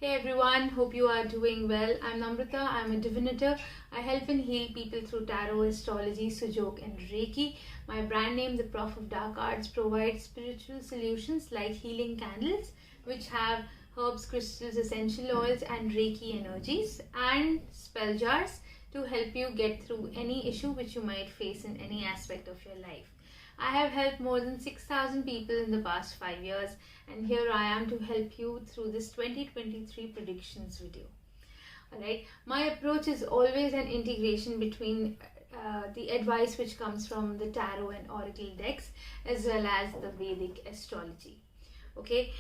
Hey everyone, hope you are doing well. I'm Namrata, I'm a divinator. I help and heal people through Tarot, Astrology, Sujoke and Reiki. My brand name, The Prof of Dark Arts, provides spiritual solutions like healing candles, which have herbs, crystals, essential oils and Reiki energies, and spell jars to help you get through any issue which you might face in any aspect of your life. I have helped more than 6,000 people in the past 5 years, and here I am to help you through this 2023 predictions video. Alright, my approach is always an integration between the advice which comes from the tarot and oracle decks as well as the Vedic astrology. Okay,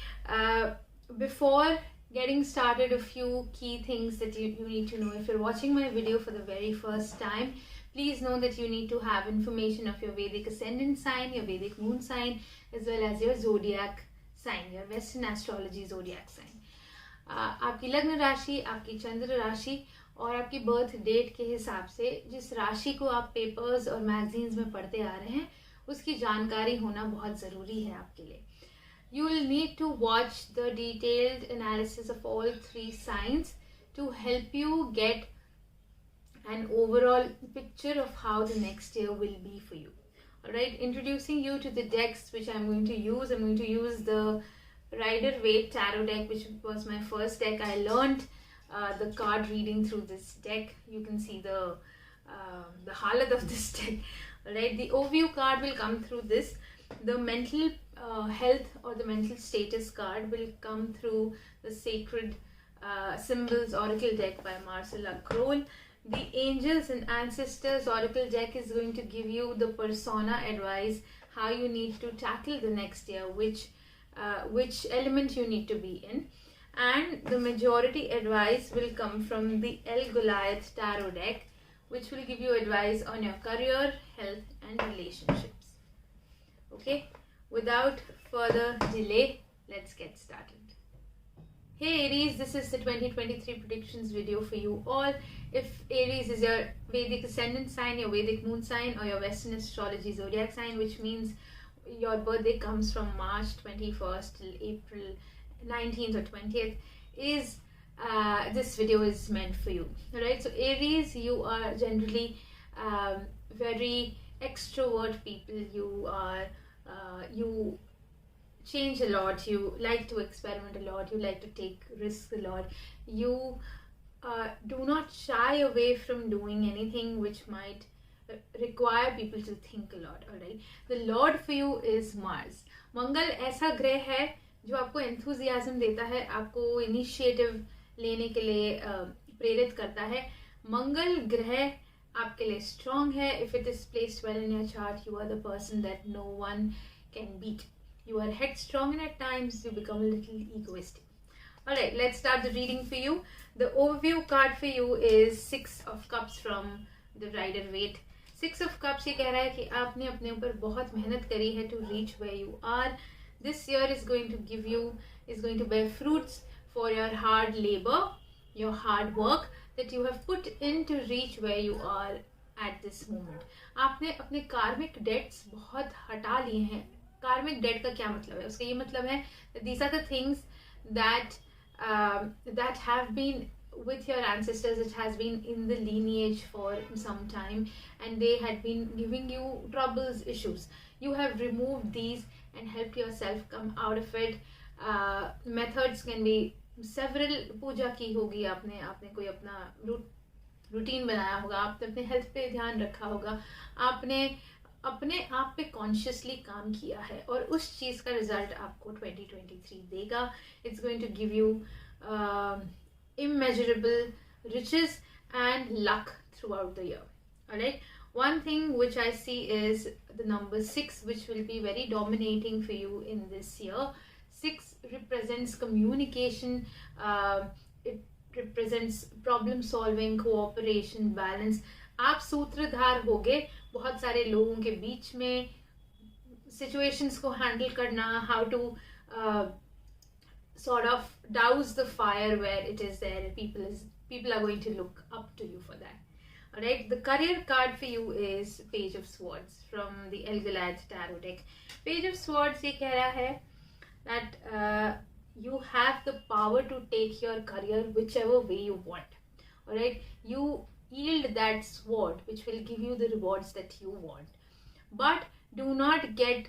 before getting started, a few key things that you need to know. If you're watching my video for the very first time, please know that you need to have information of your Vedic Ascendant sign, your Vedic moon sign, as well as your Zodiac sign, your Western astrology Zodiac sign. आपकी लग्न राशि, आपकी चंद्र राशि और आपकी birth date के हिसाब से जिस राशि को आप पेपर्स और मैगजीन्स में पढ़ते आ रहे हैं, उसकी जानकारी होना बहुत ज़रूरी है आपके लिए. You will need to watch the detailed analysis of all three signs to help you get an overall picture of how the next year will be for you. Alright, introducing you to the decks which I'm going to use. I'm going to use the Rider-Waite tarot deck, which was my first deck. I learned the card reading through this deck. You can see the halat of this deck. Alright, the overview card will come through this. The mental health or the mental status card will come through the Sacred Symbols Oracle deck by Marcella Kroll. The Angels and Ancestors Oracle deck is going to give you the persona advice, how you need to tackle the next year, which element you need to be in. And the majority advice will come from the El Goliath tarot deck, which will give you advice on your career, health and relationships. Okay, without further delay, let's get started. Hey Aries, this is the 2023 predictions video for you all. If Aries is your Vedic Ascendant sign, your Vedic moon sign or your Western astrology Zodiac sign, which means your birthday comes from March 21st till April 19th or 20th, is this video is meant for you. Alright, so Aries, you are generally very extrovert people. You change a lot, you like to experiment a lot, you like to take risks a lot, you do not shy away from doing anything which might require people to think a lot. Alright, the Lord for you is Mars. मंगल ऐसा ग्रह है जो आपको enthusiasm देता है, आपको initiative लेने के लिए प्रेरित करता है. मंगल ग्रह आपके लिए स्ट्रॉन्ग है. If it is placed well in your chart, you are the person that no one can beat. You are headstrong and at times you become a little egoistic. Alright, let's start the reading for you. The overview card for you is Six of Cups from the Rider-Waite. Six of Cups ये कह रहा है कि आपने अपने ऊपर बहुत मेहनत करी है to reach where you are. This year is going to bear fruits for your hard labor, your hard work that you have put in to reach where you are at this moment. आपने अपने karmic debts बहुत हटा लिए हैं. कार्मिक date का क्या मतलब है? उसका ये मतलब है these are the things that have been with your ancestors, it has been in the lineage for some time and they had been giving you troubles, issues. You have removed these and helped yourself come out of it. Methods can be several. पूजा की होगी आपने कोई अपना routine बनाया होगा, आपने अपने health पे ध्यान रखा होगा, आपने अपने आप पे कॉन्शियसली काम किया है और उस चीज का रिजल्ट आपको 2023 देगा. It's going to give you immeasurable riches and luck throughout the year. Alright, one thing which I see is the number 6, which will be very dominating for you in this year. 6 represents communication, it represents problem solving, cooperation, balance. आप सूत्रधार होगे बहुत सारे लोगों के बीच में, situations को handle करना, how to sort of douse the fire where it is there. People are going to look up to you for that. Alright, the career card for you is Page of Swords from the El Goliath tarot deck. Page of Swords ये कह रहा है that you have the power to take your career whichever way you want. All right, you yield that sword which will give you the rewards that you want, but do not get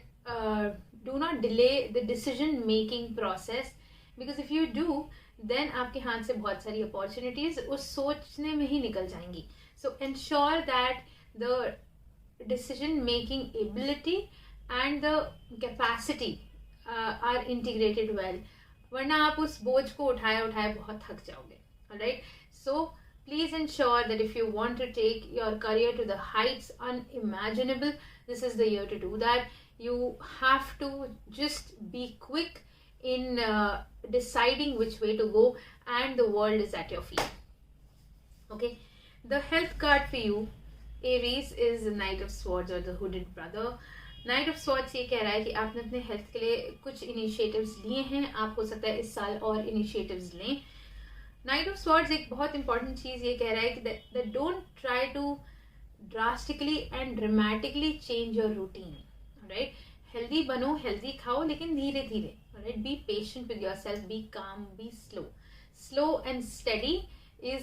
do not delay the decision making process, because if you do, then आपके हाथ से बहुत सारी opportunities उस सोचने में ही निकल जाएंगी. So ensure that the decision making ability and the capacity are integrated well, वरना आप उस बोझ को उठाए उठाए बहुत थक जाओगे. Alright, so please ensure that if you want to take your career to the heights unimaginable, this is the year to do that. You have to just be quick in deciding which way to go, and the world is at your feet. Okay, the health card for you, Aries, is the Knight of Swords or the Hooded Brother. Night of swords ये कह रहा है कि आपने अपने health के लिए कुछ इनिशिएटिव्स लिए हैं, आप हो सकता है इस साल और इनिशिएटिव्स लें. नाइट ऑफ स्वॉर्ड्स एक बहुत इंपॉर्टेंट चीज़ ये कह रहा है कि that don't try to drastically and dramatically change your routine. Right, healthy बनो, हेल्दी खाओ, लेकिन धीरे धीरे. Right, be patient with yourself, be calm, be slow and study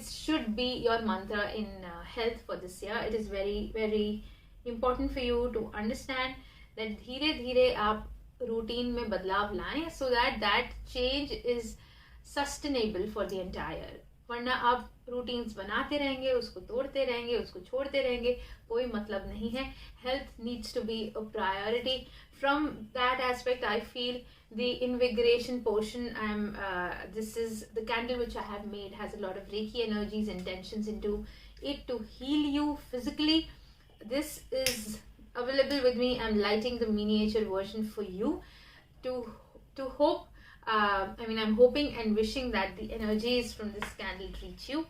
should be your mantra in health for this year. It is very important for you to understand that धीरे धीरे आप routine में बदलाव लाएं, so that change is sustainable for the entire. वरना आप routines बनाते रहेंगे, उसको तोड़ते रहेंगे, उसको छोड़ते रहेंगे, कोई मतलब नहीं है. Health needs to be a priority. From that aspect, I feel the invigoration portion, this is the candle which I have made, has a lot of Reiki energies, intentions into it to heal you physically. This is available with me. I'm lighting the miniature version for you to hope, I'm hoping and wishing that the energies from this candle reach you.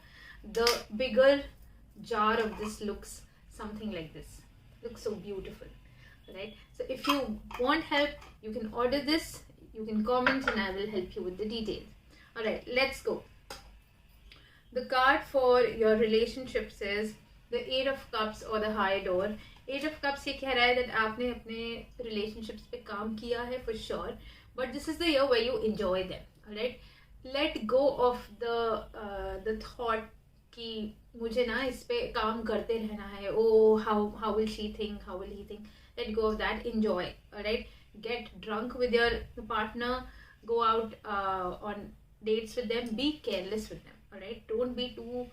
The bigger jar of this looks something like this. Looks so beautiful, right? So if you want help, you can order this, you can comment, and I will help you with the details. All right, let's go. The card for your relationships is the Eight of Cups or the High Door. Eight of Cups ये कह रहा है that आपने अपने relationships पे काम किया है for sure, but this is the year where you enjoy them. All right, let go of the thought कि मुझे ना इस पे काम करते रहना है. Oh, how will she think? How will he think? Let go of that. Enjoy. All right. Get drunk with your partner. Go out on dates with them. Be careless with them. All right. Don't be too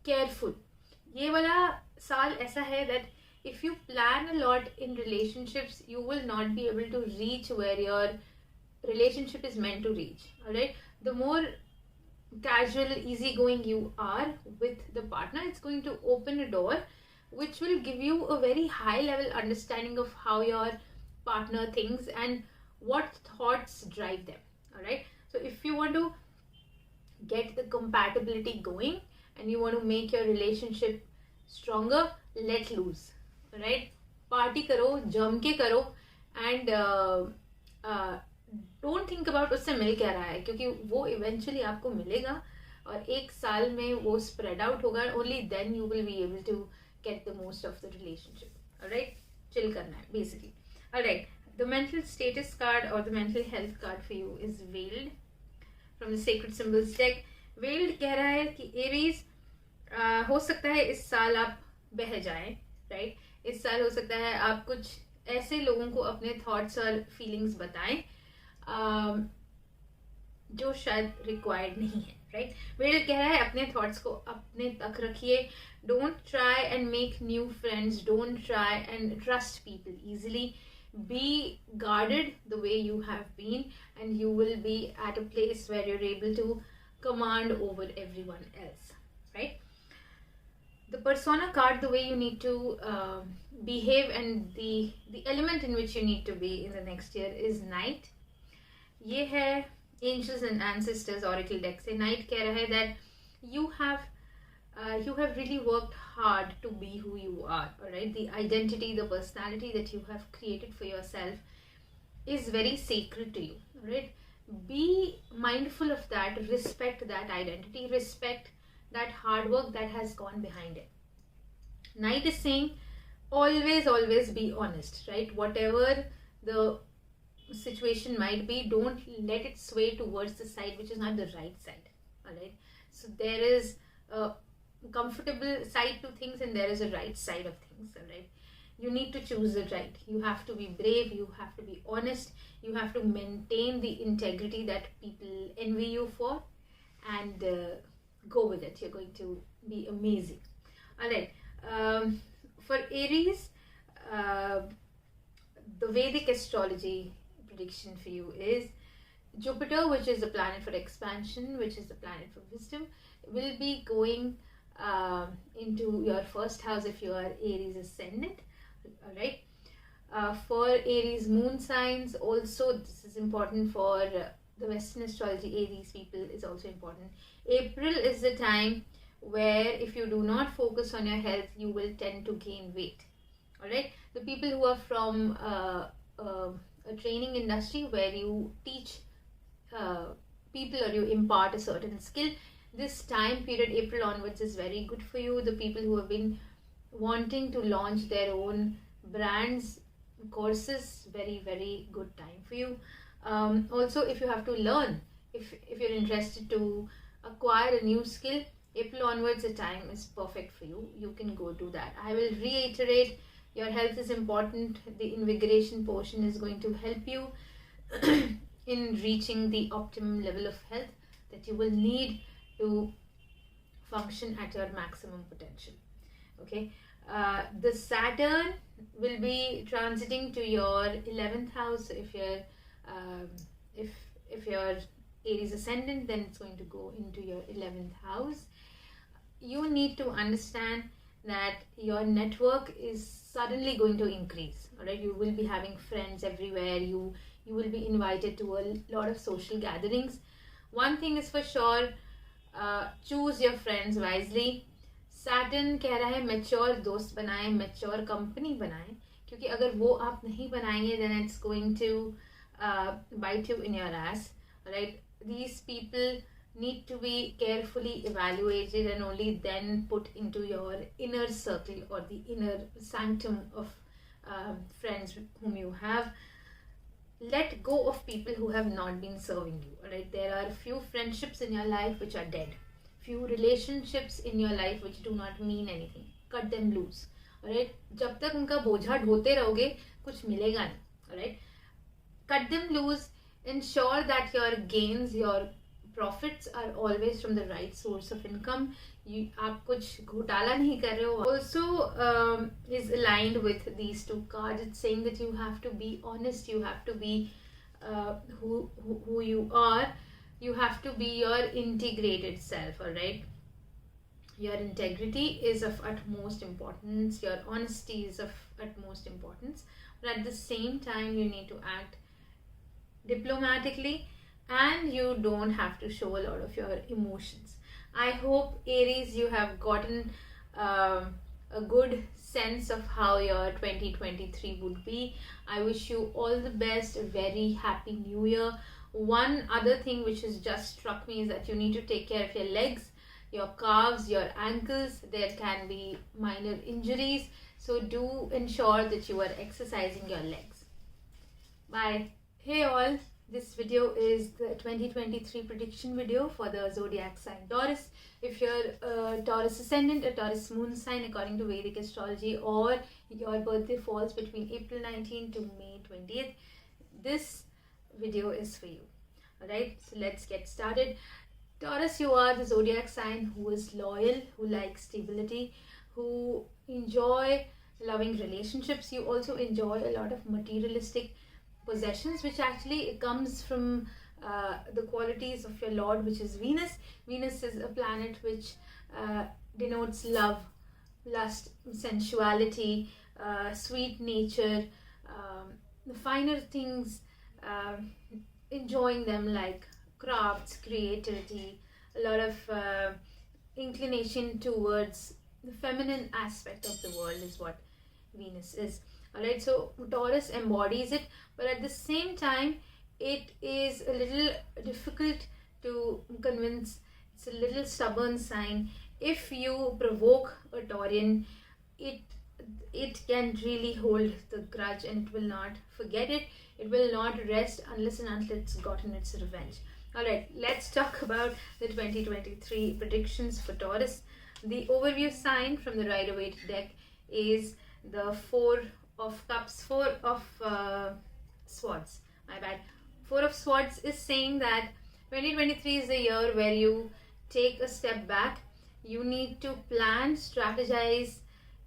careful. ये वाला साल ऐसा है that if you plan a lot in relationships, you will not be able to reach where your relationship is meant to reach. All right. The more casual, easygoing you are with the partner, it's going to open a door which will give you a very high level understanding of how your partner thinks and what thoughts drive them. All right, so if you want to get the compatibility going and you want to make your relationship stronger, let loose. All right, party karo, jam ke karo, and don't think about उससे मिल क्या रहा है, क्योंकि वो eventually आपको मिलेगा और एक साल में वो स्प्रेड आउट होगा. Only then you will be able to get the most of the relationship. Alright, chill करना है basically. Alright, the mental status card और the mental health card for you is weld from the sacred symbols deck. Weld कह रहा है कि Aries, हो सकता है इस साल आप बह जाएं. राइट, इस साल हो सकता है आप कुछ ऐसे लोगों को अपने थॉट्स और फीलिंग्स बताएं जो शायद रिक्वायर्ड नहीं है. राइट, वेल्ड कह रहा है अपने थॉट्स को अपने तक रखिए. Don't try and make new friends. Don't try and trust people easily. Be guarded the way you have been, and you will be at a place where you're able to command over everyone else. Right? The persona card, the way you need to behave, and the element in which you need to be in the next year is Knight. ये है Angels and Ancestors Oracle deck से. Knight कह रहा है that you have really worked hard to be who you are. All right, the identity, the personality that you have created for yourself is very sacred to you. All right, be mindful of that. Respect that identity. Respect that hard work that has gone behind it. Knight is saying always be honest. Right, whatever the situation might be, don't let it sway towards the side which is not the right side. All right, so there is a comfortable side to things and there is a right side of things. All right, you need to choose the right. You have to be brave, you have to be honest, you have to maintain the integrity that people envy you for, and go with it. You're going to be amazing. All right, for Aries, the Vedic Astrology prediction for you is Jupiter, which is the planet for expansion, which is the planet for wisdom, will be going into your first house if you are Aries Ascendant. Alright. For Aries moon signs, also this is important for the Western astrology. Aries people is also important. April is the time where if you do not focus on your health, you will tend to gain weight. Alright. The people who are from a training industry where you teach people or you impart a certain skill, this time period, April onwards, is very good for you. The people who have been wanting to launch their own brands, courses, very, very good time for you. Also, if you have to learn, if you're interested to acquire a new skill, April onwards, the time is perfect for you. You can go do that. I will reiterate, your health is important. The invigoration portion is going to help you in reaching the optimum level of health that you will need to function at your maximum potential. Okay, the Saturn will be transiting to your 11th house. If you're Aries Ascendant, then it's going to go into your 11th house. You need to understand that your network is suddenly going to increase. All right, you will be having friends everywhere. You will be invited to a lot of social gatherings. One thing is for sure, choose your friends wisely. Saturn कह रहा है mature दोस्त बनाएं, mature company बनाएं, क्योंकि अगर वो आप नहीं बनाएंगे then it's going to bite you in your ass. Right? These people need to be carefully evaluated and only then put into your inner circle or the inner sanctum of friends whom you have. Let go of people who have not been serving you. Alright, there are few friendships in your life which are dead, few relationships in your life which do not mean anything. Cut them loose. Alright, जब तक उनका बोझा ढोते रहोगे कुछ मिलेगा नहीं. Alright, cut them loose. Ensure that your gains, your profits are always from the right source of income. आप कुछ घोटाला नहीं कर रहे हो. Also is aligned with these two cards. It's saying that you have to be honest. You have to be who you are. You have to be your integrated self. All right. Your integrity is of utmost importance. Your honesty is of utmost importance. But at the same time, you need to act diplomatically, and you don't have to show a lot of your emotions. I hope, Aries, you have gotten a good sense of how your 2023 would be. I wish you all the best, a very happy new year. One other thing which has just struck me is that you need to take care of your legs, your calves, your ankles. There can be minor injuries, so do ensure that you are exercising your legs. Bye. Hey all. This video is the 2023 prediction video for the zodiac sign Taurus. If you're a Taurus Ascendant, a Taurus Moon sign according to Vedic Astrology, or your birthday falls between April 19 to May 20th, this video is for you. Alright, so let's get started. Taurus, you are the zodiac sign who is loyal, who likes stability, who enjoy loving relationships. You also enjoy a lot of materialistic possessions, which actually comes from the qualities of your lord, which is Venus. Venus is a planet which denotes love, lust, sensuality, sweet nature, the finer things, enjoying them, like crafts, creativity, a lot of inclination towards the feminine aspect of the world is what Venus is. Alright, so Taurus embodies it, but at the same time, it is a little difficult to convince. It's a little stubborn sign. If you provoke a Taurian, it it can really hold the grudge and it will not forget it. It will not rest unless and until it's gotten its revenge. Alright, let's talk about the 2023 predictions for Taurus. The overview sign from the Rider-Waite deck is the Four of Cups, Four of Swords. My bad. Four of Swords is saying that 2023 is the year where you take a step back. You need to plan, strategize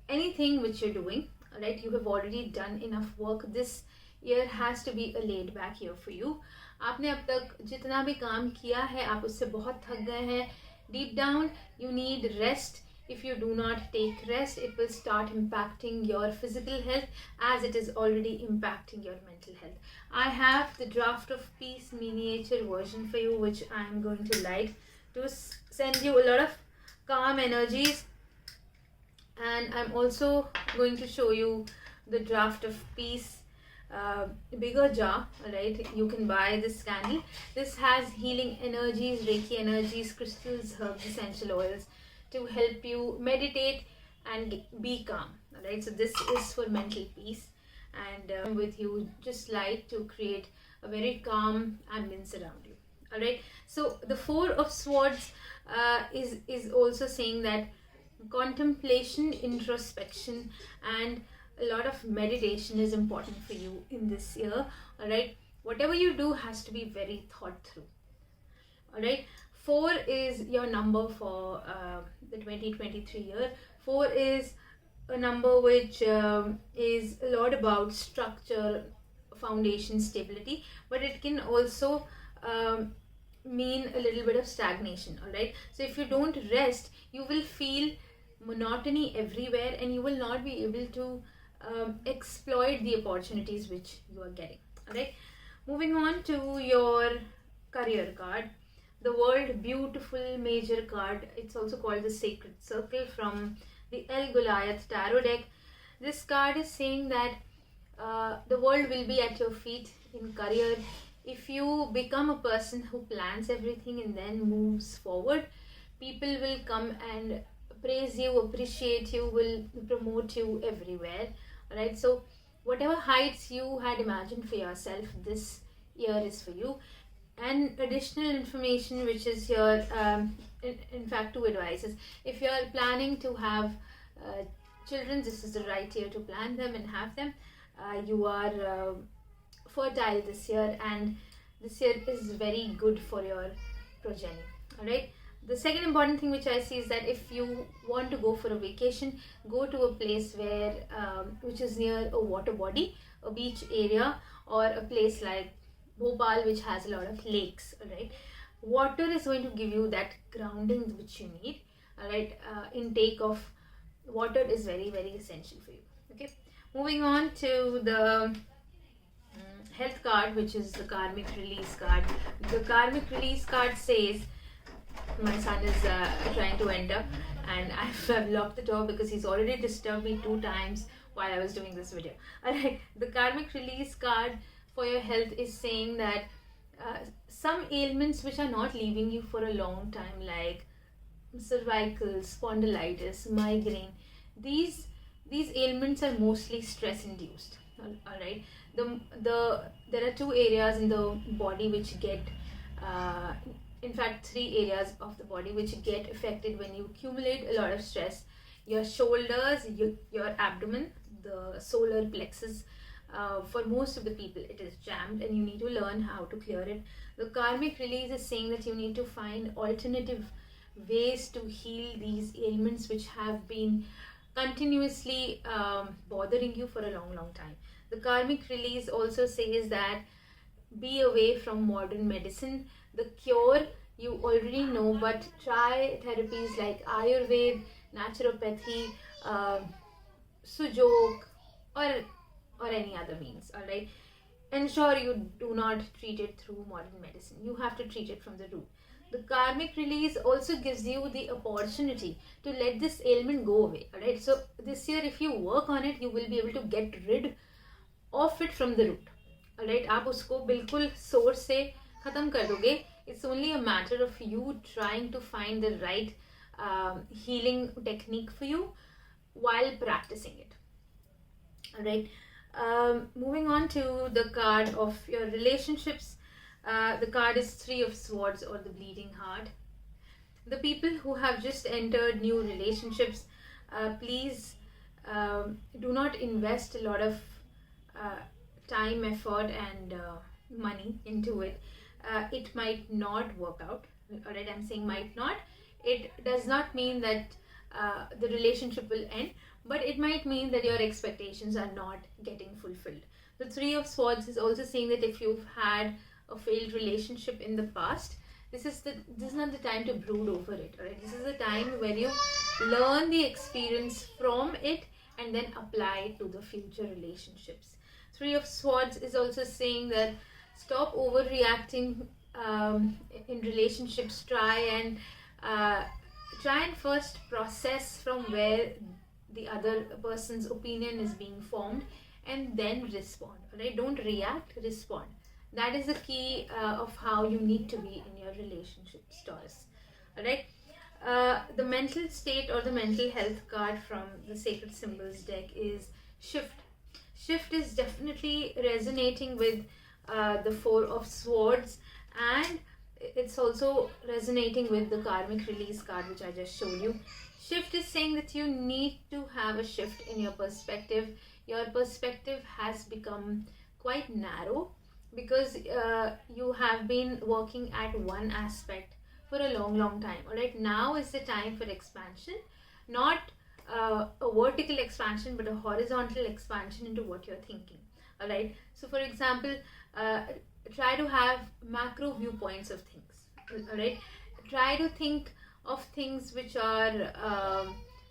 anything which you're doing. Alright, you have already done enough work. This year has to be a laid back year for you. आपने अब तक जितना भी काम किया है आप उससे बहुत थक गए हैं. Deep down you need rest. If you do not take rest, it will start impacting your physical health as it is already impacting your mental health. I have the Draft of Peace miniature version for you, which I am going to light to send you a lot of calm energies. And I'm also going to show you the Draft of Peace bigger jar. Right, you can buy this candle. This has healing energies, Reiki energies, crystals, herbs, essential oils to help you meditate and be calm. Alright, so this is for mental peace, and with you just light to create a very calm ambience around you. Alright, so the Four of Swords is also saying that contemplation, introspection, and a lot of meditation is important for you in this year. Alright, whatever you do has to be very thought through. Alright, 4 is your number for the 2023 year. 4 is a number which is a lot about structure, foundation, stability, but it can also mean a little bit of stagnation. Alright, so if you don't rest, you will feel monotony everywhere and you will not be able to exploit the opportunities which you are getting. Alright, moving on to your career card, the World, beautiful major card. It's also called the Sacred Circle from the El Goliath Tarot deck. This card is saying that the world will be at your feet in career. If you become a person who plans everything and then moves forward, people will come and praise you, appreciate you, will promote you everywhere. Alright, so whatever heights you had imagined for yourself, this year is for you. And additional information which is here, in fact, 2 advices. If you are planning to have children, this is the right year to plan them and have them. You are fertile this year, and this year is very good for your progeny. Alright, the second important thing which I see is that if you want to go for a vacation, go to a place where which is near a water body, a beach area, or a place like Bhopal which has a lot of lakes. Alright, water is going to give you that grounding which you need. Alright, intake of water is very, very essential for you. Okay, moving on to the health card, which is the karmic release card. The karmic release card says, my son is trying to enter and I've locked the door because he's already disturbed me 2 times while I was doing this video. Alright, the karmic release card for your health is saying that some ailments which are not leaving you for a long time, like cervical, spondylitis, migraine, these ailments are mostly stress induced. Alright, there are 2 areas in the body which get in fact 3 areas of the body which get affected when you accumulate a lot of stress. Your shoulders, your abdomen, the solar plexus. For most of the people it is jammed and you need to learn how to clear it. The karmic release is saying that you need to find alternative ways to heal these ailments which have been continuously bothering you for a long time. The karmic release also says that be away from modern medicine. The cure you already know, but try therapies like Ayurveda, naturopathy, Sujok, or any other means. Alright, ensure you do not treat it through modern medicine. You have to treat it from the root. The karmic release also gives you the opportunity to let this ailment go away. Alright, so this year if you work on it, you will be able to get rid of it from the root. Alright, आप उसको बिल्कुल source से खत्म कर दोगे. It's only a matter of you trying to find the right healing technique for you while practicing it. All right. Moving on to the card of your relationships. The card is Three of Swords, or the Bleeding Heart. The people who have just entered new relationships, please do not invest a lot of uh, time, effort, and money into it. It might not work out. All right, I'm saying might not. It does not mean that the relationship will end, but it might mean that your expectations are not getting fulfilled. The Three of Swords is also saying that if you've had a failed relationship in the past, this is not the time to brood over it. All right, this is the time where you learn the experience from it and then apply it to the future relationships. Three of Swords is also saying that stop overreacting in relationships. Try and first process from where the other person's opinion is being formed, and then respond. All right, don't react, respond. That is the key of how you need to be in your relationships, Taurus. All right. The mental state or the mental health card from the Sacred Symbols deck is Shift. Shift is definitely resonating with the Four of Swords, and it's also resonating with the Karmic Release card, which I just showed you. Shift is saying that you need to have a shift in your perspective. Your perspective has become quite narrow because you have been working at one aspect for a long time. All right, now is the time for expansion, not a vertical expansion, but a horizontal expansion into what you're thinking. All right, so for example, try to have macro viewpoints of things. All right, try to think of things which are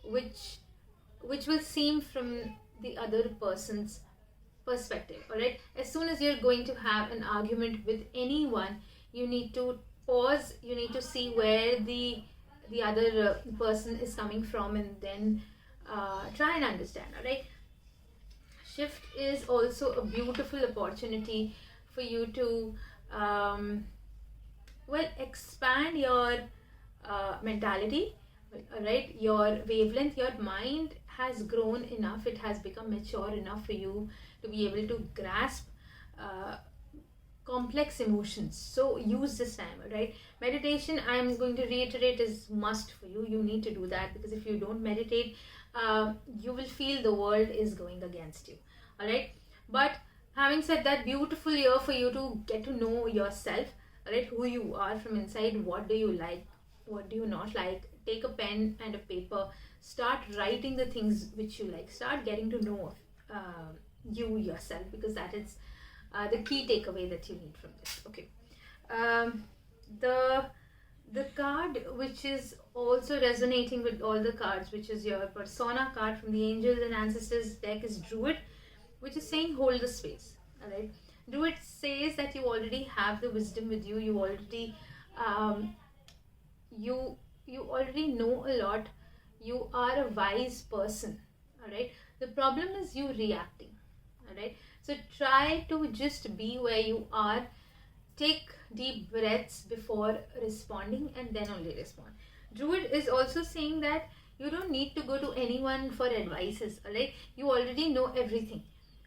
which will seem from the other person's perspective. All right, as soon as you're going to have an argument with anyone, you need to pause, you need to see where the other person is coming from, and then try and understand. All right, Shift is also a beautiful opportunity for you to expand your mentality. All right, your wavelength, your mind has grown enough, it has become mature enough for you to be able to grasp complex emotions. So use this time. All right, meditation, I'm going to reiterate, is must for you. You need to do that, because if you don't meditate, you will feel the world is going against you. All right, but having said that, beautiful year for you to get to know yourself. All right, who you are from inside. What do you like, what do you not like? Take a pen and a paper, start writing the things which you like, start getting to know you yourself, because that is the key takeaway that you need from this. Okay, the card which is also resonating with all the cards, which is your persona card from the Angels and Ancestors deck, is Druid, which is saying hold the space. All right, Druid says that you already have the wisdom with you. You already you already know a lot. You are a wise person. All right, the problem is you reacting. All right, so try to just be where you are. Take deep breaths before responding, and then only respond. Druid is also saying that you don't need to go to anyone for advices. All right, you already know everything.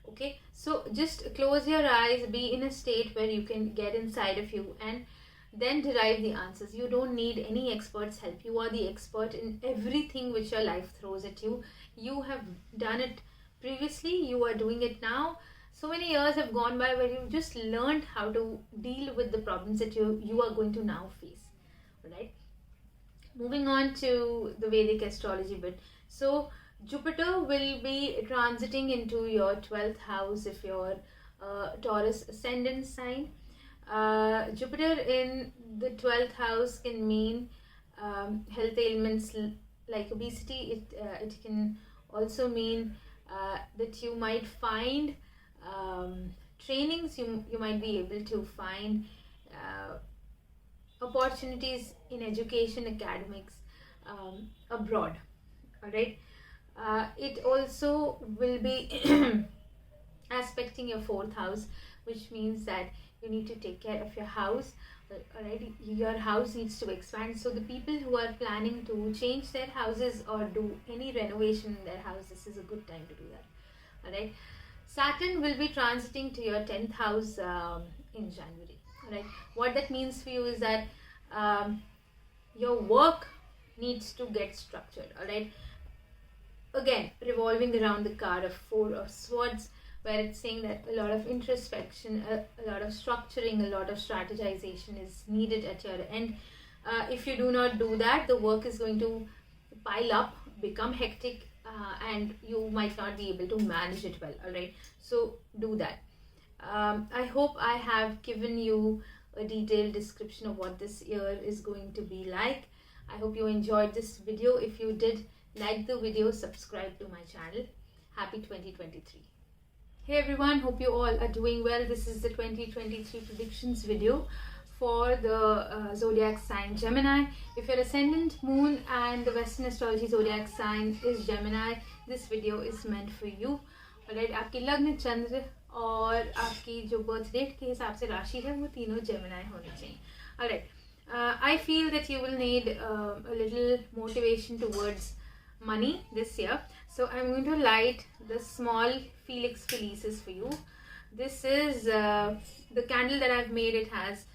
Okay, so just close your eyes, be in a state where you can get inside of you and then derive the answers. You don't need any expert's help. You are the expert in everything which your life throws at you. You have done it previously, you are doing it now. So many years have gone by where you've just learned how to deal with the problems that you are going to now face. All right, moving on to the Vedic astrology bit. So Jupiter will be transiting into your 12th house if you're Taurus ascendant sign. Jupiter in the 12th house can mean health ailments like obesity. It can also mean that you might find trainings, you might be able to find opportunities in education, academics, abroad. All right, it also will be aspecting your 4th house, which means that you need to take care of your house. Alright, your house needs to expand. So the people who are planning to change their houses or do any renovation in their house, this is a good time to do that. All right. Saturn will be transiting to your 10th house in January. All right. What that means for you is that your work needs to get structured. All right. Again, revolving around the card of Four of Swords, where it's saying that a lot of introspection, a lot of structuring, a lot of strategization is needed at your end. If you do not do that, the work is going to pile up, become hectic, and you might not be able to manage it well. All right, so do that. I hope I have given you a detailed description of what this year is going to be like. I hope you enjoyed this video. If you did, like the video, subscribe to my channel. Happy 2023. Hey everyone, hope you all are doing well. This is the 2023 predictions video for the zodiac sign Gemini. If your ascendant, moon and the Western astrology zodiac sign is Gemini, this video is meant for you. Alright, आपकी लग्न, चंद्र और आपकी जो birth date के हिसाब से राशि है वो तीनों Gemini होनी चाहिए. Alright, I feel that you will need a little motivation towards money this year, so I'm going to light the small Felix Felicis for you. This is the candle that I've made. It has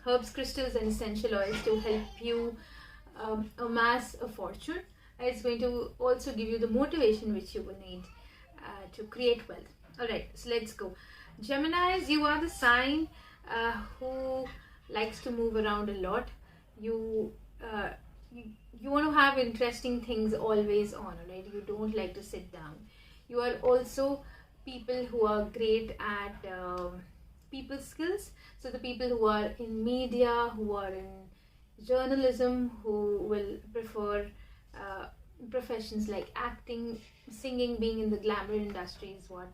herbs, crystals and essential oils to help you amass a fortune. It's going to also give you the motivation which you will need to create wealth. Alright, so let's go. Geminis, you are the sign who likes to move around a lot. You want to have interesting things always on, right? You don't like to sit down. You are also people who are great at people skills. So the people who are in media, who are in journalism, who will prefer professions like acting, singing, being in the glamour industry is what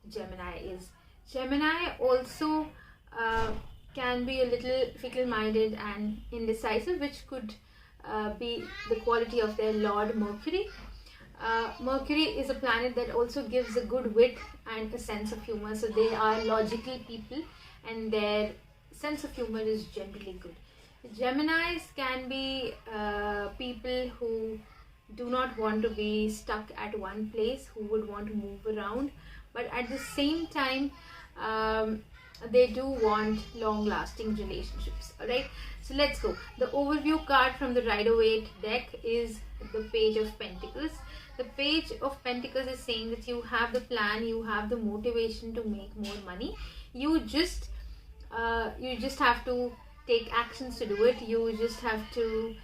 Gemini is. Gemini also can be a little fickle-minded and indecisive, which could be the quality of their Lord Mercury. Mercury is a planet that also gives a good wit and a sense of humor. So they are logical people and their sense of humor is generally good. Geminis can be people who do not want to be stuck at one place, who would want to move around, but at the same time they do want long-lasting relationships. Alright, so let's go. The overview card from the Rider-Waite deck is the Page of Pentacles. The Page of Pentacles is saying that you have the plan, you have the motivation to make more money. You just have to take actions to do it. You just have to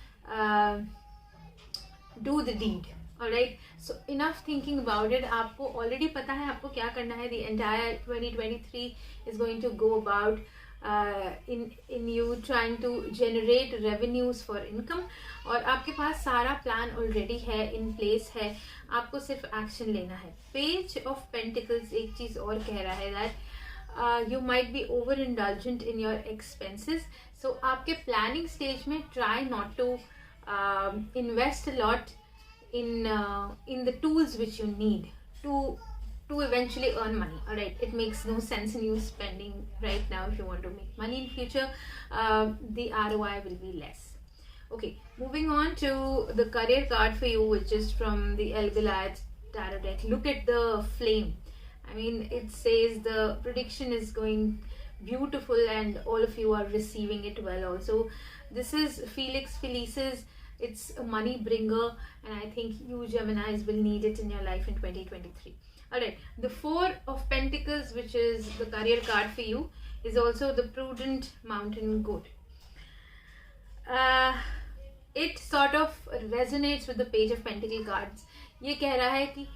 do the deed. Alright, so enough thinking about it. आपको already पता है आपको क्या करना है. The entire 2023 is going to go about in you trying to generate revenues for income, और आपके पास सारा plan already है, in place है, आपको सिर्फ action लेना है. Page of Pentacles एक चीज़ और कह रहा है that you might be overindulgent in your expenses. So आपके planning stage में try not to invest a lot in the tools which you need to eventually earn money. Alright, it makes no sense in you spending right now. If you want to make money in future, the ROI will be less. Okay, moving on to the career card for you, which is from the El Goliath tarot deck. Look at the flame. I mean, it says the prediction is going beautiful and all of you are receiving it well also. This is Felix Felicis. It's a money bringer and I think you Geminis will need it in your life in 2023. Alright, the Four of Pentacles, which is the career card for you, is also the Prudent Mountain Goat. It sort of resonates with the Page of Pentacle cards. ये कह रहा है कि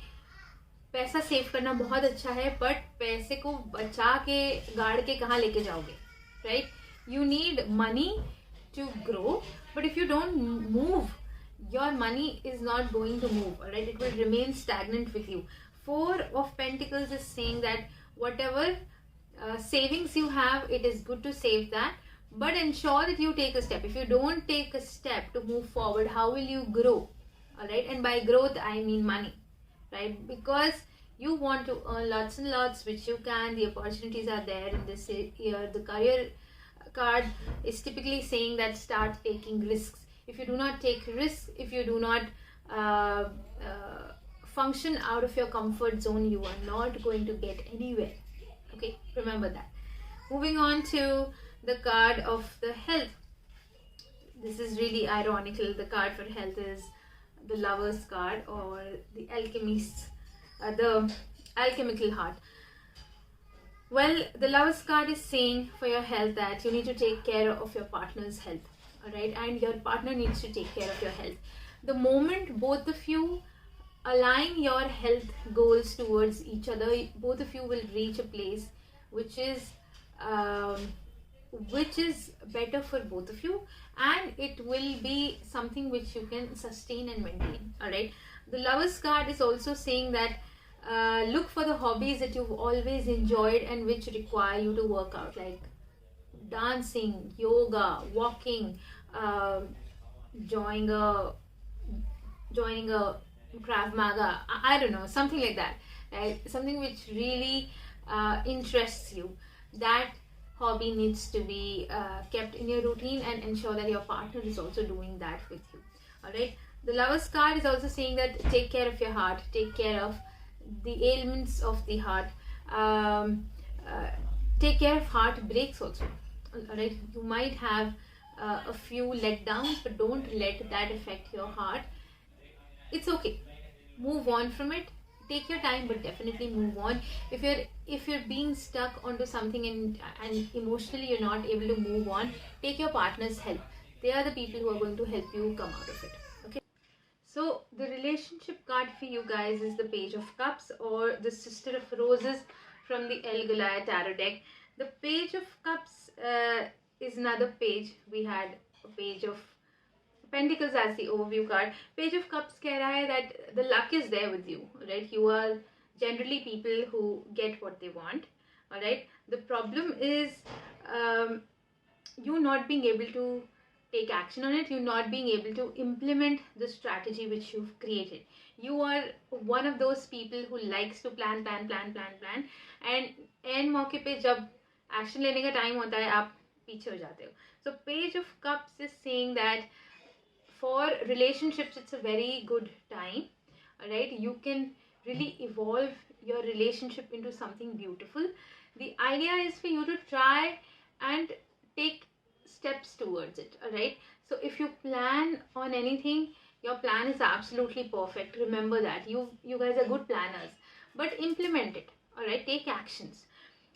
पैसा save करना बहुत अच्छा है, but पैसे को बचा के गाड़ के कहाँ लेके जाओगे, right? You need money to grow, but if you don't move, your money is not going to move. Alright, it will remain stagnant with you. Four of Pentacles is saying that whatever savings you have, it is good to save that, but ensure that you take a step. If you don't take a step to move forward, how will you grow? Alright, and by growth I mean money, right? Because you want to earn lots and lots, which you can. The opportunities are there in this year. The career card is typically saying that start taking risks. If you do not take risks, if you do not function out of your comfort zone, you are not going to get anywhere. Okay, remember that. Moving on to the card of the health. This is really ironical. The card for health is the Lover's card, or the the alchemical heart. Well, the Lover's card is saying for your health that you need to take care of your partner's health, alright, and your partner needs to take care of your health. The moment both of you align your health goals towards each other, both of you will reach a place which is better for both of you, and it will be something which you can sustain and maintain. Alright, the Lover's card is also saying that look for the hobbies that you've always enjoyed and which require you to work out, like dancing, yoga, walking, joining a Krav Maga, I don't know, something like that, right? Something which really interests you. That hobby needs to be kept in your routine, and ensure that your partner is also doing that with you. Alright, the Lover's card is also saying that take care of your heart, take care of the ailments of the heart, take care of heartbreaks also. Alright, you might have a few letdowns, but don't let that affect your heart. It's okay, move on from it. Take your time, but definitely move on. If you're being stuck onto something and emotionally you're not able to move on, take your partner's help. They are the people who are going to help you come out of it. Okay, so the relationship card for you guys is the Page of Cups, or the Sister of Roses from the El Goliath Tarot deck. The Page of Cups is another page. We had a Page of Pentacles as the overview card. Page of Cups कह रहा है that the luck is there with you, right? You are generally people who get what they want, alright? The problem is you not being able to take action on it, you not being able to implement the strategy which you've created. You are one of those people who likes to plan, and end मौके पे जब action लेने का time होता है आप पीछे हो जाते हो. So Page of Cups is saying that for relationships, it's a very good time. Alright, you can really evolve your relationship into something beautiful. The idea is for you to try and take steps towards it. Alright, so if you plan on anything, your plan is absolutely perfect. Remember that you guys are good planners, but implement it. Alright, take actions.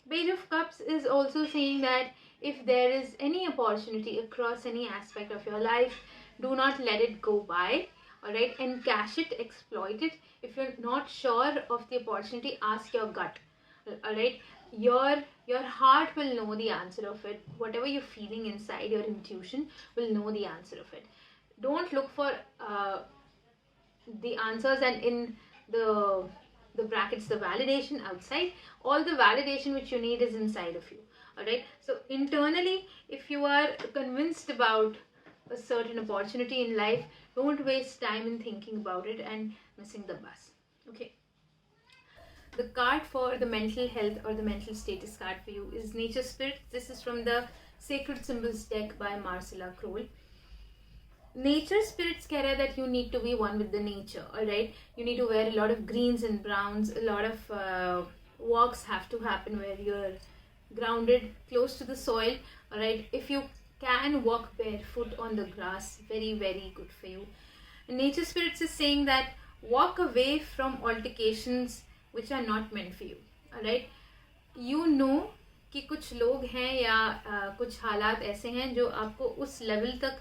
Page of Cups is also saying that if there is any opportunity across any aspect of your life, do not let it go by. Alright, encash it, exploit it. If you're not sure of the opportunity, ask your gut. Alright, your heart will know the answer of it. Whatever you're feeling inside, your intuition will know the answer of it. Don't look for the answers and in the brackets the validation outside. All the validation which you need is inside of you. Alright, so internally, if you are convinced about a certain opportunity in life, don't waste time in thinking about it and missing the bus. Okay, the card for the mental health or the mental status card for you is Nature Spirit. This is from the Sacred Symbols deck by Marcella Kroll. Nature Spirits कह रहा है that you need to be one with the nature. Alright, you need to wear a lot of greens and browns. A lot of walks have to happen where you're grounded, close to the soil. Alright, if you can walk barefoot on the grass, very good for you. And Nature Spirits is saying that walk away from altercations which are not meant for you. Alright, you know कि कुछ लोग हैं या कुछ हालात ऐसे हैं जो आपको उस लेवल तक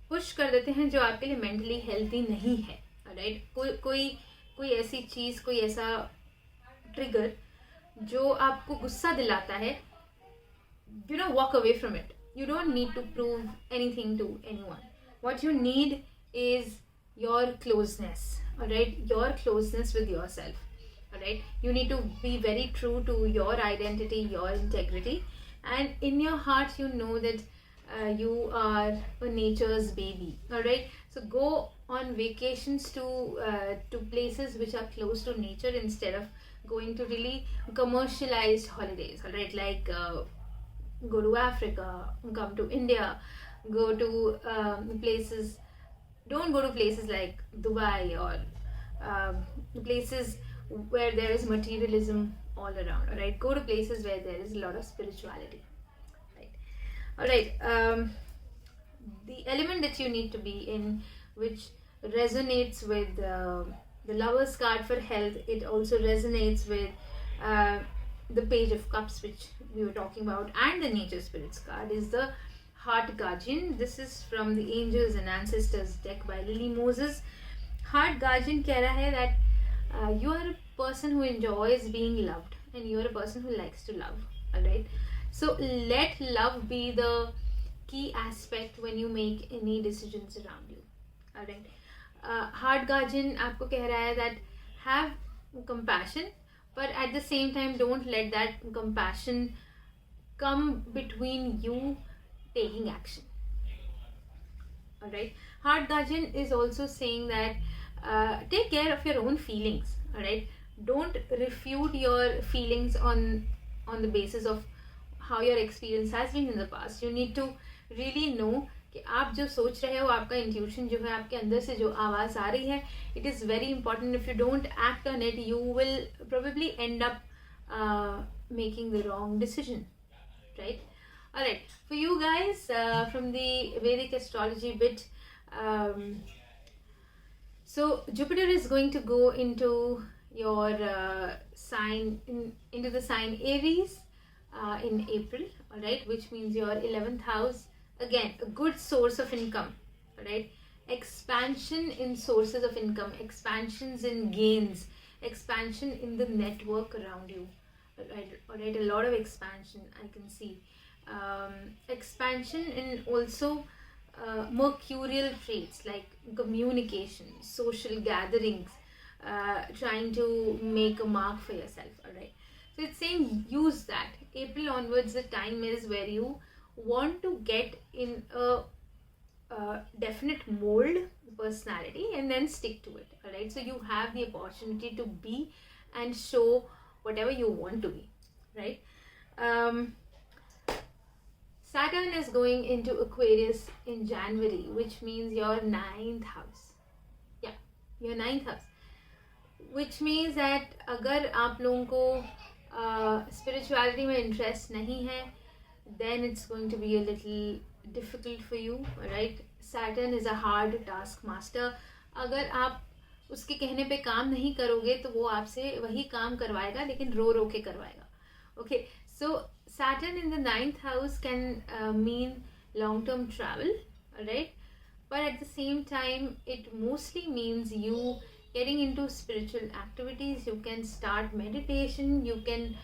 पुश कर देते हैं जो आपके लिए मेंटली हेल्थी नहीं है. Alright, कोई ऐसी चीज़, कोई ऐसा ट्रिगर जो आपको गुस्सा दिलाता है, you know, walk away from it. You don't need to prove anything to anyone. What you need is your closeness. Alright, your closeness with yourself. Alright, you need to be very true to your identity, your integrity, and in your heart you know that you are a nature's baby. Alright, so go on vacations to places which are close to nature instead of going to really commercialized holidays. Alright, like go to Africa, come to India, go to places. Don't go to places like Dubai or places where there is materialism all around. All right, go to places where there is a lot of spirituality. Right. All right. The element that you need to be in, which resonates with the Lover's card for health, it also resonates with the Page of Cups, which we were talking about, and the Nature Spirits card, is the Heart Guardian. This is from the Angels and Ancestors deck by Lily Moses. Heart Guardian कह रहा है that you are a person who enjoys being loved, and you are a person who likes to love. Alright, so let love be the key aspect when you make any decisions around you. Alright, Heart Guardian आपको कह रहा है that have compassion, but at the same time don't let that compassion come between you taking action. Alright, Heart Guardian is also saying that take care of your own feelings. Alright, don't refute your feelings on the basis of how your experience has been in the past. You need to really know कि आप जो सोच रहे हो, आपका intuition जो है, आपके अंदर से जो आवाज़ आ रही है, it is very important. If you don't act on it, you will probably end up making the wrong decision, right? Alright, for you guys, from the Vedic Astrology bit, so Jupiter is going to go into your sign, into the sign Aries in April, alright, which means your 11th house. Again, a good source of income, right? Expansion in sources of income, expansions in gains, expansion in the network around you, right? A lot of expansion I can see. Expansion in also mercurial traits like communication, social gatherings, trying to make a mark for yourself, alright? So it's saying use that. April onwards, the time is where you want to get in a definite mold personality and then stick to it. Alright, so you have the opportunity to be and show whatever you want to be, right? Saturn is going into Aquarius in January, which means your 9th house. Yeah, your 9th house, which means that अगर आप लोगों को spirituality में interest नहीं है, then it's going to be a little difficult for you, right? Saturn is a hard taskmaster. अगर आप उसके कहने पे काम नहीं करोगे तो वो आपसे वही काम करवाएगा, लेकिन रो रो के करवाएगा. Okay, so Saturn in the 9th house can mean long-term travel, alright? But at the same time, it mostly means you getting into spiritual activities. You can start meditation, you can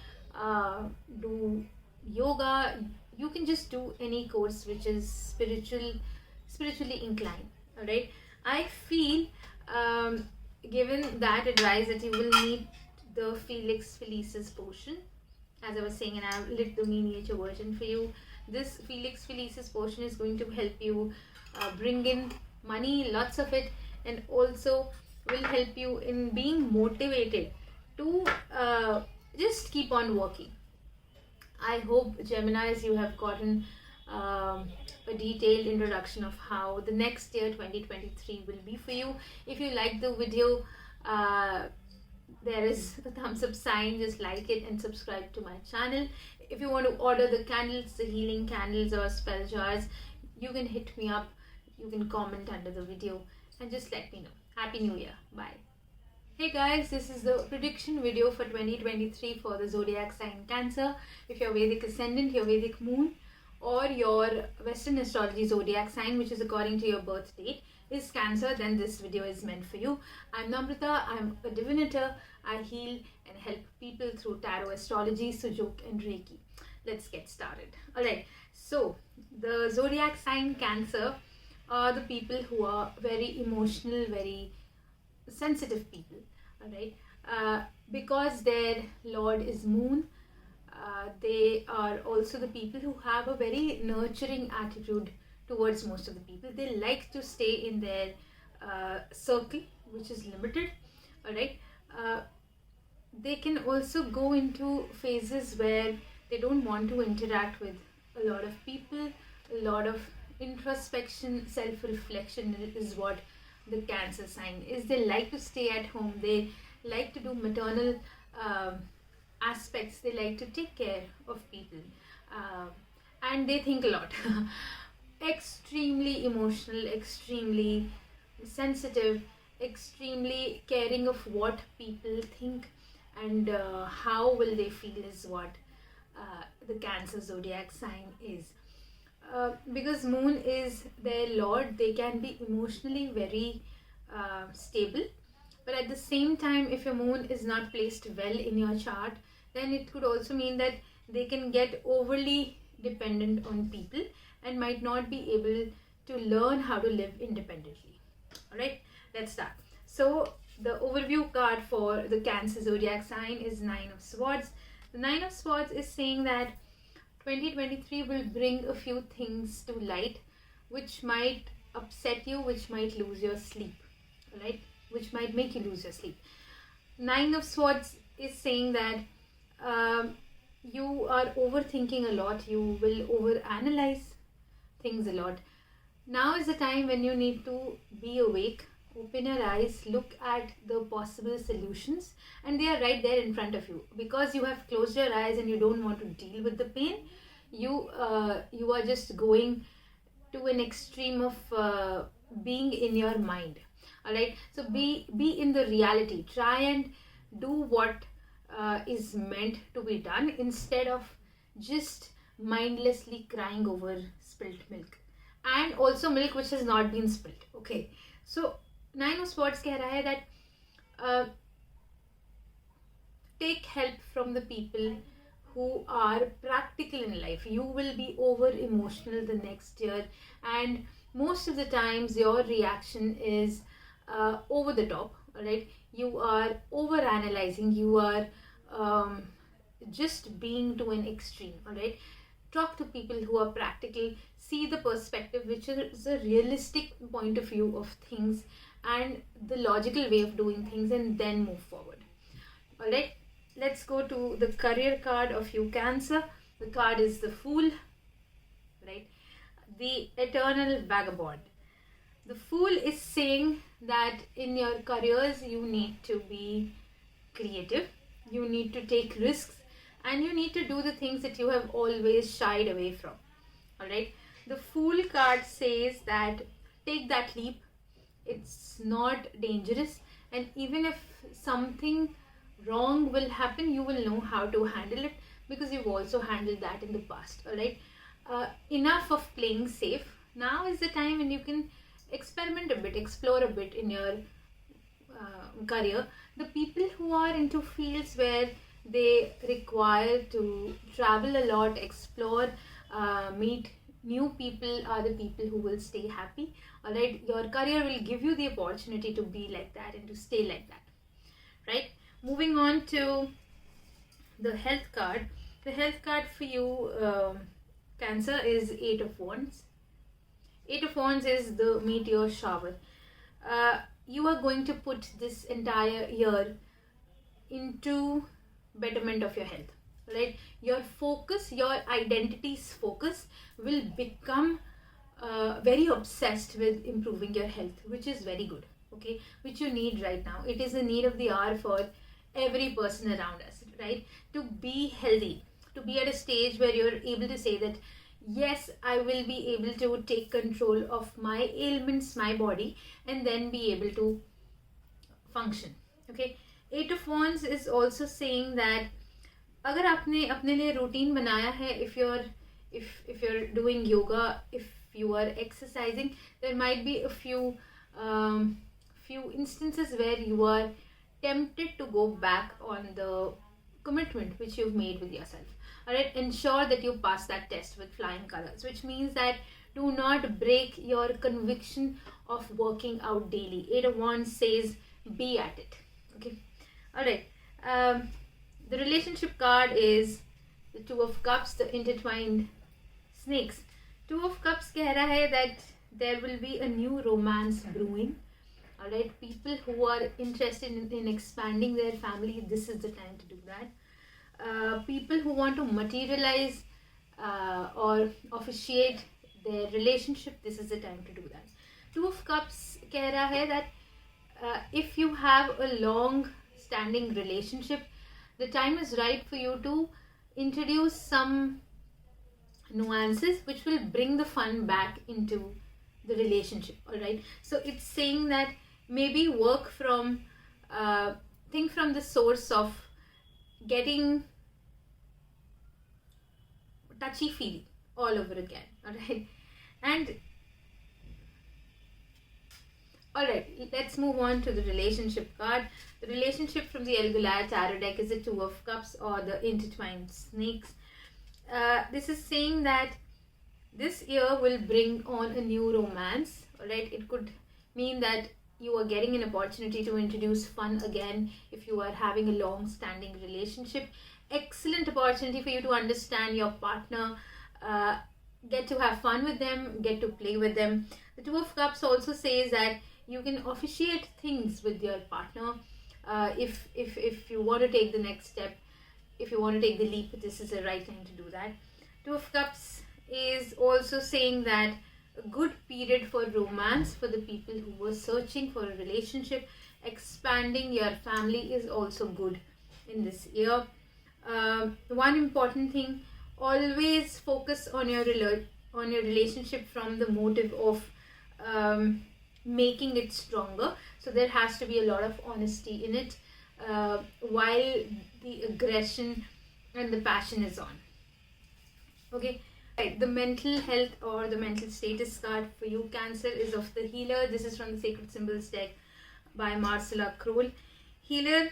do yoga, you can just do any course which is spiritually inclined. All right, I feel given that advice that you will need the Felix Felicis potion, as I was saying, and I've lit the miniature version for you. This Felix Felicis potion is going to help you bring in money, lots of it, and also will help you in being motivated to just keep on working. I hope, Geminis, you have gotten a detailed introduction of how the next year 2023 will be for you. If you like the video, there is a thumbs up sign, just like it and subscribe to my channel. If you want to order the candles, the healing candles or spell jars, you can hit me up, you can comment under the video and just let me know. Happy New Year. Bye. Hey guys, this is the prediction video for 2023 for the Zodiac sign Cancer. If you're Vedic Ascendant, your Vedic Moon, or your Western Astrology Zodiac sign, which is according to your birth date, is Cancer, then this video is meant for you. I'm Namrata, I'm a divinator. I heal and help people through Tarot Astrology, Sujoke and Reiki. Let's get started. Alright, so the Zodiac sign Cancer are the people who are very emotional, very sensitive people. Alright, because their Lord is Moon, they are also the people who have a very nurturing attitude towards most of the people. They like to stay in their circle, which is limited. Alright, they can also go into phases where they don't want to interact with a lot of people. A lot of introspection, self-reflection is what the Cancer sign is they like to stay at home. They like to do maternal aspects. They like to take care of people, and they think a lot. Extremely emotional, extremely sensitive, extremely caring of what people think and how will they feel is what the Cancer zodiac sign is. Because moon is their lord, they can be emotionally very stable, but at the same time, if your moon is not placed well in your chart, then it could also mean that they can get overly dependent on people and might not be able to learn how to live independently. Alright, let's start. So the overview card for the Cancer zodiac sign is Nine of Swords. The Nine of Swords is saying that 2023 will bring a few things to light which might upset you, which might lose your sleep, right? Which might make you lose your sleep. Nine of Swords is saying that you are overthinking a lot, you will overanalyze things a lot. Now is the time when you need to be awake, open your eyes, look at the possible solutions, and they are right there in front of you. Because you have closed your eyes and you don't want to deal with the pain, you are just going to an extreme of being in your mind. Alright, so be in the reality. Try and do what is meant to be done instead of just mindlessly crying over spilt milk, and also milk which has not been spilt. Okay, so Nine of Swords कह रहा है that take help from the people who are practical in life. You will be over emotional the next year, and most of the times your reaction is over the top. Alright, you are over analyzing, you are just being to an extreme. Alright, talk to people who are practical, see the perspective which is a realistic point of view of things and the logical way of doing things, and then move forward. Alright, let's go to the career card of you Cancer. The card is the Fool, right? The eternal vagabond. The Fool is saying that in your careers you need to be creative, you need to take risks, and you need to do the things that you have always shied away from. Alright, the Fool card says that take that leap. It's not dangerous, and even if something wrong will happen, you will know how to handle it because you've also handled that in the past. Alright, enough of playing safe. Now is the time when you can experiment a bit, explore a bit in your career. The people who are into fields where they require to travel a lot, explore, meet new people are the people who will stay happy. Alright, your career will give you the opportunity to be like that and to stay like that. Right, moving on to the health card. The health card for you Cancer is Eight of Wands. Eight of Wands is the meteor shower. You are going to put this entire year into betterment of your health. Right, your focus, your identity's focus will become very obsessed with improving your health, which is very good. Okay, which you need right now. It is a need of the hour for every person around us, right? To be healthy, to be at a stage where you're able to say that yes, I will be able to take control of my ailments, my body, and then be able to function. Okay, Eight of Wands is also saying that अगर आपने अपने लिए routine बनाया है, if you're doing yoga, if you are exercising, there might be a few instances where you are tempted to go back on the commitment which you've made with yourself. Alright, ensure that you pass that test with flying colors, which means that do not break your conviction of working out daily. Eight of Wands says be at it. Okay, alright. The relationship card is the Two of Cups, the intertwined snakes. Two of Cups कह रहा है that there will be a new romance brewing. Alright, people who are interested in expanding their family, this is the time to do that. People who want to materialize or officiate their relationship, this is the time to do that. Two of Cups कह रहा है that if you have a long standing relationship, the time is right for you to introduce some nuances which will bring the fun back into the relationship. All right, so it's saying that maybe work from think from the source of getting touchy feely all over again. All right, and all right, let's move on to the relationship card. The relationship from the El Gulad Tarot deck is the Two of Cups, or the intertwined snakes. This is saying that this year will bring on a new romance. All right, it could mean that you are getting an opportunity to introduce fun again if you are having a long-standing relationship. Excellent opportunity for you to understand your partner, get to have fun with them, get to play with them. The Two of Cups also says that you can officiate things with your partner. If you want to take the next step, if you want to take the leap, this is the right time to do that. Two of Cups is also saying that a good period for romance for the people who were searching for a relationship. Expanding your family is also good in this year. One important thing, always focus on your relationship from the motive of making it stronger. So there has to be a lot of honesty in it while the aggression and the passion is on. Okay, right. The mental health or the mental status card for you, Cancer, is of the Healer. This is from the Sacred Symbols deck by Marcella Kroll. Healer,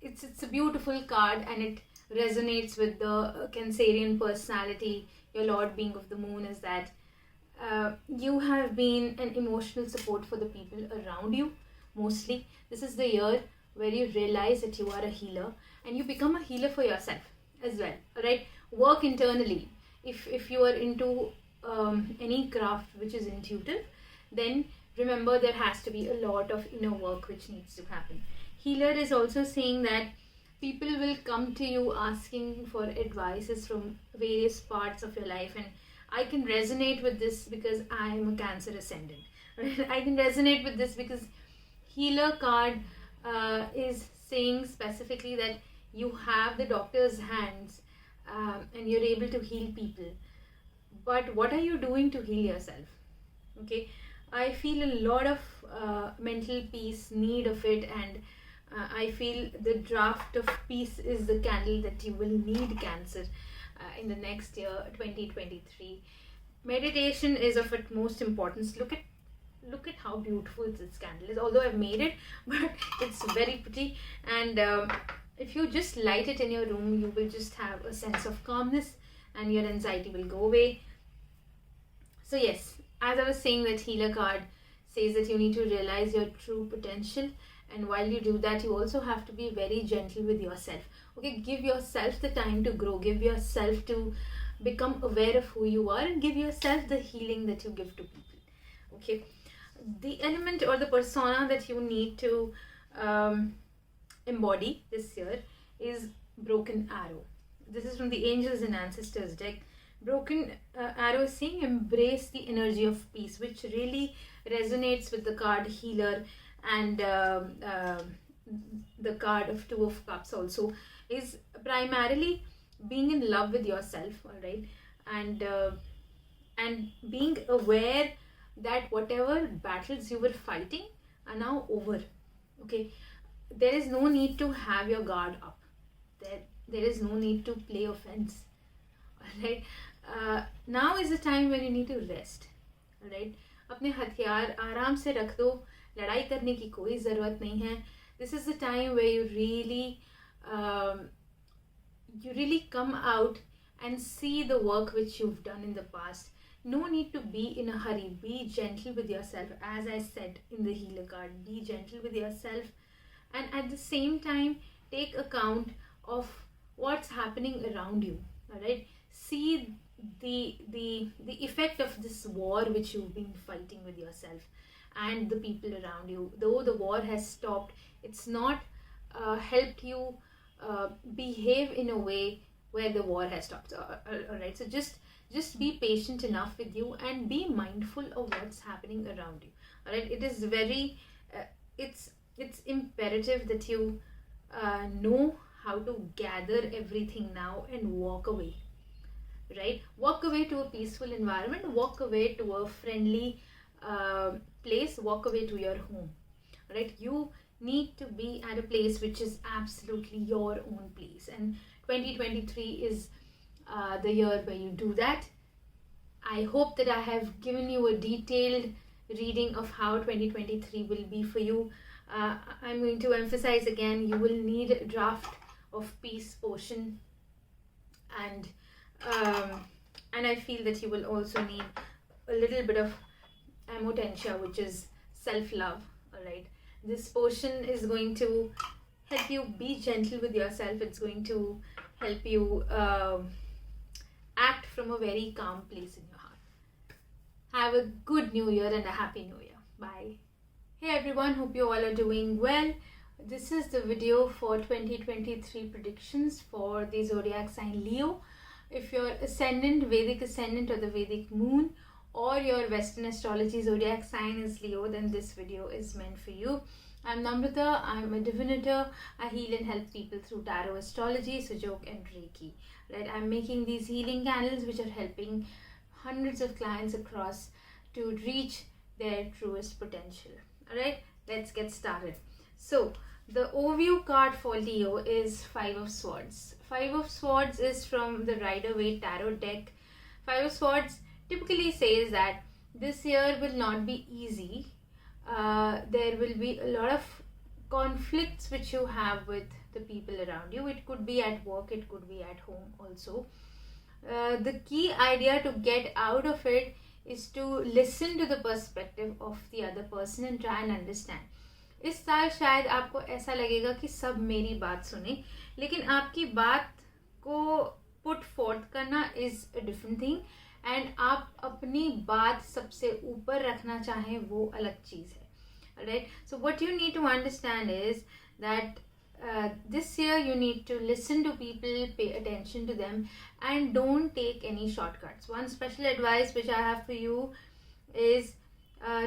it's a beautiful card, and it resonates with the Cancerian personality. Your Lord being of the Moon is that you have been an emotional support for the people around you. Mostly, this is the year where you realize that you are a healer, and you become a healer for yourself as well. All right, work internally. If you are into any craft which is intuitive, then remember there has to be a lot of inner work which needs to happen. Healer is also saying that people will come to you asking for advices from various parts of your life, and I can resonate with this because I am a Cancer ascendant. I can resonate with this because Healer card is saying specifically that you have the doctor's hands and you're able to heal people. But what are you doing to heal yourself? Okay, I feel a lot of mental peace, need of it, and I feel the draft of peace is the candle that you will need, Cancer, in the next year, 2023. Meditation is of utmost importance. Look at how beautiful this candle is. Although I've made it, but it's very pretty. And if you just light it in your room, you will just have a sense of calmness, and your anxiety will go away. So yes, as I was saying, that Healer card says that you need to realize your true potential, and while you do that, you also have to be very gentle with yourself. Okay, give yourself the time to grow, give yourself to become aware of who you are, and give yourself the healing that you give to people. Okay, the element or the persona that you need to embody this year is Broken Arrow. This is from the Angels and Ancestors deck. Broken Arrow is saying embrace the energy of peace, which really resonates with the card Healer, and the card of Two of Cups also is primarily being in love with yourself. All right, and being aware that whatever battles you were fighting are now over. Okay, there is no need to have your guard up. There is no need to play offense. All right, now is the time when you need to rest. All right, अपने हथियार आराम से रख दो, लड़ाई करने की कोई ज़रूरत नहीं है. This is the time where you really come out and see the work which you've done in the past. No need to be in a hurry. Be gentle with yourself. As I said in the Healer card, be gentle with yourself, and at the same time take account of what's happening around you. All right, see the effect of this war which you've been fighting with yourself and the people around you. Though the war has stopped, it's not helped you behave in a way where the war has stopped. All right, so just just be patient enough with you and be mindful of what's happening around you. All right, it is very it's imperative that you know how to gather everything now and walk away, right? Walk away to a peaceful environment, walk away to a friendly place, walk away to your home, right? You need to be at a place which is absolutely your own place, and 2023 is the year where you do that. I hope that I have given you a detailed reading of how 2023 will be for you. I'm going to emphasize again, you will need a draft of peace potion, and I feel that you will also need a little bit of amotentia, which is self-love. All right, this potion is going to help you be gentle with yourself. It's going to help you act from a very calm place in your heart. Have a good new year and a happy new year. Bye. Hey everyone, hope you all are doing well. This is the video for 2023 predictions for the zodiac sign Leo. If your ascendant, Vedic Ascendant or the Vedic Moon, or your Western astrology zodiac sign is Leo, then this video is meant for you. I'm Namrata. I'm a divinator. I heal and help people through Tarot Astrology, Sujoke and Reiki. Right? I'm making these healing candles which are helping hundreds of clients across to reach their truest potential. Alright, let's get started. So, the overview card for Leo is Five of Swords. Five of Swords is from the Rider-Waite Tarot deck. Five of Swords typically says that this year will not be easy. There will be a lot of conflicts which you have with the people around you. It could be at work, it could be at home also. The key idea to get out of it is to listen to the perspective of the other person and try and understand. इस साल शायद आपको ऐसा लगेगा कि सब मेरी बात सुने, लेकिन आपकी बात को put forth करना is a different thing, and आप अपनी बात सबसे ऊपर रखना चाहें वो अलग चीज़ है. Alright, so what you need to understand is that this year you need to listen to people, pay attention to them, and don't take any shortcuts. One special advice which I have for you is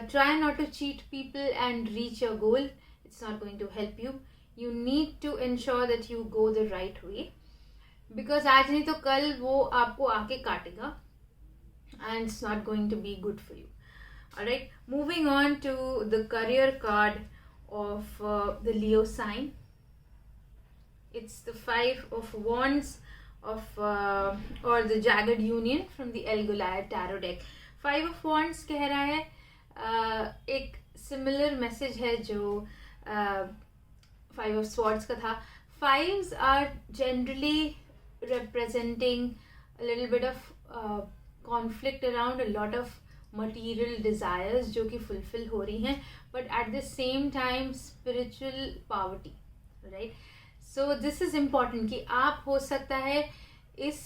try not to cheat people and reach your goal. It's not going to help you. You need to ensure that you go the right way, because आज नहीं तो कल वो आपको आके काटेगा, and it's not going to be good for you. Alright, moving on to the career card of the Leo sign. It's the Five of Wands of or the Jagged Union from the El Goliath Tarot deck. Five of Wands कह रहा है एक similar message है जो Five of Swords का था. Fives are generally representing a little bit of conflict around, a lot of material desires जो कि fulfill हो रही हैं, but at the same time spiritual poverty, right? So this is important कि आप हो सकता है इस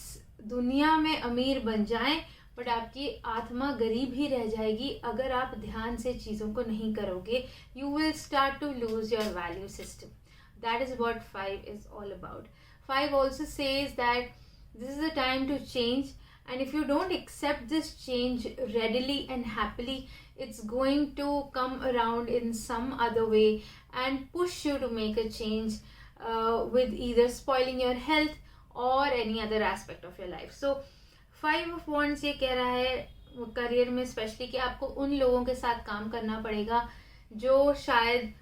दुनिया में अमीर बन जाएं, बट आपकी आत्मा गरीब ही रह जाएगी अगर आप ध्यान से चीज़ों को नहीं करोगे. You will start to lose your value system. That is what Five is all about. Five also says that this is the time to change, and if you don't accept this change readily and happily, it's going to come around in some other way and push you to make a change with either spoiling your health or any other aspect of your life. So Five of Wands ये कह रहा है career में specially कि आपको उन लोगों के साथ काम करना पड़ेगा जो शायद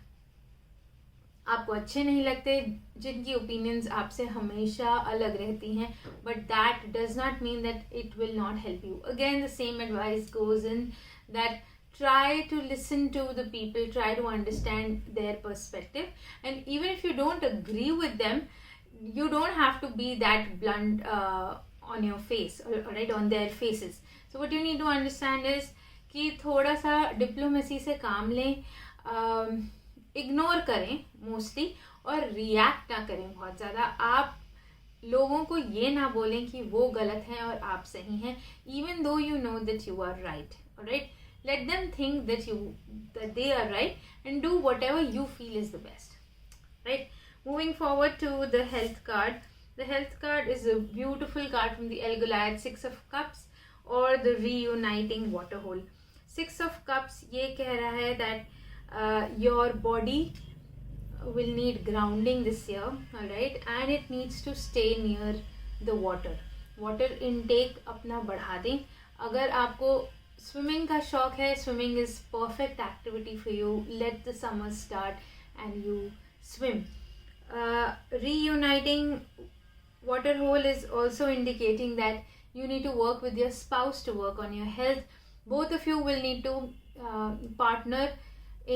आपको अच्छे नहीं लगते, जिनकी ओपिनियंस आपसे हमेशा अलग रहती हैं, but that does not mean that it will not help you. Again the same advice goes in that try to listen to the people, try to understand their perspective, and even if you don't agree with them, you don't have to be that blunt on your face, right, on their faces. So what you need to understand is कि थोड़ा सा diplomacy से काम लें, ignore करें mostly, और react ना करें बहुत ज़्यादा. आप लोगों को ये ना बोलें कि वो गलत हैं और आप सही हैं, even though you know that you are right. Alright, let them think that they are right, and do whatever you feel is the best. Right, moving forward to the health card. The health card is a beautiful card from the El Goliath, Six of Cups. or the reuniting water hole. 6 of Cups ये कह रहा है that your body will need grounding this year, alright, and it needs to stay near the water intake अपना बढ़ा दें. अगर आपको swimming का शौक है, swimming is perfect activity for you. Let the summer start and you swim. Reuniting water hole is also indicating that you need to work with your spouse to work on your health. Both of you will need to partner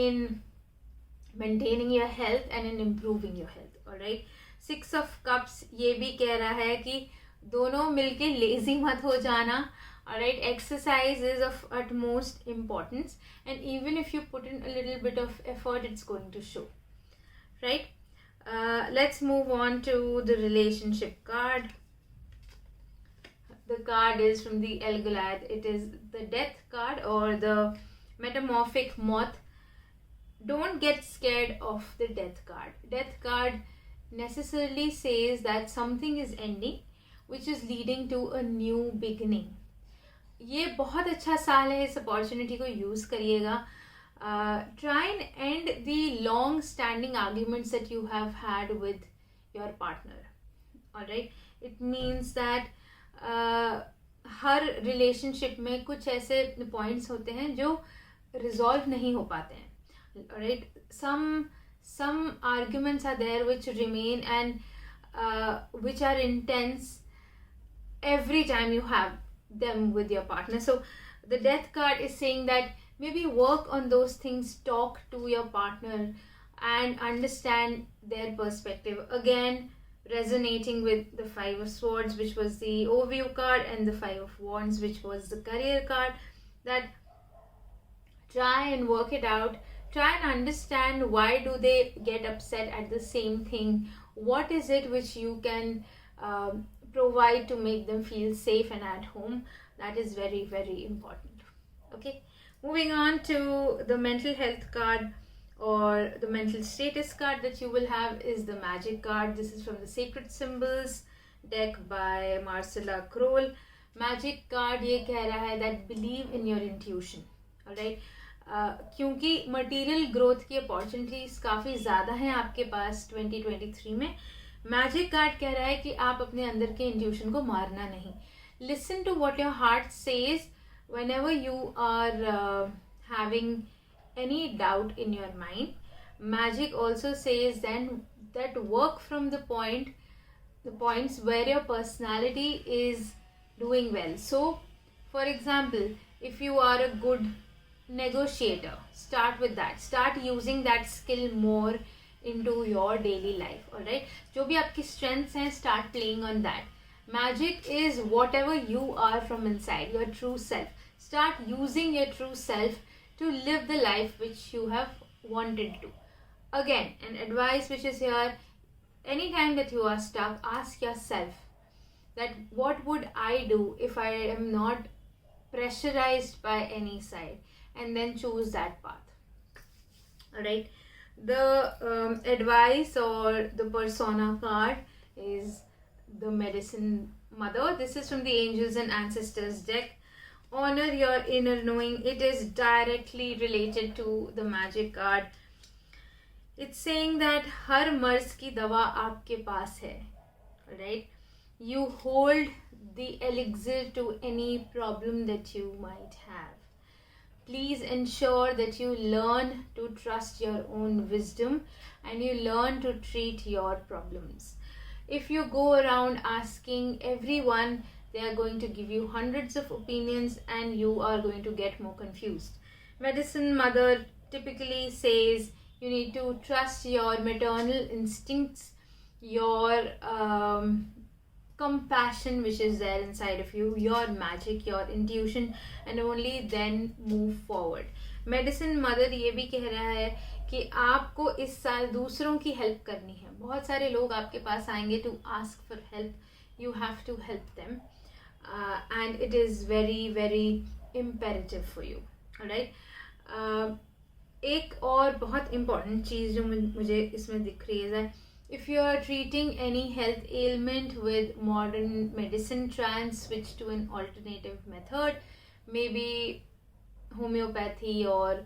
in maintaining your health and in improving your health. Alright. 6 of Cups ये भी कह रहा है कि दोनों मिलके lazy मत हो जाना. Alright. Exercise is of utmost importance, and even if you put in a little bit of effort, it's going to show. Right? Let's move on to the relationship card. The card is from the El Goliath. It is the death card or the metamorphic moth. Don't get scared of the death card. Death card necessarily says that something is ending, which is leading to a new beginning. ये बहुत अच्छा साल है, इस opportunity को use करिएगा. Try and end the long standing arguments that you have had with your partner. Alright, it means that her relationship में कुछ ऐसे points होते हैं जो resolve नहीं हो पाते हैं. Alright, some arguments are there which remain and which are intense every time you have them with your partner. So the death card is saying that maybe work on those things, talk to your partner and understand their perspective. Again, resonating with the 5 of Swords, which was the overview card, and the 5 of Wands, which was the career card, that try and work it out. Try and understand why do they get upset at the same thing. What is it which you can provide to make them feel safe and at home? That is very, very important. Okay. Moving on to the mental health card or the mental status card that you will have is the magic card. This is from the Sacred Symbols deck by Marcella Kroll. Magic card ये कह रहा है that believe in your intuition. Alright. क्योंकि material growth की opportunities काफ़ी ज़्यादा हैं आपके पास 2023 में. मैजिक कार्ड कह रहा है कि आप अपने अंदर के इंट्यूशन को मारना नहीं. Listen to what your heart says whenever you are having any doubt in your mind. Magic also says then that work from the points where your personality is doing well. So for example, if you are a good negotiator, start with that. Start using that skill more into your daily life. Alright, जो भी आपकी strengths हैं, start playing on that. Magic is whatever you are from inside, your true self. Start using your true self to live the life which you have wanted to. Again, an advice which is here, anytime that you are stuck, ask yourself that what would I do if I am not pressurized by any side, and then choose that path. Alright, the advice or the persona card is the Medicine Mother. This is from the Angels and Ancestors deck. Honor your inner knowing. It is directly related to the magic card. It's saying that हर मर्ज की दवा आपके पास है. Right? You hold the elixir to any problem that you might have. Please ensure that you learn to trust your own wisdom and you learn to treat your problems. If you go around asking everyone, they are going to give you hundreds of opinions and you are going to get more confused. Medicine Mother typically says you need to trust your maternal instincts, your compassion which is there inside of you, your magic, your intuition, and only then move forward. Medicine Mother ये भी कह रहा है कि आपको इस साल दूसरों की हेल्प करनी है. बहुत सारे लोग आपके पास आएंगे to ask for help. You have to help them. And it is very, very imperative for you. Alright. एक और बहुत important चीज़ जो मुझे इसमें दिख रही है If you are treating any health ailment with modern medicine, try and switch to an alternative method, maybe homeopathy or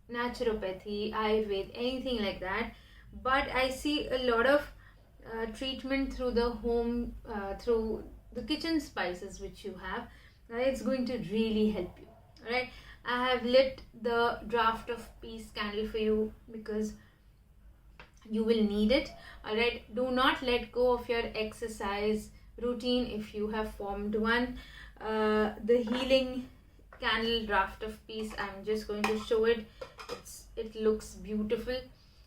naturopathy, Ayurveda, anything like that. But I see a lot of treatment through the home, through the kitchen spices which you have. It's going to really help you. Alright, I have lit the draft of peace candle for you because you will need it. Alright, do not let go of your exercise routine if you have formed one. The healing candle draft of peace, I'm just going to show it. It looks beautiful.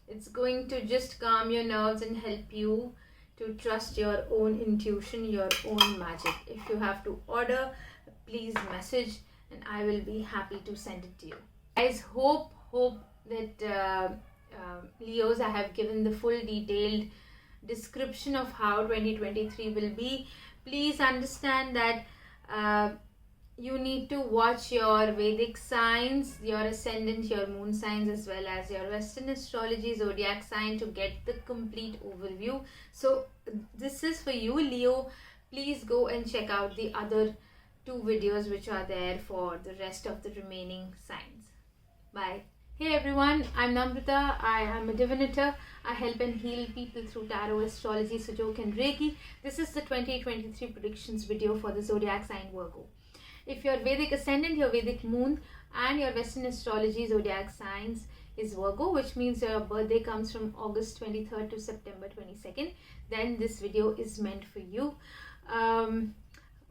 It's going to just calm your nerves and help you to trust your own intuition, your own magic. If you have to order, please message and I will be happy to send it to you. Guys, hope that Leos, I have given the full detailed description of how 2023 will be. Please understand that you need to watch your Vedic signs, your ascendant, your moon signs, as well as your Western astrology zodiac sign to get the complete overview. So this is for you, Leo. Please go and check out the other 2 videos which are there for the rest of the remaining signs. Bye. Hey everyone, I'm Namrata. I am a divinator. I help and heal people through Tarot, Astrology, Sujoke and Reiki. This is the 2023 predictions video for the zodiac sign Virgo. If your Vedic Ascendant, your Vedic Moon and your Western Astrology zodiac signs is Virgo, which means your birthday comes from August 23rd to September 22nd, then this video is meant for you.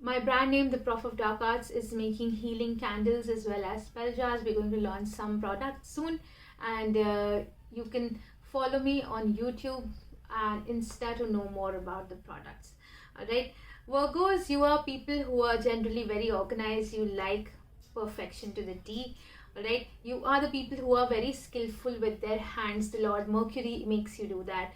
My brand name, the Prof of Dark Arts, is making healing candles as well as spell jars. We're going to launch some products soon, and you can follow me on YouTube and Insta to know more about the products. Alright, Virgos, you are people who are generally very organized. You like perfection to the T. Alright, you are the people who are very skillful with their hands. The Lord Mercury makes you do that.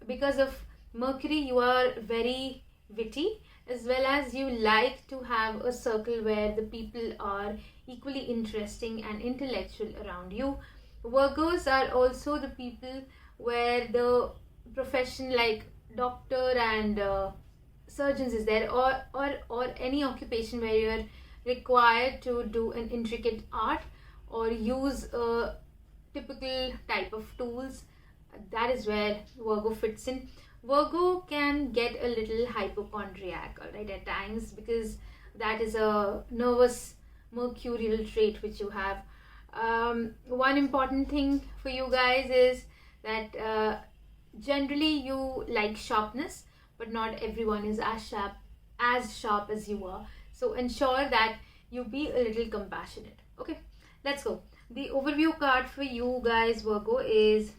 Because of Mercury, you are very witty, as well as you like to have a circle where the people are equally interesting and intellectual around you. Virgos are also the people where the profession like doctor and surgeons is there, or any occupation where you're required to do an intricate art or use a typical type of tools. That is where Virgo fits in. Virgo can get a little hypochondriac, alright, at times, because that is a nervous mercurial trait which you have. One important thing for you guys is that generally you like sharpness, but not everyone is as sharp as you are. So ensure that you be a little compassionate. Okay, let's go. The overview card for you guys, Virgo, is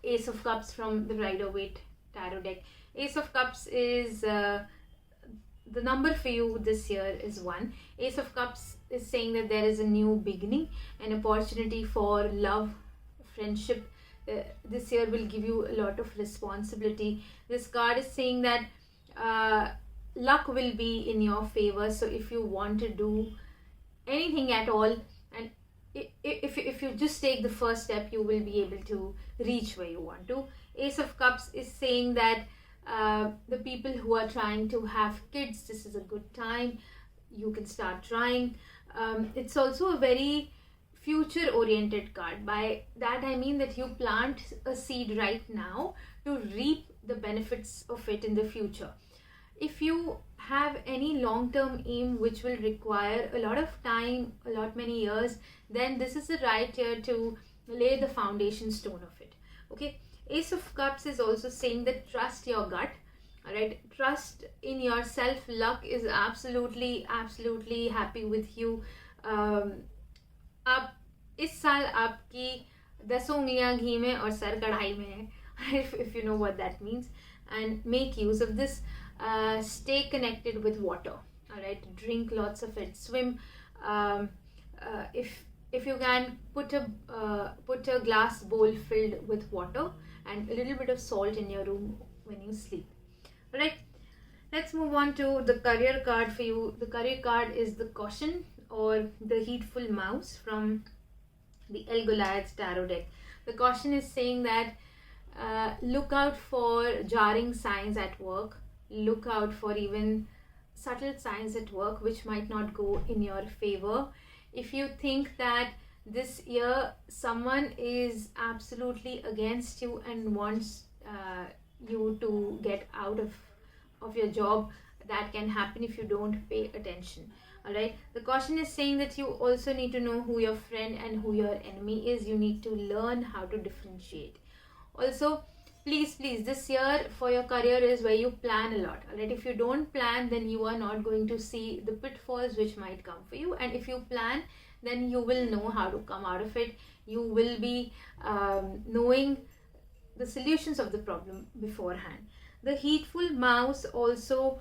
Ace of Cups from the Rider-Waite Tarot deck. Ace of Cups is the number for you this year is 1. Ace of Cups is saying that there is a new beginning, an opportunity for love, friendship. This year will give you a lot of responsibility. This card is saying that luck will be in your favor. So if you want to do anything at all, and if you just take the first step, you will be able to reach where you want to. Ace of Cups is saying that the people who are trying to have kids, this is a good time. You can start trying. It's also a very future oriented card. By that I mean that you plant a seed right now to reap the benefits of it in the future. If you have any long-term aim which will require a lot of time, many years, then this is the right year to lay the foundation stone of it. Okay, Ace of Cups is also saying that trust your gut. Alright, trust in yourself. Luck is absolutely happy with you. आप इस साल आपकी 10 उंगलियां घी में और sir कढ़ाई में है, if you know what that means, and make use of this. Stay connected with water. Alright, drink lots of it, swim. If you can, put a glass bowl filled with water and a little bit of salt in your room when you sleep. Alright, let's move on to the career card for you. The career card is the Caution or the Heedful Mouse from the El Goliath's Tarot deck. The Caution is saying that Look out for jarring signs at work. Look out for even subtle signs at work which might not go in your favor. If you think that this year someone is absolutely against you and wants you to get out of your job, that can happen if you don't pay attention. All right, the caution is saying that you also need to know who your friend and who your enemy is. You need to learn how to differentiate. Also, please, this year for your career is where you plan a lot. All right, if you don't plan, then you are not going to see the pitfalls which might come for you, and if you plan, then you will know how to come out of it. You will be knowing the solutions of the problem beforehand. The heatful mouse also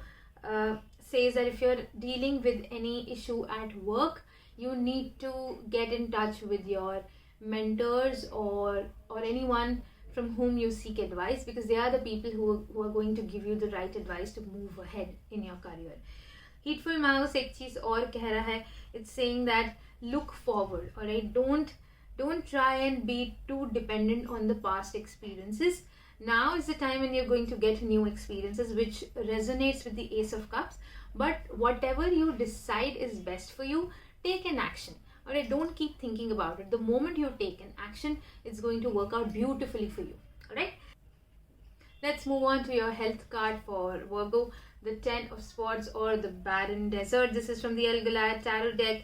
says that if you're dealing with any issue at work, you need to get in touch with your mentors or anyone from whom you seek advice, because they are the people who are going to give you the right advice to move ahead in your career. Heatful mouse एक चीज और कह रहा है, it's saying that look forward. All right, don't try and be too dependent on the past experiences. Now is the time when you're going to get new experiences, which resonates with the Ace of Cups. But whatever you decide is best for you, take an action. All right, don't keep thinking about it. The moment you take an action, it's going to work out beautifully for you. All right, let's move on to your health card for Virgo, the 10 of Swords or the Barren Desert. This is from the El Goliath Tarot deck.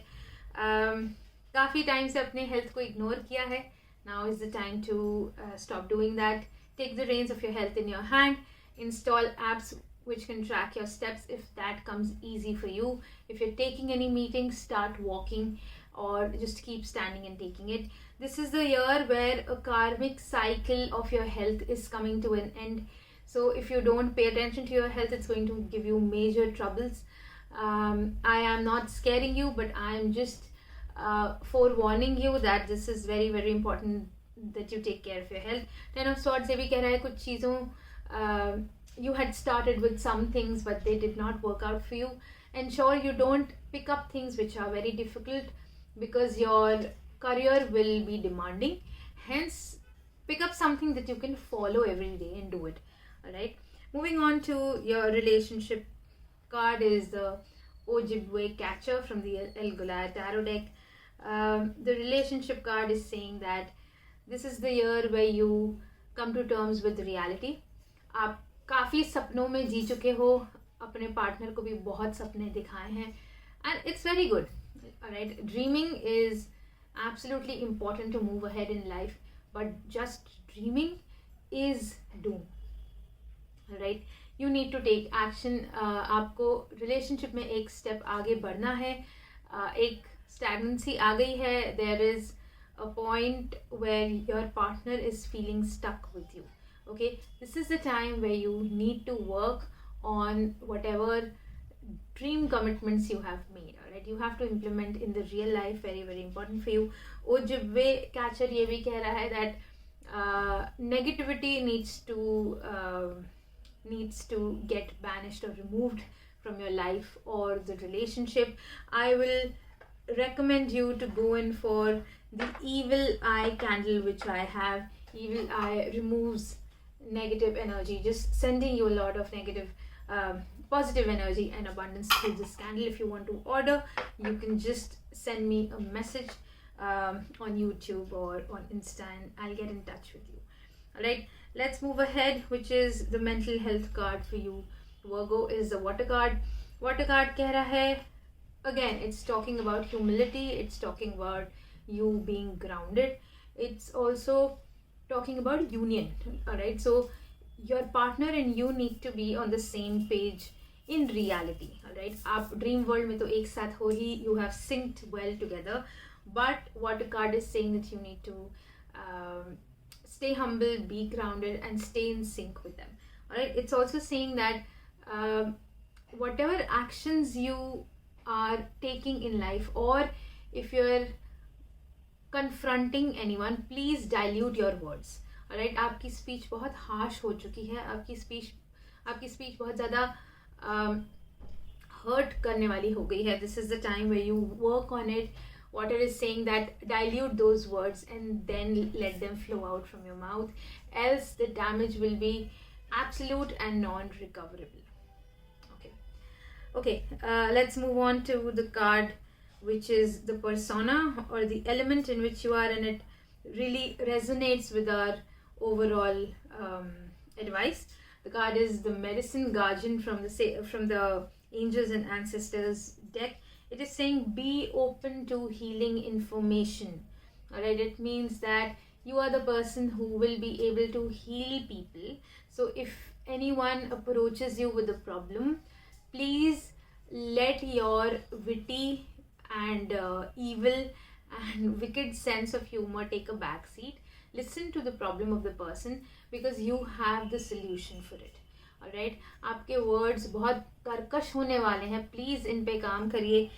काफ़ी time से अपने health को ignore किया है. Now is the time to stop doing that. Take the reins of your health in your hand. Install apps which can track your steps if that comes easy for you. If you're taking any meetings, start walking or just keep standing and taking it. This is the year where a karmic cycle of your health is coming to an end. So if you don't pay attention to your health, it's going to give you major troubles. I am not scaring you, but I am just forewarning you that this is very, very important that you take care of your health. 10 of Swords ये भी कह रहा है कुछ चीज़ों you had started with some things but they did not work out for you. Ensure you don't pick up things which are very difficult, because your career will be demanding. Hence, pick up something that you can follow every day and do it. All right. Moving on to your relationship card is the Ojibwe Catcher from the El Goliath Tarot deck. The relationship card is saying that this is the year where you come to terms with reality. आप काफ़ी सपनों में जी चुके हो, अपने partner को भी बहुत सपने दिखाए हैं, and it's very good. Alright, dreaming is absolutely important to move ahead in life, but just dreaming is doom. Alright, you need to take action. आपको relationship में एक step आगे बढ़ना है. एक stagnancy आ गई है. There is a point where your partner is feeling stuck with you. Okay, this is the time where you need to work on whatever dream commitments you have made. All right, you have to implement in the real life. Very, very important for you. Ojibwe Catcher ये भी कह रहा है that negativity needs to get banished or removed from your life or the relationship. I will recommend you to go in for the Evil Eye candle, which I have. Evil Eye removes negative energy, just sending you a lot of negative positive energy and abundance through this candle. If you want to order, you can just send me a message on YouTube or on Insta and I'll get in touch with you. Alright, let's move ahead, which is the mental health card for you. Virgo is the Water card. Water card कह रहा है, again, it's talking about humility, it's talking about you being grounded. It's also talking about union. Alright, so your partner and you need to be on the same page in reality. Alright, आप dream world में तो एक साथ हो ही, you have synced well together, but Water card is saying that you need to stay humble, be grounded and stay in sync with them. Alright, it's also saying that whatever actions you are taking in life, or if you're confronting anyone, please dilute your words. Alright, आपकी speech बहुत harsh हो चुकी है, आपकी speech बहुत ज़्यादा hurt करने वाली हो गई है. This is the time where you work on it. Water is saying that dilute those words and then let them flow out from your mouth, else the damage will be absolute and non-recoverable. Okay, let's move on to the card, which is the persona or the element in which you are, and it really resonates with our overall advice. The card is the Medicine Guardian from the Angels and Ancestors deck. It is saying be open to healing information. Alright, it means that you are the person who will be able to heal people. So if anyone approaches you with a problem, please let your witty and evil and wicked sense of humor take a back seat. Listen to the problem of the person because you have the solution for it. Alright, आपके words बहुत कर्कश होने वाले हैं, please इन पे काम करिए.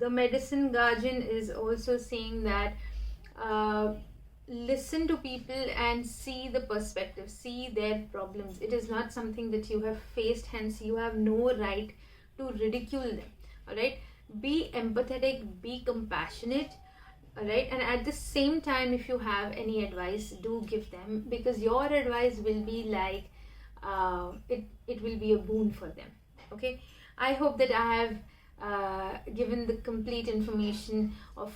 The Medicine Guardian is also saying that listen to people and see the perspective, see their problems. It is not something that you have faced, hence you have no right to ridicule them. Alright, be empathetic, be compassionate. Alright, and at the same time, if you have any advice, do give them, because your advice will be like it will be a boon for them. Okay, I hope that I have given the complete information of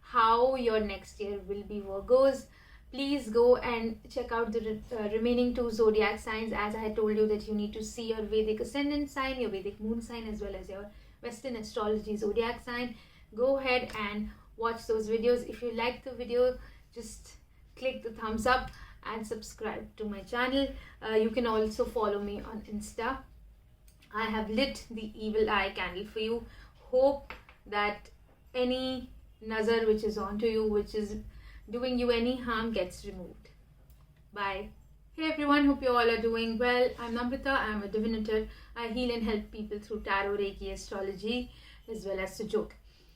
how your next year will be, Virgos. Please go and check out the remaining 2 zodiac signs. As I had told you that you need to see your Vedic Ascendant sign, your Vedic Moon sign, as well as your Western Astrology zodiac sign. Go ahead and watch those videos. If you like the video, just click the thumbs up and subscribe to my channel. You can also follow me on Insta. I have lit the evil eye candle for you. Hope that any nazar which is onto you, which is doing you any harm, gets removed. Bye. Hey everyone, hope you all are doing well. I'm Namrita, I'm a divinator. I heal and help people through Tarot, Reiki, Astrology, as well as Sujoke.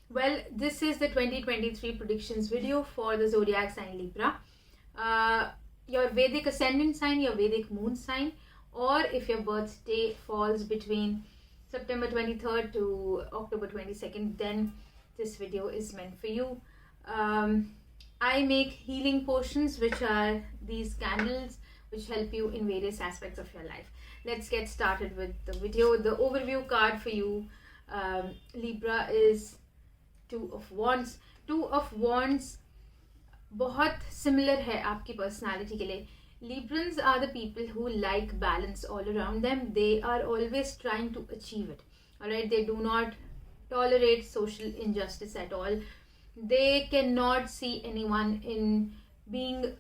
Well, this is the 2023 predictions video for the zodiac sign Libra. Your Vedic Ascendant sign, your Vedic Moon sign, or if your birthday falls between September 23rd to October 22nd, then this video is meant for you. I make healing potions, which are these candles, which help you in various aspects of your life. Let's get started with the video. The overview card for you, Libra, is 2 of Wands. 2 of Wands बहुत similar है आपकी personality के लिए. Librans are the people who like balance all around them. They are always trying to achieve it. Alright, they do not tolerate social injustice at all. They cannot see anyone in being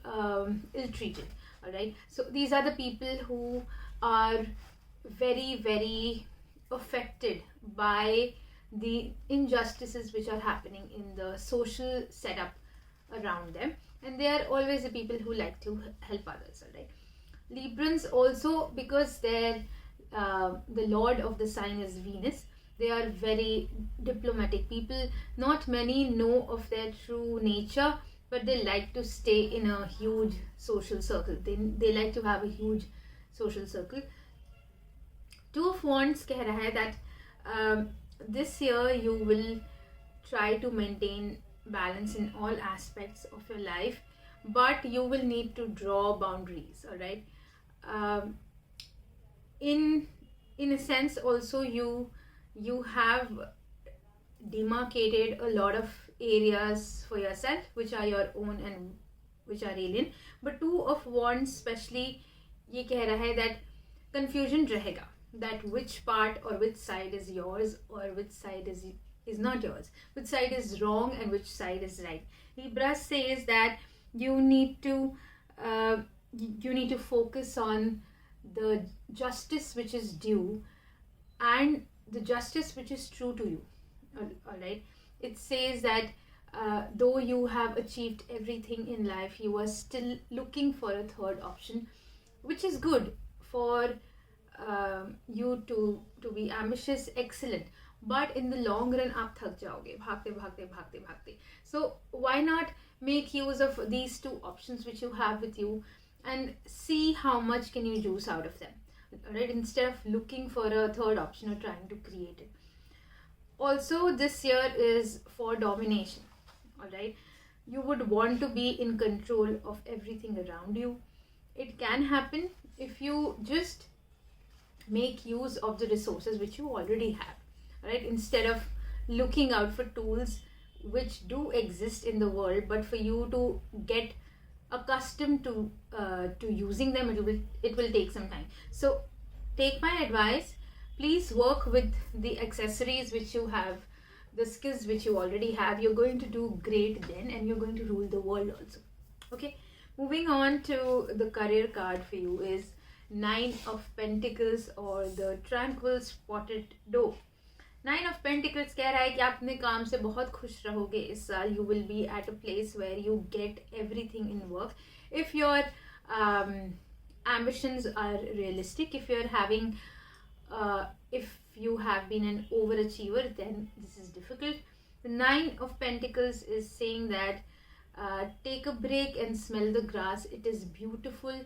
ill-treated. Alright, so these are the people who are very, very affected by the injustices which are happening in the social setup around them, and they are always the people who like to help others. Alright, Librans also, because they're the lord of the sign is Venus, they are very diplomatic people. Not many know of their true nature, but they like to stay in a huge social circle. They like to have a huge social circle. 2 of Wands कह रहा है that this year you will try to maintain balance in all aspects of your life, but you will need to draw boundaries. All right, in a sense also you have demarcated a lot of areas for yourself which are your own and which are alien, but 2 of Wands especially ये कह रहा है that confusion रहेगा, that which part or which side is yours or which side is not yours, which side is wrong and which side is right. Libra says that you need to focus on the justice which is due and the justice which is true to you. All right, it says that though you have achieved everything in life, you are still looking for a third option, which is good for you to be ambitious, excellent, but in the long run आप थक जाओगे भागते. So why not make use of these 2 options which you have with you and see how much can you juice out of them, right, instead of looking for a third option or trying to create it. Also, this year is for domination. all right? You would want to be in control of everything around you. It can happen if you just make use of the resources which you already have, right? Instead of looking out for tools which do exist in the world, but for you to get accustomed to using them, it will take some time. So take my advice, please work with the accessories which you have, the skills which you already have. You're going to do great then, and you're going to rule the world also. Okay, moving on to the career card for you is Nine of Pentacles, or the Tranquil Spotted Dove. Nine of Pentacles कह रहा है कि आप अपने काम से बहुत खुश रहोगे इस साल. You will be at a place where you get everything in work. If your ambitions are realistic, if you're having if you have been an overachiever, then this is difficult. The Nine of Pentacles is saying that take a break and smell the grass. It is beautiful.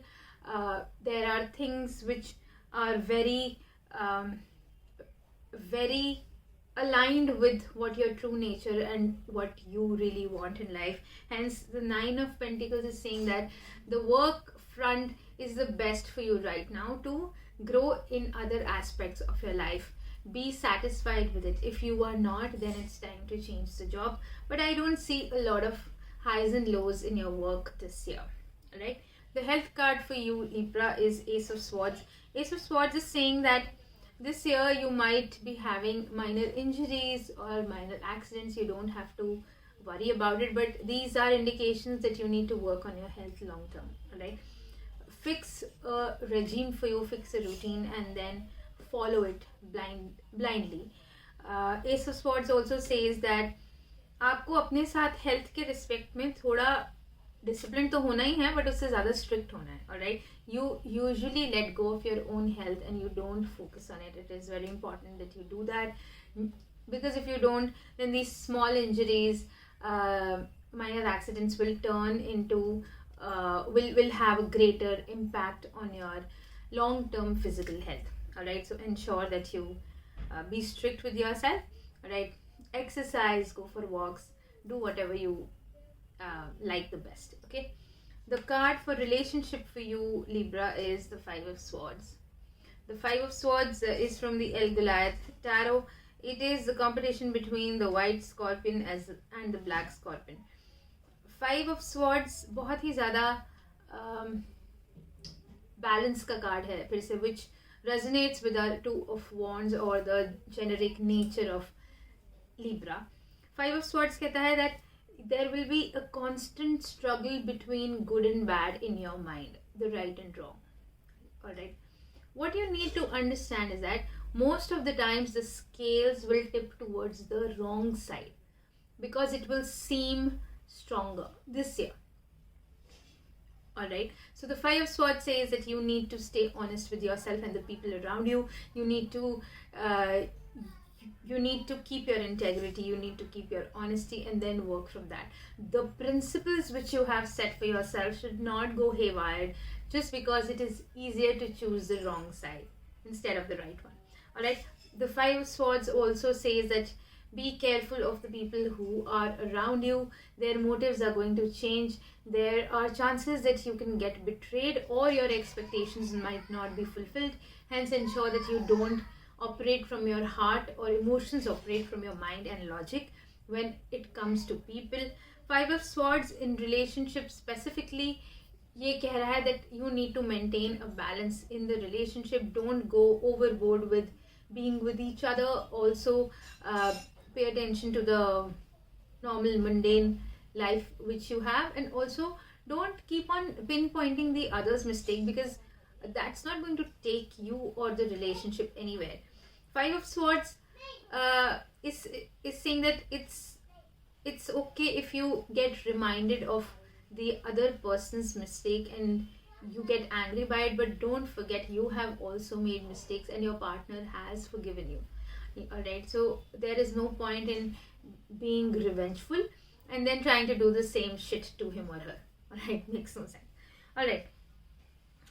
There are things which are very very aligned with what your true nature and what you really want in life. Hence the Nine of Pentacles is saying that the work front is the best for you right now to grow in other aspects of your life. Be satisfied with it. If you are not, then it's time to change the job. But I don't see a lot of highs and lows in your work this year. Alright, the health card for you, Libra, is Ace of Swords. Ace of Swords is saying that this year you might be having minor injuries or minor accidents. You don't have to worry about it, but these are indications that you need to work on your health long term. Alright, fix a regime for you, fix a routine, and then follow it blindly. Ace of Swords also says that आपको अपने साथ health के respect में थोड़ा discipline तो होना ही है, but उससे ज़्यादा स्ट्रिक्ट होना है. Alright, you usually let go of your own health and you don't focus on it. It is very important that you do that, because if you don't, then these small injuries, minor accidents will turn into will have a greater impact on your long-term physical health. Alright, so ensure that you be strict with yourself. Alright, exercise, go for walks, do whatever you like the best. Okay, the card for relationship for you, Libra, is the Five of Swords. The Five of Swords is from the El Goliath Tarot. It is the competition between the white scorpion and the black scorpion. Five of Swords बहुत ही ज़्यादा balance का card है फिर से, which resonates with the Two of Wands or the generic nature of Libra. Five of Swords कहता है that there will be a constant struggle between good and bad in your mind, the right and wrong. Alright, what you need to understand is that most of the times the scales will tip towards the wrong side because it will seem stronger this year. Alright, so the Five of Swords says that you need to stay honest with yourself and the people around you. You need to keep your integrity, you need to keep your honesty, and then work from that. The principles which you have set for yourself should not go haywire just because it is easier to choose the wrong side instead of the right one. Alright, the Five of Swords also says that be careful of the people who are around you. Their motives are going to change. There are chances that you can get betrayed or your expectations might not be fulfilled. Hence, ensure that you don't operate from your heart or emotions operate from your mind and logic when it comes to people. Five of Swords in relationships specifically, ये कह रहा है that you need to maintain a balance in the relationship. Don't go overboard with being with each other. Also, pay attention to the normal mundane life which you have, and also don't keep on pinpointing the other's mistake because that's not going to take you or the relationship anywhere. Five of Swords is saying that it's okay if you get reminded of the other person's mistake and you get angry by it, but don't forget you have also made mistakes and your partner has forgiven you. Alright, so there is no point in being revengeful and then trying to do the same shit to him or her. Alright, makes no sense. Alright,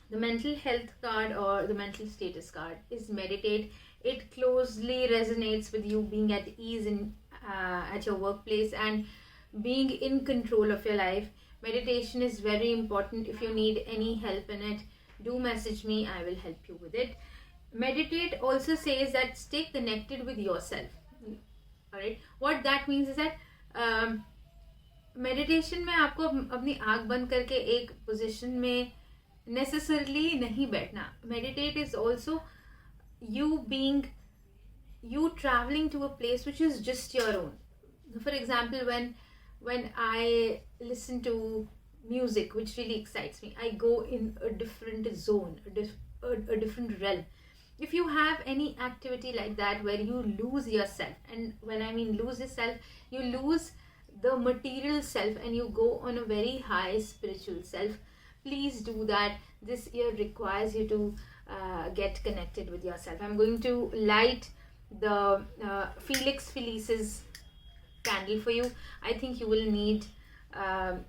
the mental health card or the mental status card is meditate. It closely resonates with you being at ease in at your workplace, and being in control of your life. Meditation is very important. If you need any help in it, do message me, I will help you with it. Meditate also says that stay connected with yourself. Alright, what that means is that meditation में आपको अपनी आंख बंद करके एक position में necessarily नहीं बैठना. Meditate is also you traveling to a place which is just your own. For example, when I listen to music which really excites me, I go in a different zone, a different realm. If you have any activity like that where you lose yourself, and when I mean lose yourself, you lose the material self and you go on a very high spiritual self, please do that. This year requires you to get connected with yourself. I'm going to light the Felix Felicis candle for you. I think you will need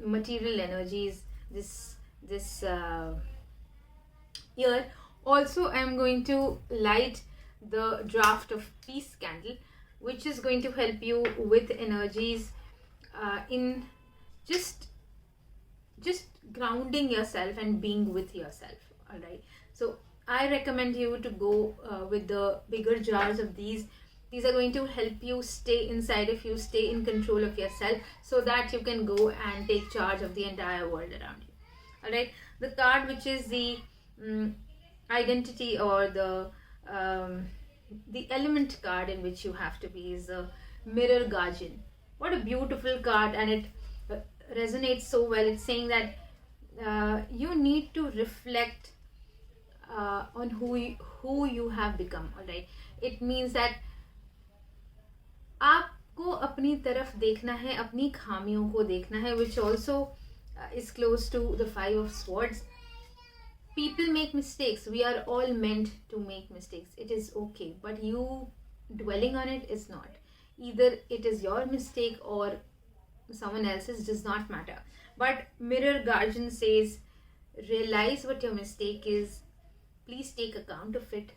material energies this year. Also, I'm going to light the draft of peace candle, which is going to help you with energies in just grounding yourself and being with yourself. All right, so I recommend you to go with the bigger jars of these. These are going to help you stay inside of you, stay in control of yourself, so that you can go and take charge of the entire world around you. All right, the card which is the identity or the element card in which you have to be is a mirror guardian. What a beautiful card, and it resonates so well. It's saying that you need to reflect on who you have become. All right, it means that आपको अपनी तरफ देखना है, अपनी खामियों को देखना है, which also is close to the Five of Swords. People make mistakes. We are all meant to make mistakes. It is okay, but you dwelling on it is not. Either it is your mistake or someone else's, does not matter. But mirror guardian says, realize what your mistake is, please take account of it,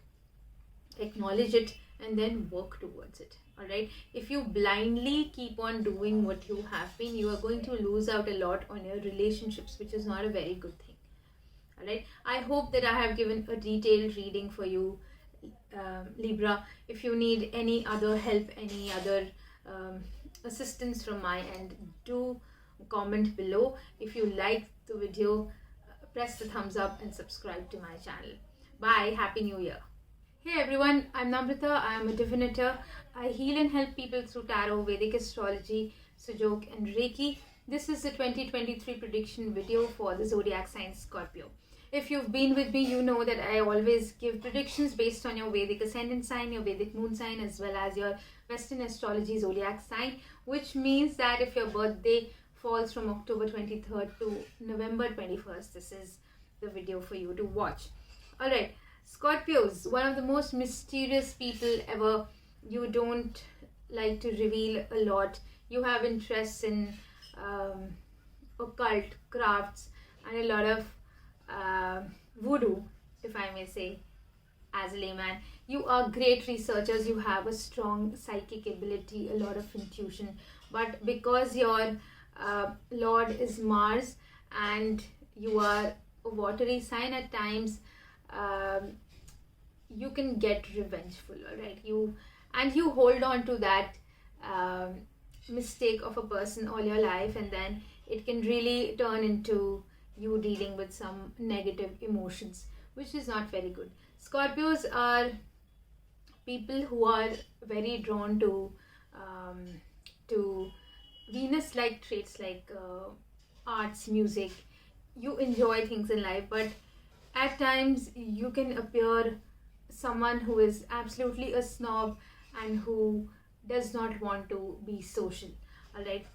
acknowledge it, and then work towards it. All right, if you blindly keep on doing what you have been, you are going to lose out a lot on your relationships, which is not a very good thing. All right, I hope that I have given a detailed reading for you, Libra. If you need any other help, any other assistance from my end, do comment below. If you like the video, press the thumbs up and subscribe to my channel. Bye. Happy New Year. Hey everyone, I'm Namrata. I am a divinator. I heal and help people through Tarot, Vedic Astrology, Sujoke and Reiki. This is the 2023 prediction video for the Zodiac sign Scorpio. If you've been with me, you know that I always give predictions based on your Vedic Ascendant sign, your Vedic Moon sign, as well as your Western Astrology Zodiac sign, which means that if your birthday falls from October 23rd to November 21st, this is the video for you to watch. Alright, Scorpios, one of the most mysterious people ever. You don't like to reveal a lot. You have interests in occult crafts and a lot of voodoo, if I may say, as a layman. You are great researchers. You have a strong psychic ability, a lot of intuition. But because your Lord is Mars and you are a watery sign, at times you can get revengeful. All right, you hold on to that mistake of a person all your life, and then it can really turn into you dealing with some negative emotions, which is not very good. Scorpios are people who are very drawn to Venus-like traits like arts, music. You enjoy things in life, but at times you can appear someone who is absolutely a snob and who does not want to be social. All right,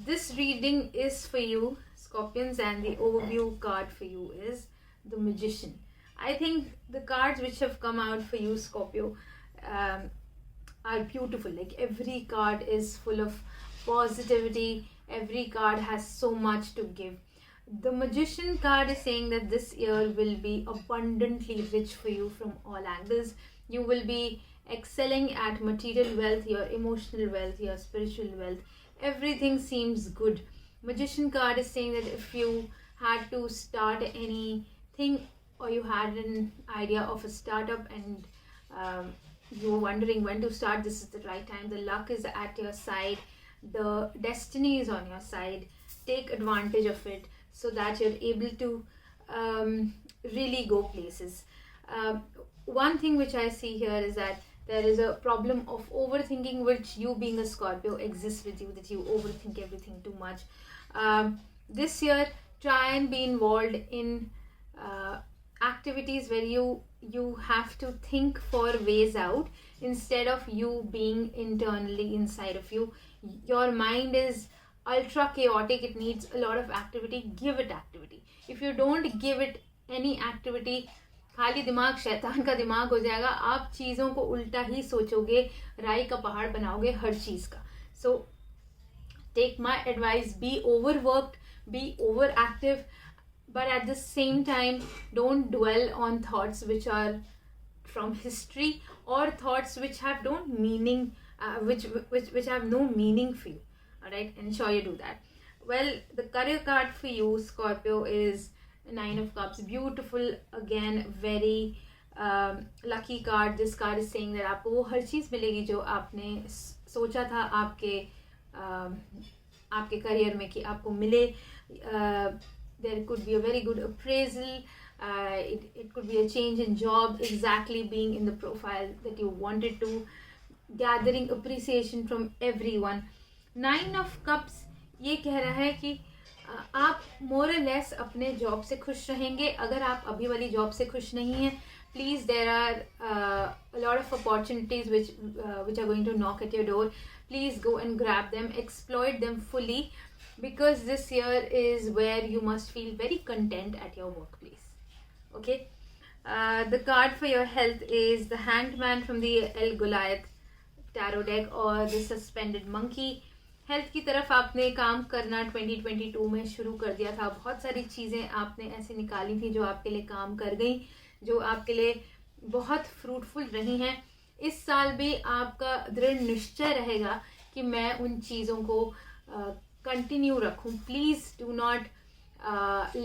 this reading is for you, Scorpions, and the overview card for you is the Magician. I think the cards which have come out for you, Scorpio, are beautiful. Like, every card is full of positivity. Every card has so much to give. The Magician card is saying that this year will be abundantly rich for you from all angles. You will be excelling at material wealth, your emotional wealth, your spiritual wealth. everything seems good. Magician card is saying that if you had to start anything, or you had an idea of a startup and you were wondering when to start, this is the right time. The luck is at your side, the destiny is on your side. Take advantage of it so that you're able to really go places. One thing which I see here is that there is a problem of overthinking, which, you being a Scorpio, exists with you, that you overthink everything too much. This year, try and be involved in activities where you have to think for ways out instead of you being internally inside of you. Your mind is ultra chaotic, it needs a lot of activity. Give it activity. If you don't give it any activity, खाली दिमाग शैतान का दिमाग हो जाएगा. आप चीज़ों को उल्टा ही सोचोगे, राई का पहाड़ बनाओगे हर चीज़ का. So take my advice, be overworked, be overactive, but at the same time don't dwell on thoughts which are from history, or thoughts which have no meaning, which have no meaning for you. All right, ensure you do that. Well, the career card for you, Scorpio, is Nine of Cups. Beautiful, again, very lucky card. This card is saying that आपको वो हर चीज़ मिलेगी जो आपने सोचा था आपके career में कि आपको मिले. There could be a very good appraisal. It could be a change in job, exactly being in the profile that you wanted to, gathering appreciation from everyone. Nine of Cups ये कह रहा है कि आप मोर और लेस अपने job से खुश रहेंगे. अगर आप अभी वाली जॉब से खुश नहीं हैं, please, there are a lot of opportunities which are going to knock at your door. Please go and grab them, exploit them fully, because this year is where you must feel very content at your workplace. Okay, the card for your health is the Hanged Man from the El Goliath tarot deck, or the Suspended Monkey. Health की तरफ आपने काम करना 2022 में शुरू कर दिया था. बहुत सारी चीज़ें आपने ऐसे निकाली थी जो आपके लिए काम कर गई, जो आपके लिए बहुत फ्रूटफुल रही हैं. इस साल भी आपका दृढ़ निश्चय रहेगा कि मैं उन चीज़ों को कंटिन्यू रखूं. Please do not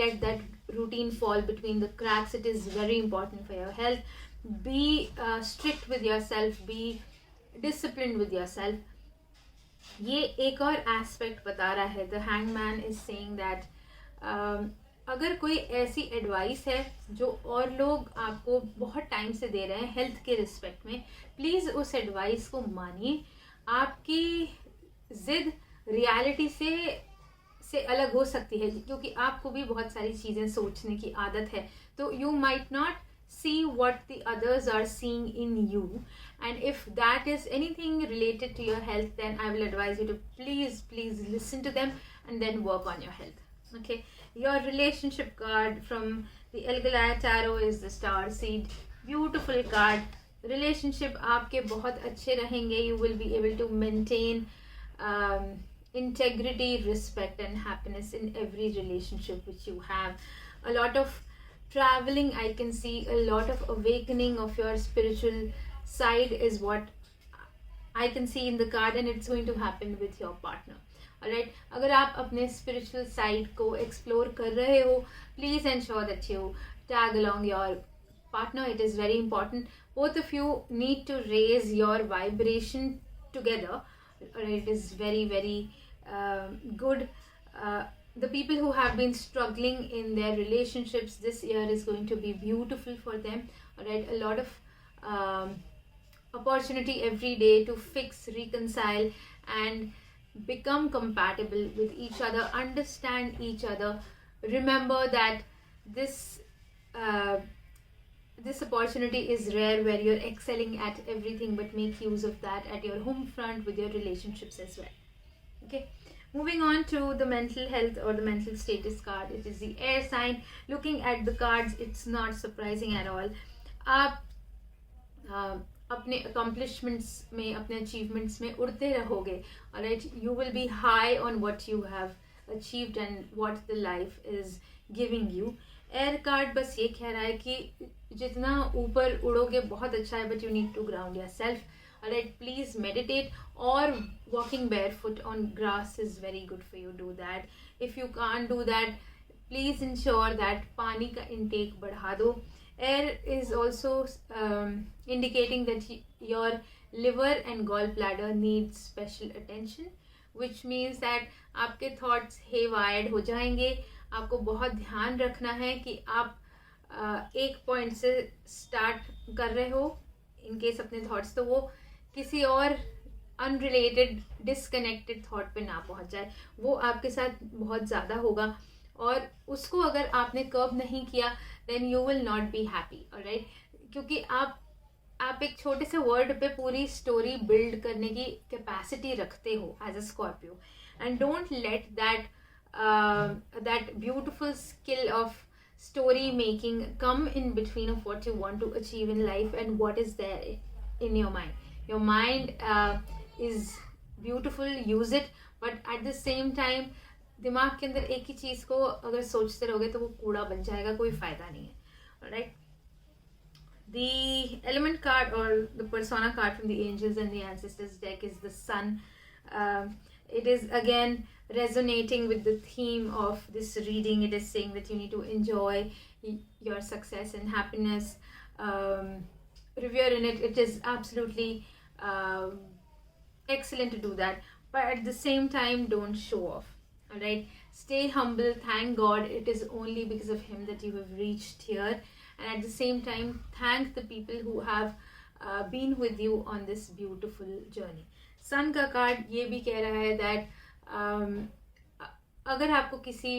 let that routine fall between the cracks. It is very important for your health. Be strict with yourself, be disciplined with yourself. ये एक और एस्पेक्ट बता रहा है. The hangman is saying that अगर कोई ऐसी advice है जो और लोग आपको बहुत टाइम से दे रहे हैं हेल्थ के रिस्पेक्ट में, प्लीज़ उस एडवाइस को मानिए. आपकी जिद रियलिटी से अलग हो सकती है, क्योंकि आपको भी बहुत सारी चीज़ें सोचने की आदत है. तो you might not see what the others are seeing in you, and if that is anything related to your health, then I will advise you to please listen to them and then work on your health. Okay, your relationship card from the El Goliath tarot is the Star Seed. Beautiful card. Relationship आपके बहुत अच्छे रहेंगे. You will be able to maintain integrity, respect and happiness in every relationship which you have. A lot of traveling, I can see a lot of awakening of your spiritual side is what I can see in the card, and it's going to happen with your partner. Alright, अगर आप अपने spiritual side को explore कर रहे हो, please ensure that you tag along your partner. It is very important. Both of you need to raise your vibration together. It is very good. The people who have been struggling in their relationships, this year is going to be beautiful for them. Alright, a lot of opportunity every day to fix, reconcile and become compatible with each other, understand each other. Remember that this opportunity is rare, where you're excelling at everything, but make use of that at your home front with your relationships as well. Okay, moving on to the mental health or the mental status card. It is the air sign. Looking at the cards, it's not surprising at all. आप अपने accomplishments में, अपने achievements में उड़ते रहोगे. Alright, you will be high on what you have achieved and what the life is giving you. Air card बस ये कह रहा है कि जितना ऊपर उड़ोगे बहुत अच्छा है, but you need to ground yourself. Alright, please meditate, or walking barefoot on grass is very good for you. Do that. If you can't do that, please ensure that pani ka intake बढ़ा दो. Air is also indicating that your liver and gallbladder needs special attention, which means that आपके thoughts haywired हो जाएंगे. आपको बहुत ध्यान रखना है कि आप एक पॉइंट से स्टार्ट कर रहे हो इन केस अपने थॉट्स, तो वो किसी और अनरिलेटेड डिसकनेक्टेड थॉट पे ना पहुंच जाए. वो आपके साथ बहुत ज़्यादा होगा, और उसको अगर आपने कर्ब नहीं किया then you will not be happy. Alright, क्योंकि आप एक छोटे से वर्ड पे पूरी स्टोरी बिल्ड करने की कैपेसिटी रखते हो as a Scorpio, and don't let that beautiful skill of story making come in between of what you want to achieve in life and what is there in your mind. Your mind is beautiful, use it, but at the same time दिमाग के अंदर एक ही चीज को अगर सोचते रहोगे तो वो कूड़ा बन जाएगा, कोई फायदा नहीं है. Alright, the element card or the persona card from the angels and the ancestors deck is the sun. It is again resonating with the theme of this reading. It is saying that you need to enjoy your success and happiness, revere in it. It is absolutely excellent to do that, but at the same time don't show off. All right, stay humble. Thank God it is only because of him that you have reached here, and at the same time thank the people who have been with you on this beautiful journey. सन का card ये भी कह रहा है that अगर आपको किसी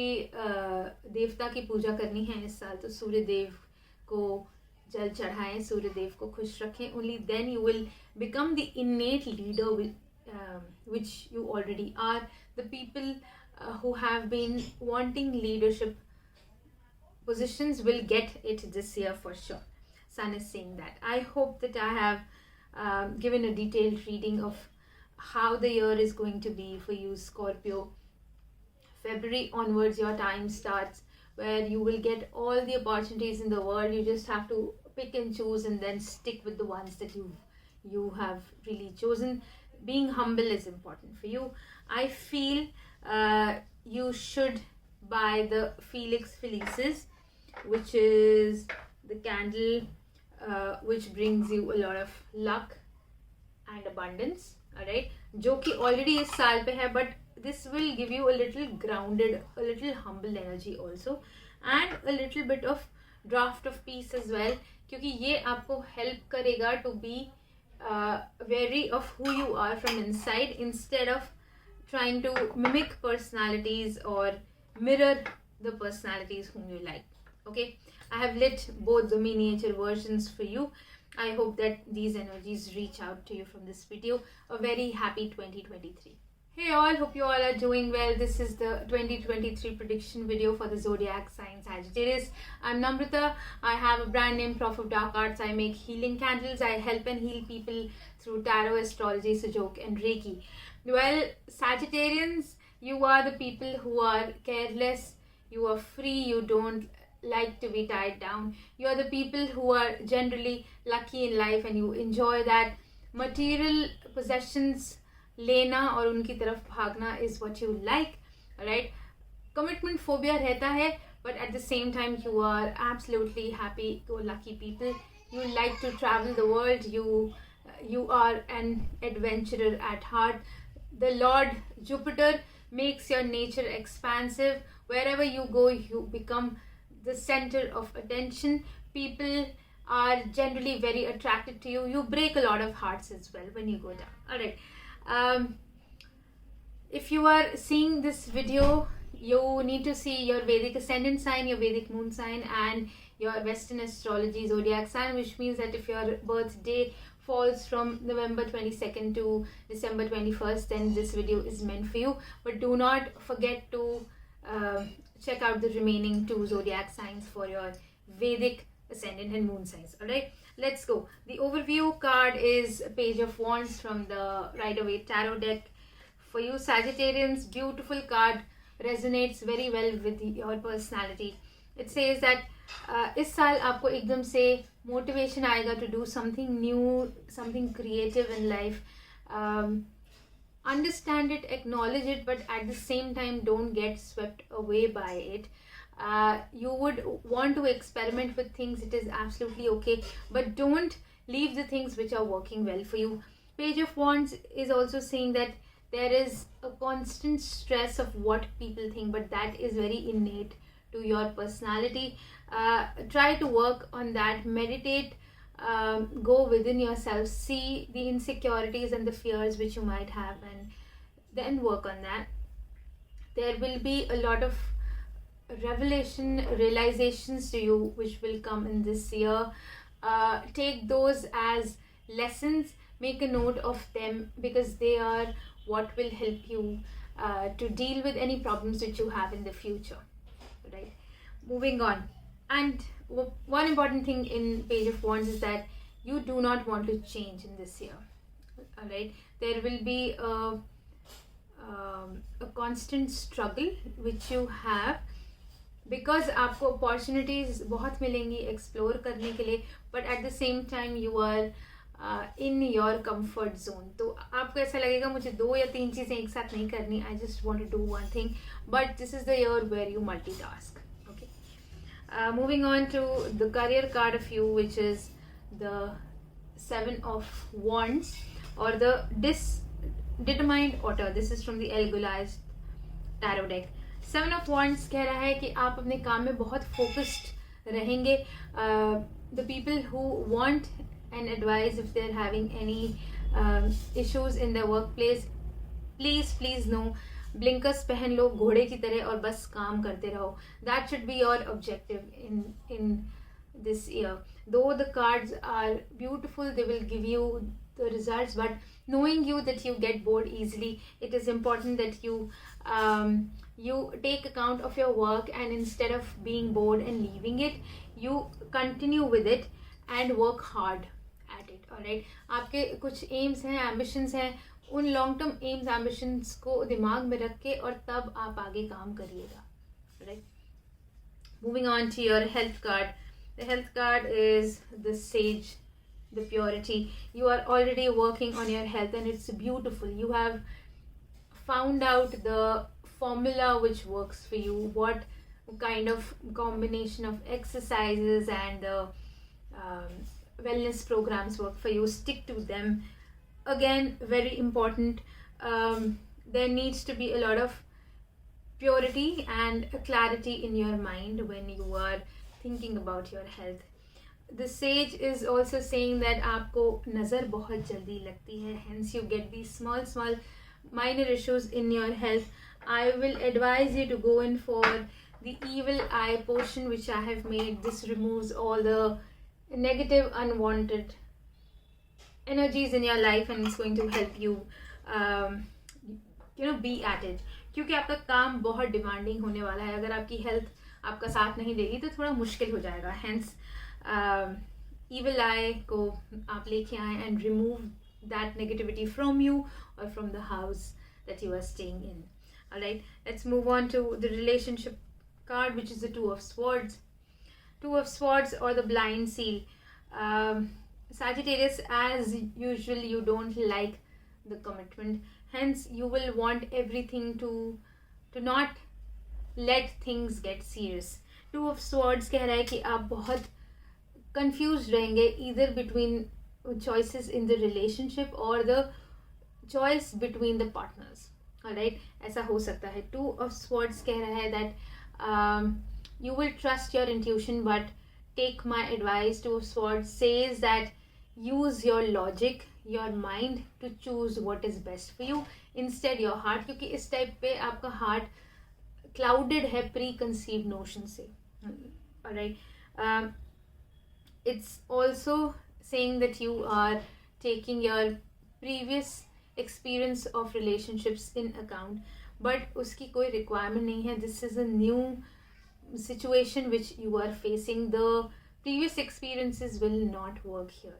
देवता की पूजा करनी है इस साल, तो सूर्य देव को जल चढ़ाएं, सूर्य देव को खुश रखें. Only then you will become the innate leader which you already are. The people who have been wanting leadership positions will get it this year for sure. Sun is saying that. I hope that I have given a detailed reading of how the year is going to be for you, Scorpio. February onwards your time starts where you will get all the opportunities in the world. You just have to pick and choose and then stick with the ones that you have really chosen. Being humble is important for you. I feel you should buy the Felix Felicis, which is the candle which brings you a lot of luck and abundance. Alright, जो कि already इस साल पे है, but this will give you a little grounded, a little humble energy also, and a little bit of draft of peace as well, क्योंकि ये आपको help करेगा to be wary of who you are from inside, instead of trying to mimic personalities or mirror the personalities whom you like. Okay, I have lit both the miniature versions for you. I hope that these energies reach out to you from this video. A very happy 2023. Hey all, hope you all are doing well. This is the 2023 prediction video for the Zodiac sign Sagittarius. I'm Namrata. I have a brand name, Prof of Dark Arts. I make healing candles. I help and heal people through Tarot Astrology, Sujoke and Reiki. Well, Sagittarians, you are the people who are careless. You are free. You don't like to be tied down. You are the people who are generally lucky in life and you enjoy that. Material possessions लेना और उनकी तरफ भागना is what you like. Alright, commitment phobia रहता है, but at the same time you are absolutely happy go lucky people. You like to travel the world. You are an adventurer at heart. The Lord Jupiter makes your nature expansive. Wherever you go, you become the center of attention. People are generally very attracted to you. You break a lot of hearts as well when you go down. Alright, if you are seeing this video, you need to see your Vedic Ascendant sign, your Vedic Moon sign, and your Western Astrology Zodiac sign, which means that if your birthday falls from November 22nd to December 21st, then this video is meant for you. But do not forget to check out the remaining 2 zodiac signs for your Vedic Ascendant and Moon signs. Alright, let's go. The overview card is a Page of Wands from the Rider-Waite Tarot deck. For you Sagittarians, beautiful card, resonates very well with your personality. It says that इस साल आपको एकदम से motivation आएगा to do something new, something creative in life. Understand it, acknowledge it, but at the same time don't get swept away by it. You would want to experiment with things, it is absolutely okay, but don't leave the things which are working well for you. Page of Wands is also saying that there is a constant stress of what people think, but that is very innate to your personality. Try to work on that, meditate, go within yourself, see the insecurities and the fears which you might have, and then work on that. There will be a lot of realizations to you which will come in this year. Take those as lessons, make a note of them, because they are what will help you to deal with any problems which you have in the future, right? Moving on. And one important thing in Page of Wands is that you do not want to change in this year, all right? There will be a constant struggle which you have, because आपको opportunities बहुत मिलेंगी explore करने के लिए, but at the same time you are in your comfort zone. तो आपको ऐसा लगेगा मुझे 2 या 3 चीज़ें एक साथ नहीं करनी, I just want to do one thing, but this is the year where you multitask. Okay. Moving on to the career card of you, which is the 7 of Wands, or the determined otter. This is from the Elgulized Tarot deck. 7 of Wands कह रहा है कि आप अपने काम में बहुत focused रहेंगे. The people who want an advice, if they're having any issues in their workplace, please no, blinkers पहन लो घोड़े की तरह और बस काम करते रहो. That should be your objective in this year. Though the cards are beautiful, they will give you the results, but knowing you that you get bored easily, it is important that you take account of your work, and instead of being bored and leaving it, you continue with it and work hard at it. Alright, आपके कुछ aims हैं, ambitions हैं, उन long term aims, ambitions को दिमाग में रख के और तब आप आगे काम करिएगा. Right? Moving on to your health card. The health card is the Sage, the purity. You are already working on your health and it's beautiful. You have found out the formula which works for you, what kind of combination of exercises and wellness programs work for you. Stick to them. Again, very important, there needs to be a lot of purity and clarity in your mind when you are thinking about your health. The Sage is also saying that आपको नज़र बहुत जल्दी लगती है, hence you get these small minor issues in your health. I will advise you to go in for the evil eye potion which I have made. This removes all the negative, unwanted energies in your life, and it's going to help you be at it. क्योंकि आपका काम बहुत demanding होने वाला है. अगर आपकी health आपका साथ नहीं देगी तो थोड़ा मुश्किल हो जाएगा. Hence evil eye को आप लेके आए and remove that negativity from you or from the house that you are staying in. Alright, let's move on to the relationship card, which is the Two of Swords. Two of Swords, or the blind seal. Sagittarius, as usual, you don't like the commitment. Hence, you will want everything to not let things get serious. Two of Swords कह रहा है कि आप बहुत confused रहेंगे, either between choices in the relationship or the choice between the partners. Alright, ऐसा हो सकता है. Two of Swords कह रहा है that you will trust your intuition, but take my advice. Two of Swords says that use your logic, your mind to choose what is best for you instead your heart, क्योंकि इस type पे आपका heart clouded है preconceived notion से. Alright, it's also saying that you are taking your previous experience of relationships in account, but उसकी कोई requirement नहीं है. This is a new situation which you are facing. The previous experiences will not work here.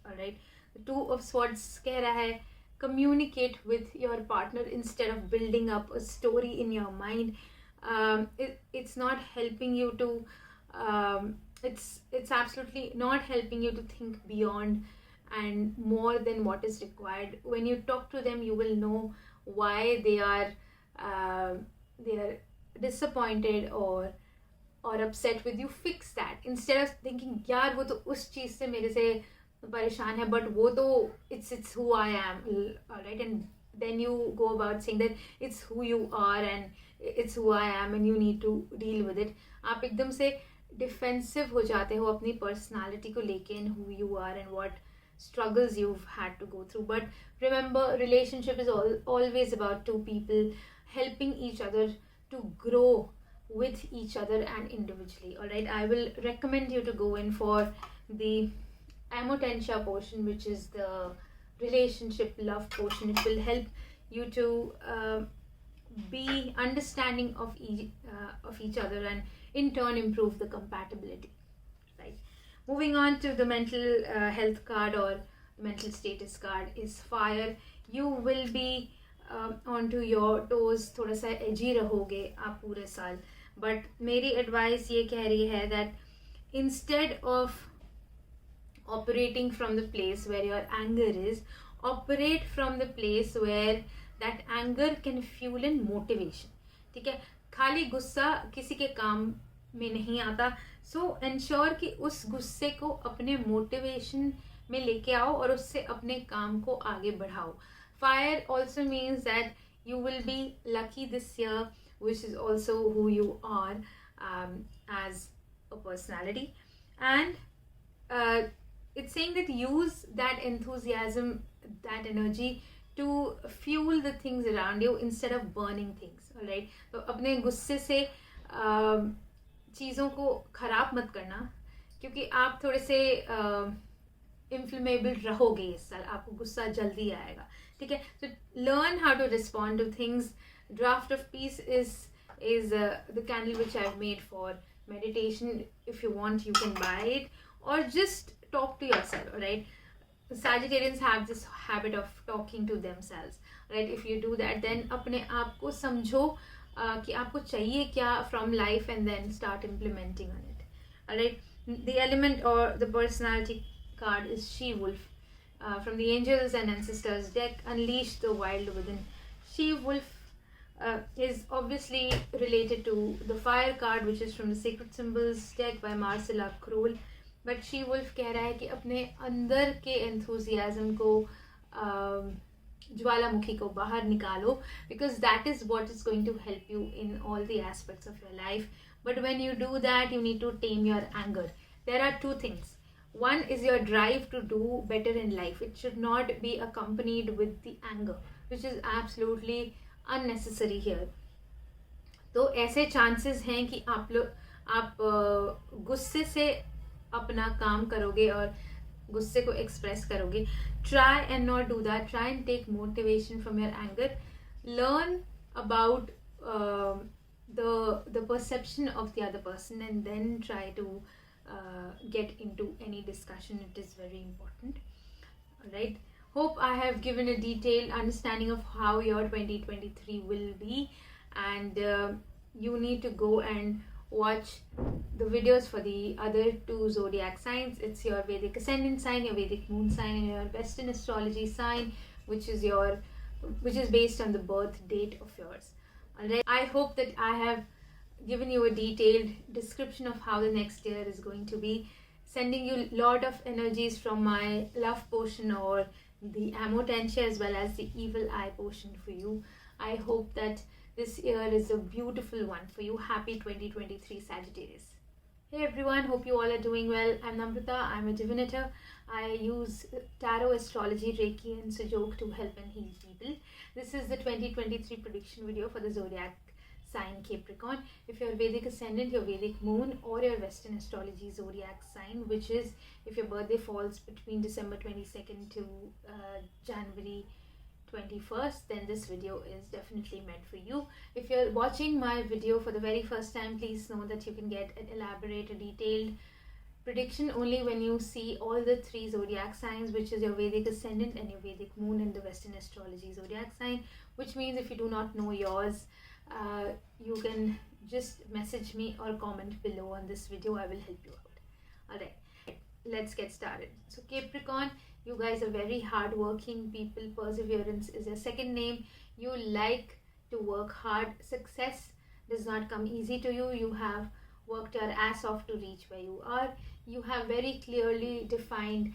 Alright, the Two of Swords कह रहा है communicate with your partner instead of building up a story in your mind. it's not helping you to it's absolutely not helping you to think beyond and more than what is required. When you talk to them, you will know why they are disappointed or upset with you. Fix that instead of thinking यार वो तो उस चीज से मेरे से परेशान है, but वो तो it's who I am, alright, and then you go about saying that it's who you are and it's who I am and you need to deal with it. आप एकदम से डिफेंसिव हो जाते हो अपनी पर्सनालिटी को लेके and who you are and what struggles you've had to go through. But remember, relationship is always about two people helping each other to grow with each other and individually. Alright, I will recommend you to go in for the Amotensha portion, which is the relationship love portion. It will help you to be understanding of each other and in turn improve the compatibility. Right. Moving on to the mental health card or mental status card is fire. You will be onto your toes, थोड़ा सा edgy रहोगे आप पूरे साल. But मेरी advice ये कह रही है that instead of operating from the place where your anger is, operate from the place where that anger can fuel in motivation. ठीक है, खाली गुस्सा किसी के काम में नहीं आता. So ensure कि उस गुस्से को अपने motivation में लेके आओ और उससे अपने काम को आगे बढ़ाओ. Fire also means that you will be lucky this year, which is also who you are as a personality. And it's saying that use that enthusiasm, that energy to fuel the things around you instead of burning things. Alright, तो अपने गुस्से से चीज़ों को ख़राब मत करना, क्योंकि आप थोड़े से इन्फ्लेमेबल रहोगे इस साल. आपको गुस्सा जल्दी आएगा. ठीक है, so learn how to respond to things. Draft of Peace is the candle which I've made for meditation. If you want, you can buy it or just talk to yourself. Alright, Sagittarians have this habit of talking to themselves. Right, if you do that, then अपने आप को समझो कि आपको चाहिए क्या from life and then start implementing on it. Alright, the element or the personality card is She-Wolf. From the Angels and Ancestors deck, unleash the wild within. She-Wolf is obviously related to the fire card, which is from the Sacred Symbols deck by Marcella Kroll. But She-Wolf कह रहा है कि अपने अंदर के enthusiasm को ज्वालामुखी को बाहर निकालो, because that is what is going to help you in all the aspects of your life. But when you do that, you need to tame your anger. There are two things. One is your drive to do better in life. It should not be accompanied with the anger, which is absolutely unnecessary here. तो ऐसे chances हैं कि आप गुस्से से अपना काम करोगे और गुस्से को express करोगे. Try and not do that. Try and take motivation from your anger. Learn about the perception of the other person and then try to get into any discussion. It is very important. Alright, hope I have given a detailed understanding of how your 2023 will be, and you need to go and watch the videos for the other two zodiac signs. It's your Vedic Ascendant sign, your Vedic Moon sign, and your Western Astrology sign, which is based on the birth date of yours. Alright, I hope that I have given you a detailed description of how the next year is going to be, sending you a lot of energies from my love potion or the Amotensha as well as the evil eye potion for you. I hope that this year is a beautiful one for you. Happy 2023 Sagittarius. Hey everyone, hope you all are doing well. I'm Namrata, I'm a divinator. I use Tarot Astrology, Reiki and Sujoke to help and heal people. This is the 2023 prediction video for the Zodiac sign Capricorn. If you're Vedic Ascendant, your Vedic Moon, or your Western Astrology Zodiac sign, which is if your birthday falls between December 22nd to January 21st, then this video is definitely meant for you. If you're watching my video for the very first time, please know that you can get an elaborate, detailed prediction only when you see all the three zodiac signs, which is your Vedic Ascendant and your Vedic Moon and the Western Astrology Zodiac sign. Which means if you do not know yours, you can just message me or comment below on this video. I will help you out. Alright, let's get started. So Capricorn, you guys are very hardworking people. Perseverance is your second name. You like to work hard. Success does not come easy to you. You have worked your ass off to reach where you are. You have very clearly defined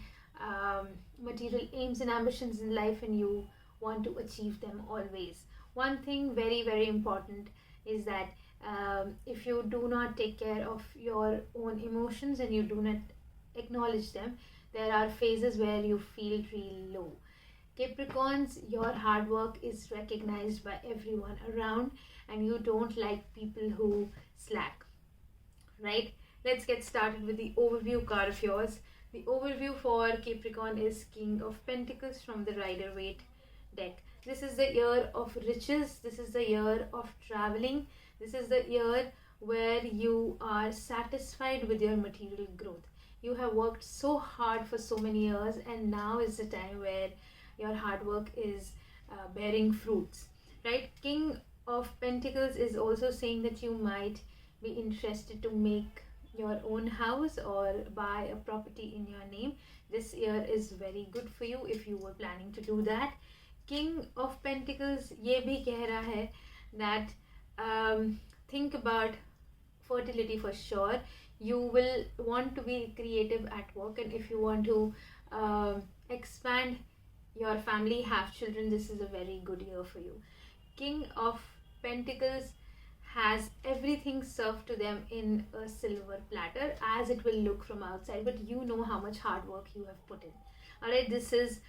material aims and ambitions in life, and you want to achieve them always. One thing very important is that if you do not take care of your own emotions and you do not acknowledge them, there are phases where you feel real low. Capricorns, your hard work is recognized by everyone around, and you don't like people who slack, right? Let's get started with the overview card of yours. The overview for Capricorn is King of Pentacles from the Rider-Waite deck. This is the year of riches. This is the year of traveling. This is the year where you are satisfied with your material growth. You have worked so hard for so many years, and now is the time where your hard work is bearing fruits, right? King of Pentacles is also saying that you might be interested to make your own house or buy a property in your name. This year is very good for you if you were planning to do that. King of Pentacles ये भी कह रहा है that think about fertility for sure. You will want to be creative at work, and if you want to expand your family, have children, this is a very good year for you. King of Pentacles has everything served to them in a silver platter, as it will look from outside, but you know how much hard work you have put in. Alright, this is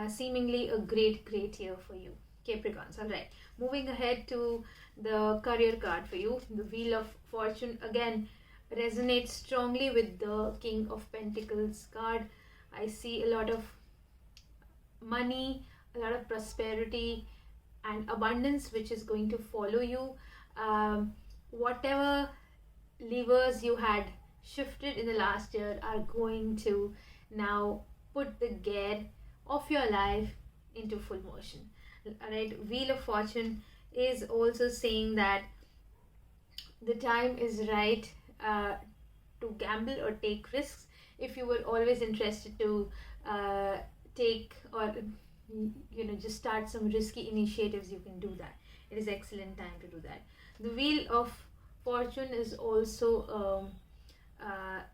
seemingly a great year for you, Capricorns. Alright, moving ahead to the career card for you. The Wheel of Fortune again resonates strongly with the King of Pentacles card. I see a lot of money, a lot of prosperity and abundance which is going to follow you. Whatever levers you had shifted in the last year are going to now put the gear of your life into full motion. Alright, Wheel of Fortune is also saying that the time is right to gamble or take risks. If you were always interested to take or just start some risky initiatives, you can do that. It is excellent time to do that. The Wheel of Fortune is also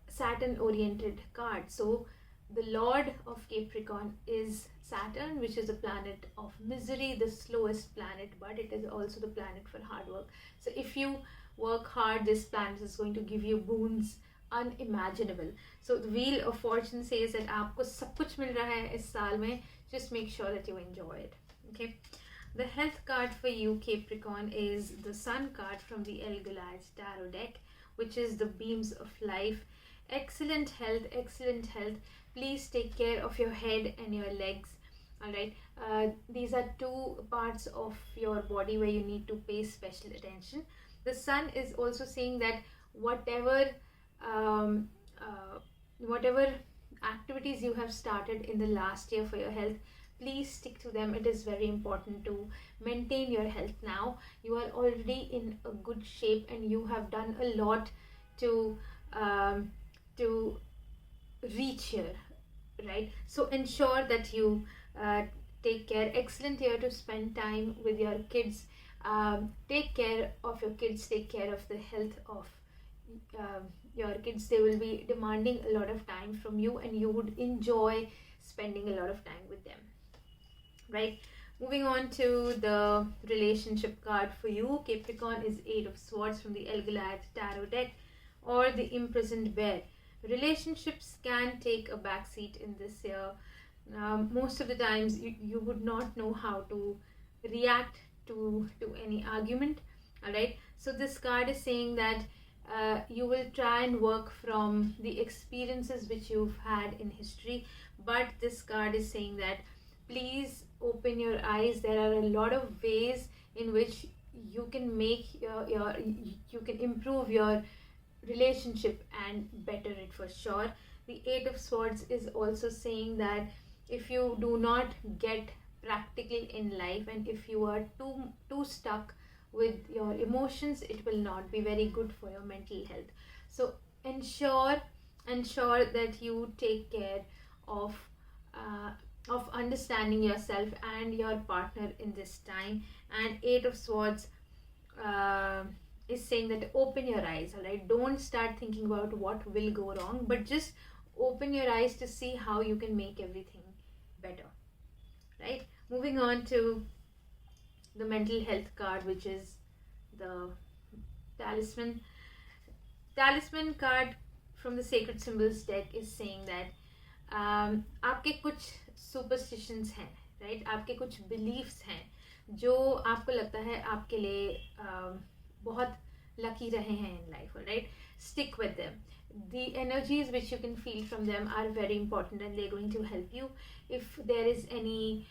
Saturn oriented card. So the Lord of Capricorn is Saturn, which is a planet of misery, the slowest planet, but it is also the planet for hard work. So if you work hard, this planet is going to give you boons unimaginable. So the Wheel of Fortune says that आपको सब कुछ मिल रहा है इस साल में. Just make sure that you enjoy it. Okay. The health card for you, Capricorn, is the Sun card from the El Goliath Tarot deck, which is the beams of life. Excellent health, excellent health. Please take care of your head and your legs. Alright, these are two parts of your body where you need to pay special attention. The Sun is also saying that whatever activities you have started in the last year for your health, please stick to them. It is very important to maintain your health now. You are already in a good shape and you have done a lot to reach here, right? So ensure that you take care. Excellent year to spend time with your kids. Take care of your kids, take care of the health of your kids. They will be demanding a lot of time from you and you would enjoy spending a lot of time with them, right? Moving on to the relationship card for you, Capricorn, is 8 of Swords from the El Goliath Tarot deck, or the Imprisoned Bear. Relationships can take a backseat in this year. Most of the times you would not know how to react to any argument. Alright, so this card is saying that you will try and work from the experiences which you've had in history, but this card is saying that please open your eyes. There are a lot of ways in which you can make you can improve your relationship and better it for sure. The 8 of Swords is also saying that if you do not get practical in life and if you are too stuck with your emotions, it will not be very good for your mental health. So ensure that you take care of understanding yourself and your partner in this time. And Eight of Swords uh, is saying that open your eyes, all right? Don't start thinking about what will go wrong, but just open your eyes to see how you can make everything better, right? Moving on to the mental health card, which is the talisman. Talisman card from the Sacred Symbols deck is saying that आपके कुछ superstitions हैं, right? आपके कुछ beliefs हैं जो आपको लगता है आपके लिए बहुत लकी रहे हैं in life, right? Stick with them. The energies which you can feel from them are very important, and they're going to help you. If there is any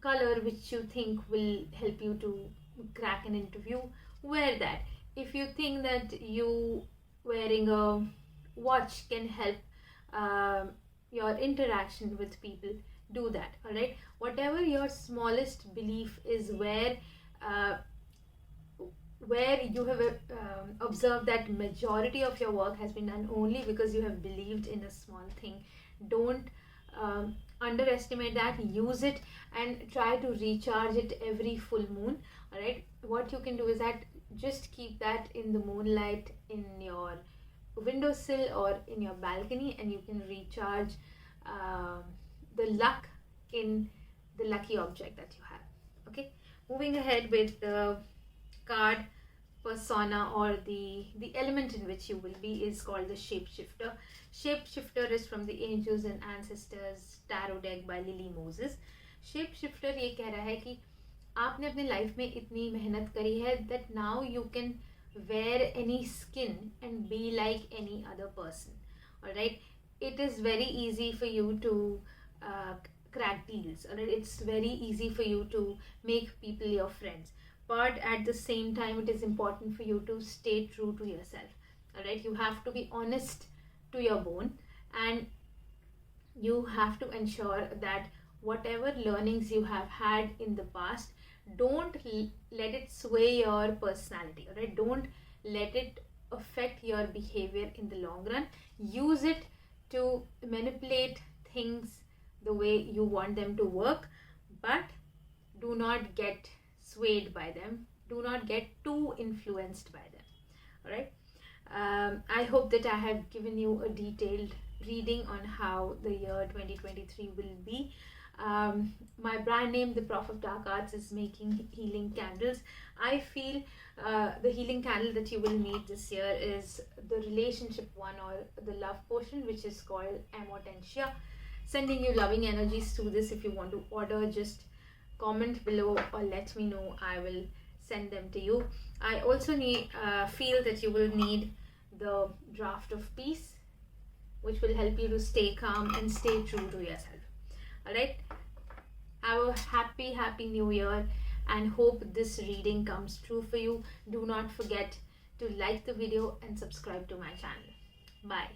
color which you think will help you to crack an interview, wear that. If you think that you wearing a watch can help your interaction with people, do that, all right? Whatever your smallest belief is, where you have observed that majority of your work has been done only because you have believed in a small thing. Don't underestimate that. Use it and try to recharge it every full moon, all right? What you can do is that just keep that in the moonlight in your windowsill or in your balcony, and you can recharge the luck in the lucky object that you have. Okay, moving ahead with the card persona, or the element in which you will be, is called the shapeshifter. Shapeshifter is from the Angels and Ancestors Tarot deck by Lily Moses. Shapeshifter ये कह रहा है कि आपने अपने life में इतनी मेहनत करी है that now you can wear any skin and be like any other person, all right? It is very easy for you to crack deals, all right? It's very easy for you to make people your friends, but at the same time it is important for you to stay true to yourself, all right? You have to be honest to your bone, and you have to ensure that whatever learnings you have had in the past, don't let it sway your personality, all right? Don't let it affect your behavior in the long run. Use it to manipulate things the way you want them to work, but do not get swayed by them. Do not get too influenced by them, all right? I hope that I have given you a detailed reading on how the year 2023 will be. My brand name, the Prof of Dark Arts, is making healing candles. I feel the healing candle that you will need this year is the relationship one, or the love portion, which is called Amotentia. Sending you loving energies through this. If you want to order, just comment below or let me know. I will send them to you. I also feel that you will need the draft of peace, which will help you to stay calm and stay true to yourself. All right, have a happy new year, and hope this reading comes true for you. Do not forget to like the video and subscribe to my channel. Bye.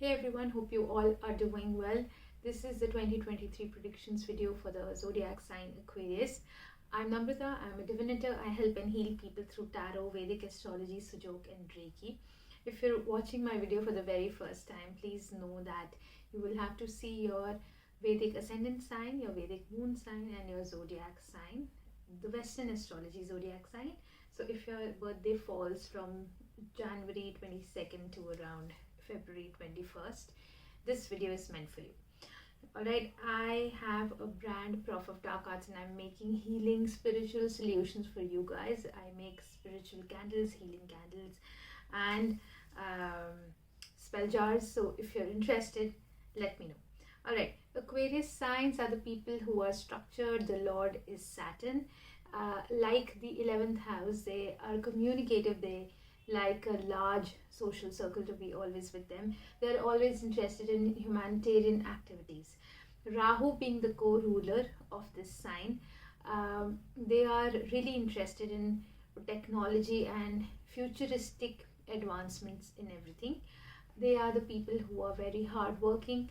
Hey everyone, hope you all are doing well. This is the 2023 predictions video for the zodiac sign Aquarius. I'm Namrata. I'm a divinator. I help and heal people through tarot, Vedic Astrology, Sujoke and Reiki. If you're watching my video for the very first time, please know that you will have to see your Vedic Ascendant sign, your Vedic Moon sign, and your Zodiac sign, the Western Astrology Zodiac sign. So if your birthday falls from January 22nd to around February 21st, this video is meant for you. Alright, I have a brand, Prof of Dark Arts, and I'm making healing spiritual solutions for you guys. I make spiritual candles, healing candles, and spell jars. So if you're interested, let me know. Alright, Aquarius signs are the people who are structured. The Lord is Saturn. Like the 11th house, they are communicative. They like a large social circle to be always with them. They're always interested in humanitarian activities. Rahu being the co-ruler of this sign, they are really interested in technology and futuristic advancements in everything. They are the people who are very hardworking,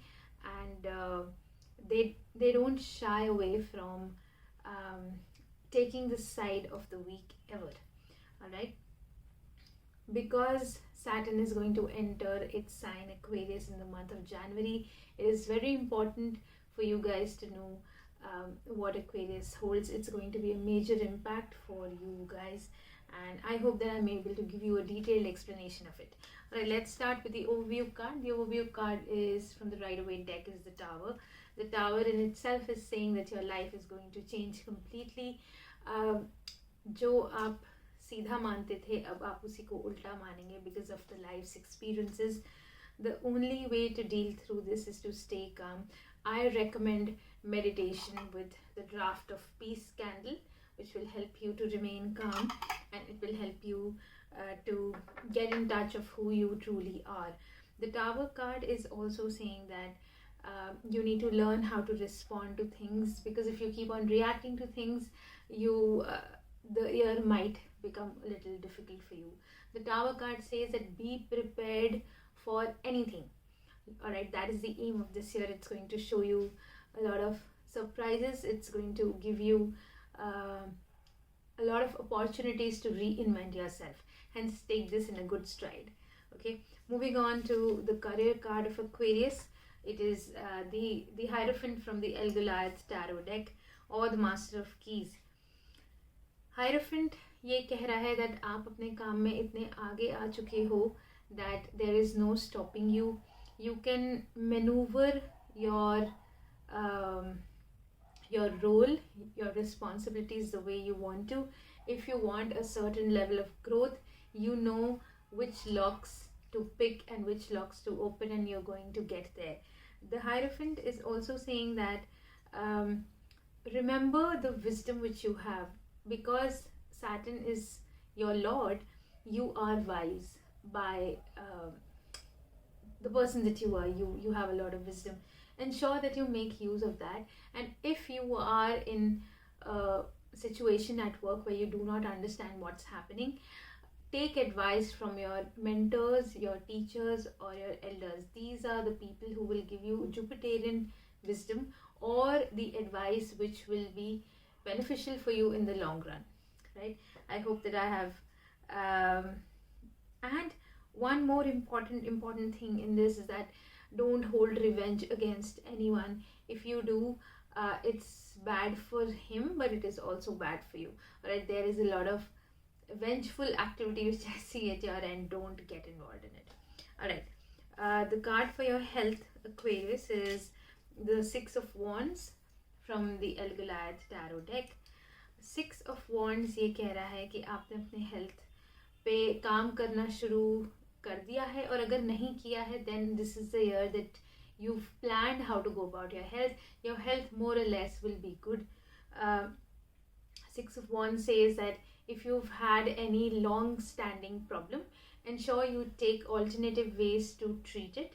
and they don't shy away from taking the side of the weak ever. All right, because Saturn is going to enter its sign Aquarius in the month of January, it is very important for you guys to know what Aquarius holds. It's going to be a major impact for you guys, and I hope that I'm able to give you a detailed explanation of it. Alright, let's start with the overview card. The overview card is from the Rider-Waite deck, is the Tower. The Tower in itself is saying that your life is going to change completely. जो आप सीधा मानते थे, अब आप उसी को उल्टा मानेंगे because of the life's experiences. The only way to deal through this is to stay calm. I recommend meditation with the draft of peace candle, which will help you to remain calm, and it will help you to get in touch of who you truly are. The Tower card is also saying that you need to learn how to respond to things, because if you keep on reacting to things, the year might become a little difficult for you. The Tower card says that be prepared for anything. Alright, that is the aim of this year. It's going to show you a lot of surprises. It's going to give you a lot of opportunities to reinvent yourself. Hence, take this in a good stride. Okay, moving on to the career card of Aquarius. It is the Hierophant from the El-Goliath Tarot deck, or the Master of Keys. Hierophant ये कह रहा है that आप अपने काम में इतने आगे आ चुके हो that there is no stopping you. You can maneuver your role, your responsibilities the way you want to. If you want a certain level of growth, you know which locks to pick and which locks to open, and you're going to get there. The Hierophant is also saying that remember the wisdom which you have, because Saturn is your lord. You are wise by the person that you are. You have a lot of wisdom. Ensure that you make use of that. And if you are in a situation at work where you do not understand what's happening, take advice from your mentors, your teachers, or your elders. These are the people who will give you Jupiterian wisdom, or the advice which will be beneficial for you in the long run. Right? I hope that I have and one more important thing in this is that don't hold revenge against anyone. If you do, it's bad for him, but it is also bad for you. Alright, there is a lot of vengeful activity which I see at your end. Don't get involved in it. Alright, the card for your health, Aquarius, is the Six of Wands from the El-Goliath Tarot deck. Six of Wands ये कह रहा है कि आपने अपने health पे काम करना शुरू कर दिया है, और अगर नहीं किया है then this is the year that you've planned how to go about your health. Your health more or less will be good. Six of Wands says that if you've had any long-standing problem, ensure you take alternative ways to treat it,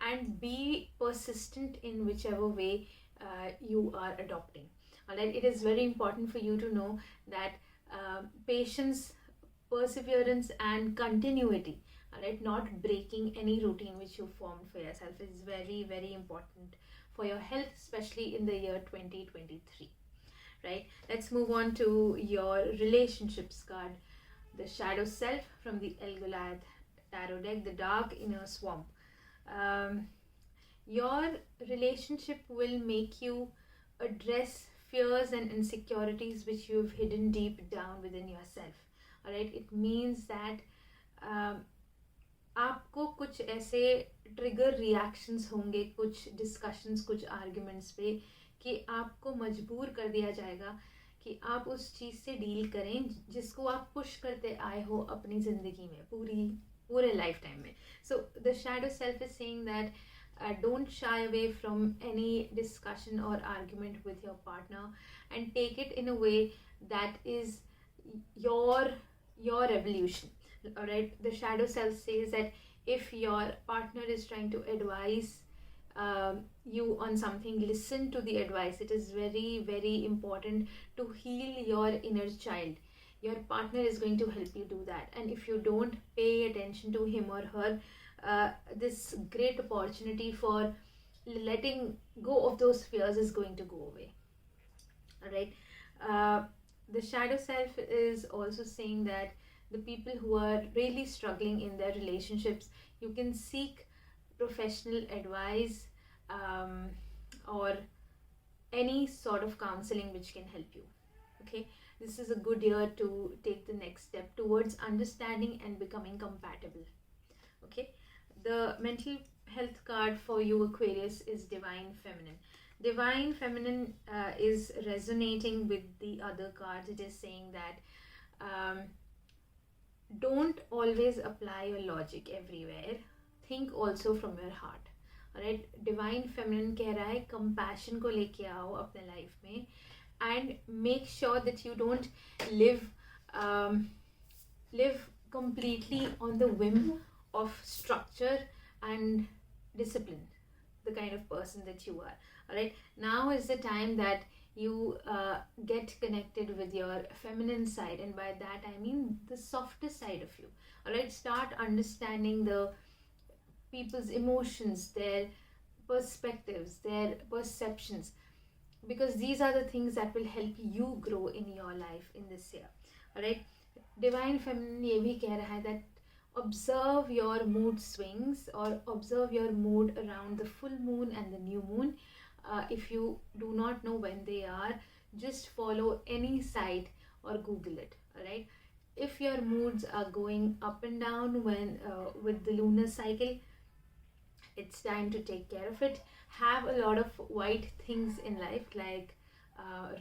and be persistent in whichever way you are adopting. Alright, it is very important for you to know that patience, perseverance, and continuity, alright, not breaking any routine which you formed for yourself, is very, very important for your health, especially in the year 2023. Right, let's move on to your relationships card, the Shadow Self from the El-Goliath Tarot deck, the Dark Inner Swamp. Your relationship will make you address fears and insecurities which you've hidden deep down within yourself. Alright, it means that आपको कुछ ऐसे trigger reactions होंगे, कुछ discussions, कुछ arguments पे, कि आपको मजबूर कर दिया जाएगा कि आप उस चीज़ से डील करें जिसको आप पुश करते आए हो अपनी ज़िंदगी में पूरे लाइफ टाइम में. So the shadow self is saying that don't shy away from any discussion or argument with your partner, and take it in a way that is your evolution. Alright, the Shadow Self says that if your partner is trying to advise you on something, listen to the advice. It is very, very important to heal your inner child. Your partner is going to help you do that, and if you don't pay attention to him or her, this great opportunity for letting go of those fears is going to go away. Alright, the shadow self is also saying that the people who are really struggling in their relationships, you can seek professional advice, or any sort of counseling which can help you. Okay, this is a good year to take the next step towards understanding and becoming compatible. Okay, the mental health card for you, Aquarius, is Divine Feminine. Divine Feminine is resonating with the other cards. It is saying that don't always apply your logic everywhere. Think also from your heart. Alright, Divine Feminine कह रहा है compassion को लेके आओ अपने life में, and make sure that you don't live completely on the whim of structure and discipline, the kind of person that you are. Alright, now is the time that you get connected with your feminine side, and by that I mean the softer side of you. Alright, start understanding the people's emotions, their perspectives, their perceptions, because these are the things that will help you grow in your life in this year. Alright, Divine Feminine ये भी कह रहा है that observe your mood swings, or observe your mood around the full moon and the new moon. If you do not know when they are, just follow any site or Google it. Alright, if your moods are going up and down when with the lunar cycle, it's time to take care of it. Have a lot of white things in life, like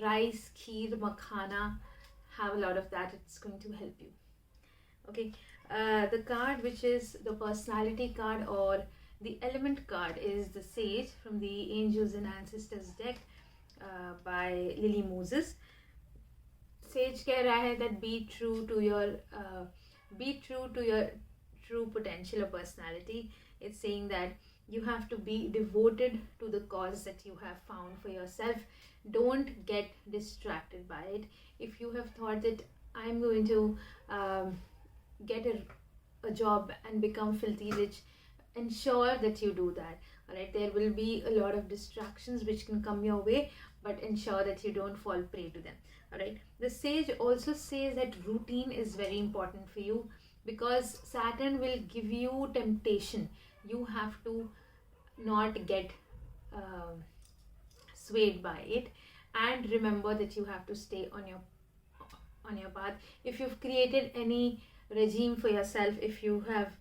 rice, kheer, makhana. Have a lot of that. It's going to help you. Okay, the card which is the personality card or the element card is the Sage from the Angels and Ancestors deck by Lily Moses. Sage कह रहा है that be true to your true potential or personality. It's saying that you have to be devoted to the cause that you have found for yourself. Don't get distracted by it. If you have thought that I'm going to get a job and become filthy rich, ensure that you do that. Alright, there will be a lot of distractions which can come your way, but ensure that you don't fall prey to them. Alright, the Sage also says that routine is very important for you, because Saturn will give you temptation. You have to not get swayed by it, and remember that you have to stay on your path. If you've created any regime for yourself, if you have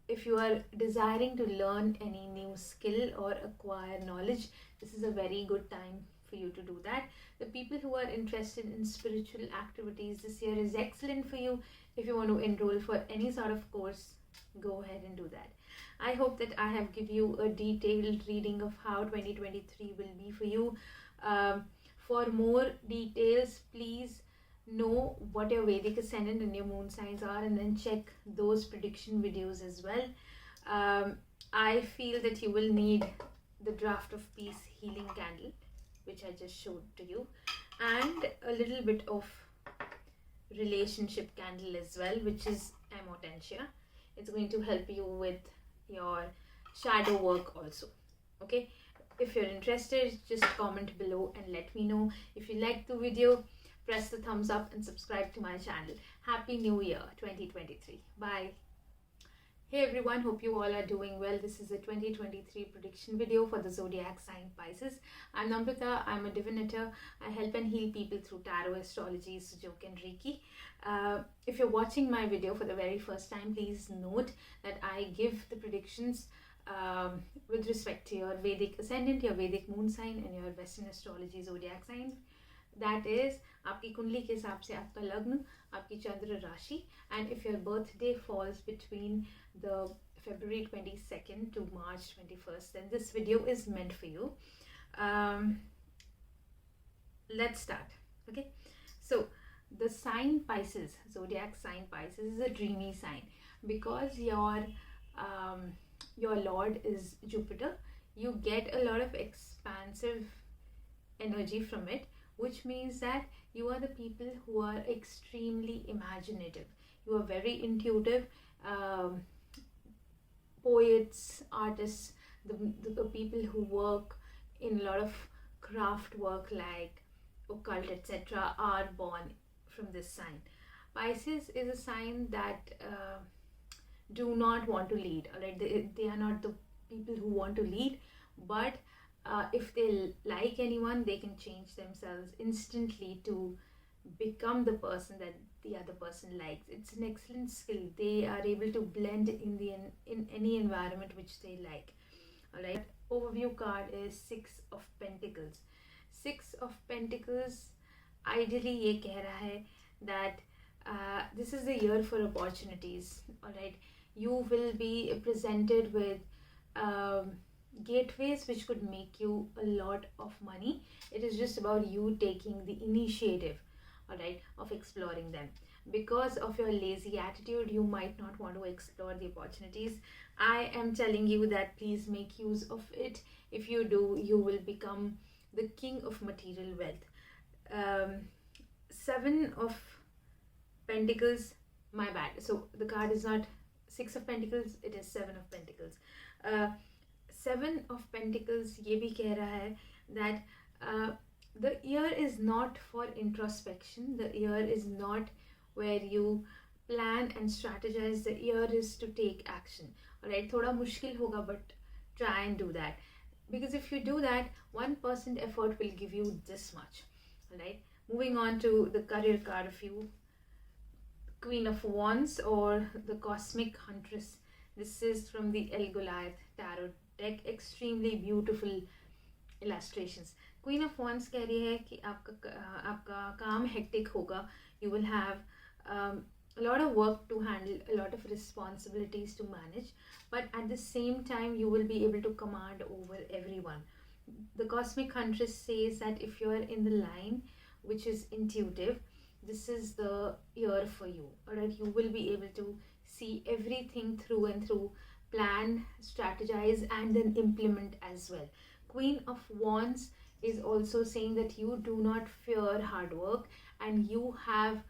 if you are desiring to learn any new skill or acquire knowledge, this is a very good time for you to do that. The people who are interested in spiritual activities, this year is excellent for you. If you want to enroll for any sort of course, go ahead and do that. I hope that I have given you a detailed reading of how 2023 will be for you. For more details, please know what your Vedic Ascendant and your moon signs are, and then check those prediction videos as well. I feel that you will need the Draft of Peace Healing Candle, which I just showed to you, and a little bit of relationship candle as well, which is Amotentia. It's going to help you with your shadow work also. Okay, if you're interested, just comment below and let me know. If you liked the video, press the thumbs up and subscribe to my channel. Happy New Year 2023. Bye. Hey everyone, hope you all are doing well. This is a 2023 prediction video for the Zodiac sign Pisces. I'm Namrata. I'm a divinator. I help and heal people through Tarot Astrology, Sujoke and Reiki. If you're watching my video for the very first time, please note that I give the predictions with respect to your Vedic Ascendant, your Vedic Moon sign and your Western Astrology Zodiac sign. That is, आपकी कुंडली के हिसाब से आपका लग्न, आपकी चंद्र राशि, and if your birthday falls between the February 22nd to March 21st, then this video is meant for you. Let's start. Okay, so the sign Pisces, Zodiac sign Pisces, is a dreamy sign because your Lord is Jupiter. You get a lot of expansive energy from it, which means that you are the people who are extremely imaginative. You are very intuitive. Poets, artists, the people who work in a lot of craft work like occult, etc., are born from this sign. Pisces is a sign that do not want to lead. All right, they are not the people who want to lead, but if they like anyone, they can change themselves instantly to become the person that the other person likes. It's an excellent skill. They are able to blend in any environment which they like. All right. Overview card is Six of Pentacles. Six of Pentacles ideally ये कह रहा है that this is the year for opportunities. All right, you will be presented with gateways which could make you a lot of money. It is just about you taking the initiative, all right, of exploring them. Because of your lazy attitude, you might not want to explore the opportunities. I am telling you that please make use of it. If you do, you will become the king of material wealth. Seven of Pentacles, my bad. So the card is not Six of Pentacles, it is Seven of Pentacles. Seven of Pentacles ये भी कह रहा है that the year is not for introspection. The year is not where you plan and strategize. The year is to take action. Alright, थोड़ा मुश्किल होगा, but try and do that. Because if you do that, 1% effort will give you this much. Alright, moving on to the career card of you. Queen of Wands or the Cosmic Huntress. This is from the El Goliath Tarot deck. Extremely beautiful illustrations. Queen of Wands कह रही है कि आपका काम hectic होगा. You will have a lot of work to handle, a lot of responsibilities to manage, but at the same time you will be able to command over everyone. The Cosmic Huntress says that if you are in the line which is intuitive, this is the year for you. Alright, you will be able to see everything through and through, plan, strategize, and then implement as well. Queen of Wands is also saying that you do not fear hard work and you have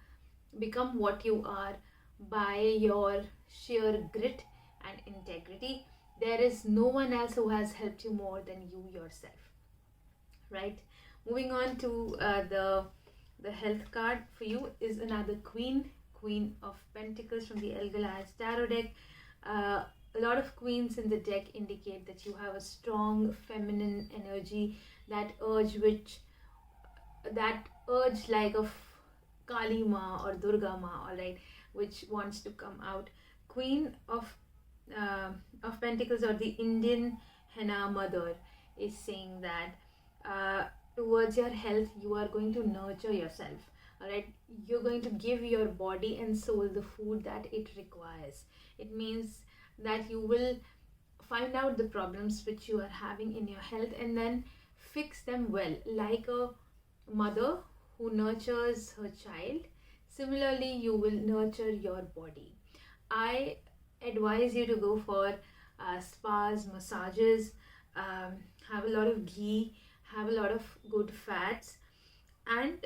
become what you are by your sheer grit and integrity. There is no one else who has helped you more than you yourself. Right? Moving on to the health card for you is another Queen of Pentacles from the El Goliath Tarot deck. A lot of queens in the deck indicate that you have a strong feminine energy, that urge like of Kali Ma or Durga Ma, alright, which wants to come out. Queen of Pentacles or the Indian Henna Mother is saying that towards your health, you are going to nurture yourself. Alright, you're going to give your body and soul the food that it requires. It means that you will find out the problems which you are having in your health and then fix them well, like a mother who nurtures her child. Similarly, you will nurture your body. I advise you to go for spas, massages, have a lot of ghee, have a lot of good fats, and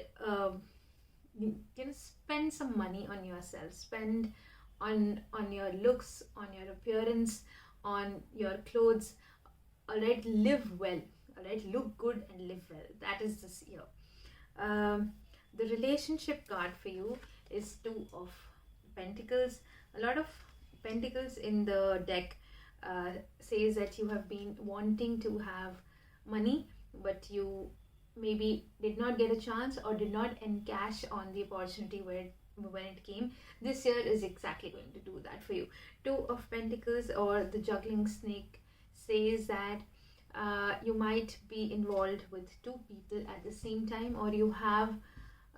spend some money on yourself. Spend on your looks, on your appearance, on your clothes. Alright, live well. Alright, look good and live well. That is this year. The relationship card for you is Two of Pentacles. A lot of Pentacles in the deck says that you have been wanting to have money, but you maybe did not get a chance or did not encash on the opportunity when it came. This year is exactly going to do that for you. Two of Pentacles or the juggling snake says that you might be involved with two people at the same time, or you have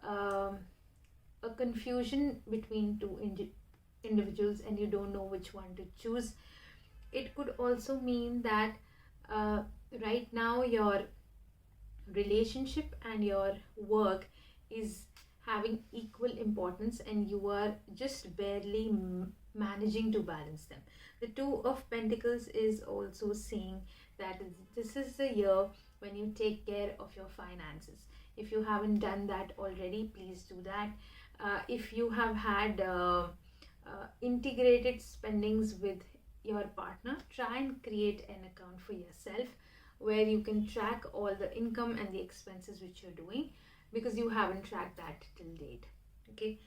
a confusion between two individuals and you don't know which one to choose. It could also mean that right now your relationship and your work is having equal importance and you are just barely managing to balance them. The Two of Pentacles is also saying that this is the year when you take care of your finances. If you haven't done that already, please do that. If you have had integrated spendings with your partner, try and create an account for yourself where you can track all the income and the expenses which you're doing. because you haven't tracked that till date. Okay,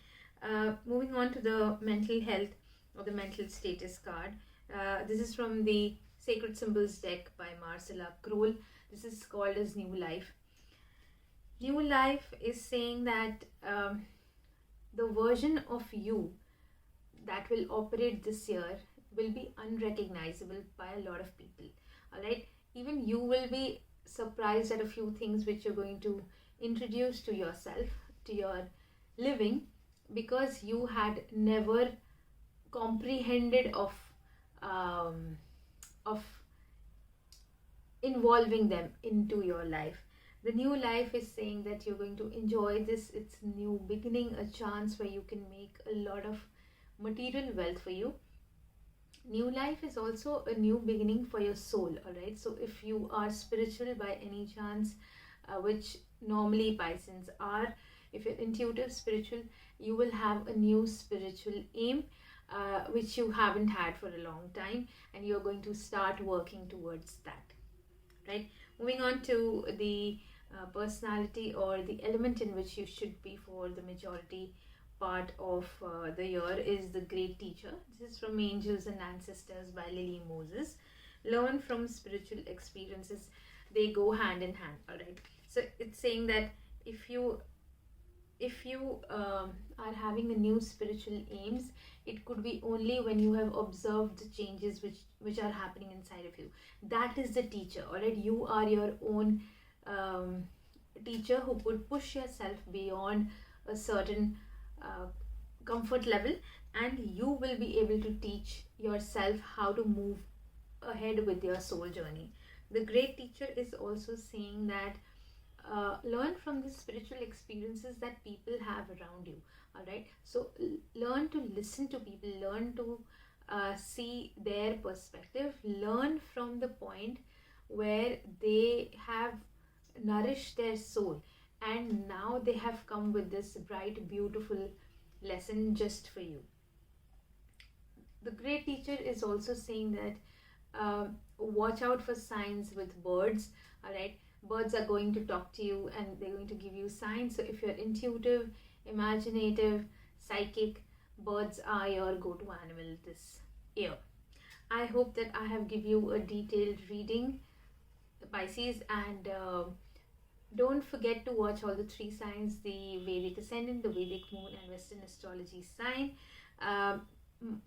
moving on to the mental health or the mental status card. This is from the Sacred Symbols deck by Marcella Kroll. This is called as New Life. New Life is saying that the version of you that will operate this year will be unrecognizable by a lot of people. All right, even you will be surprised at a few things which you're going to introduce to yourself, to your living, because you had never comprehended of involving them into your life. The new life is saying that you're going to enjoy this. It's new beginning, a chance where you can make a lot of material wealth for you. New life is also a new beginning for your soul. All right, so if you are spiritual by any chance, which normally Pisces are, if you're intuitive spiritual, you will have a new spiritual aim, which you haven't had for a long time, and you're going to start working towards that. Right, moving on to the personality or the element in which you should be for the majority part of the year is the Great Teacher. This is from Angels and Ancestors by Lily Moses. Learn from spiritual experiences. They go hand in hand. All right, so it's saying that if you are having a new spiritual aims, it could be only when you have observed the changes which are happening inside of you. That is the teacher. All right, you are your own teacher who could push yourself beyond a certain comfort level, and you will be able to teach yourself how to move ahead with your soul journey. The Great Teacher is also saying that learn from the spiritual experiences that people have around you. All right, so learn to listen to people, learn to see their perspective, learn from the point where they have nourished their soul, and now they have come with this bright, beautiful lesson just for you. The Great Teacher is also saying that watch out for signs with birds. All right, birds are going to talk to you and they're going to give you signs. So if you're intuitive, imaginative, psychic, birds are your go-to animal this year. I hope that I have given you a detailed reading, Pisces, and don't forget to watch all the 3 signs: the Vedic Ascendant, the Vedic Moon, and Western Astrology sign.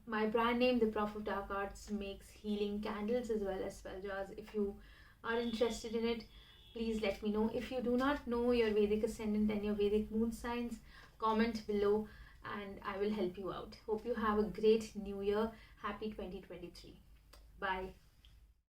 My brand name, the Prof of Dark Arts, makes healing candles as well as spell jars. If you are interested in it, please let me know. If you do not know your Vedic Ascendant and your Vedic Moon signs, comment below and I will help you out. Hope you have a great new year. Happy 2023. Bye.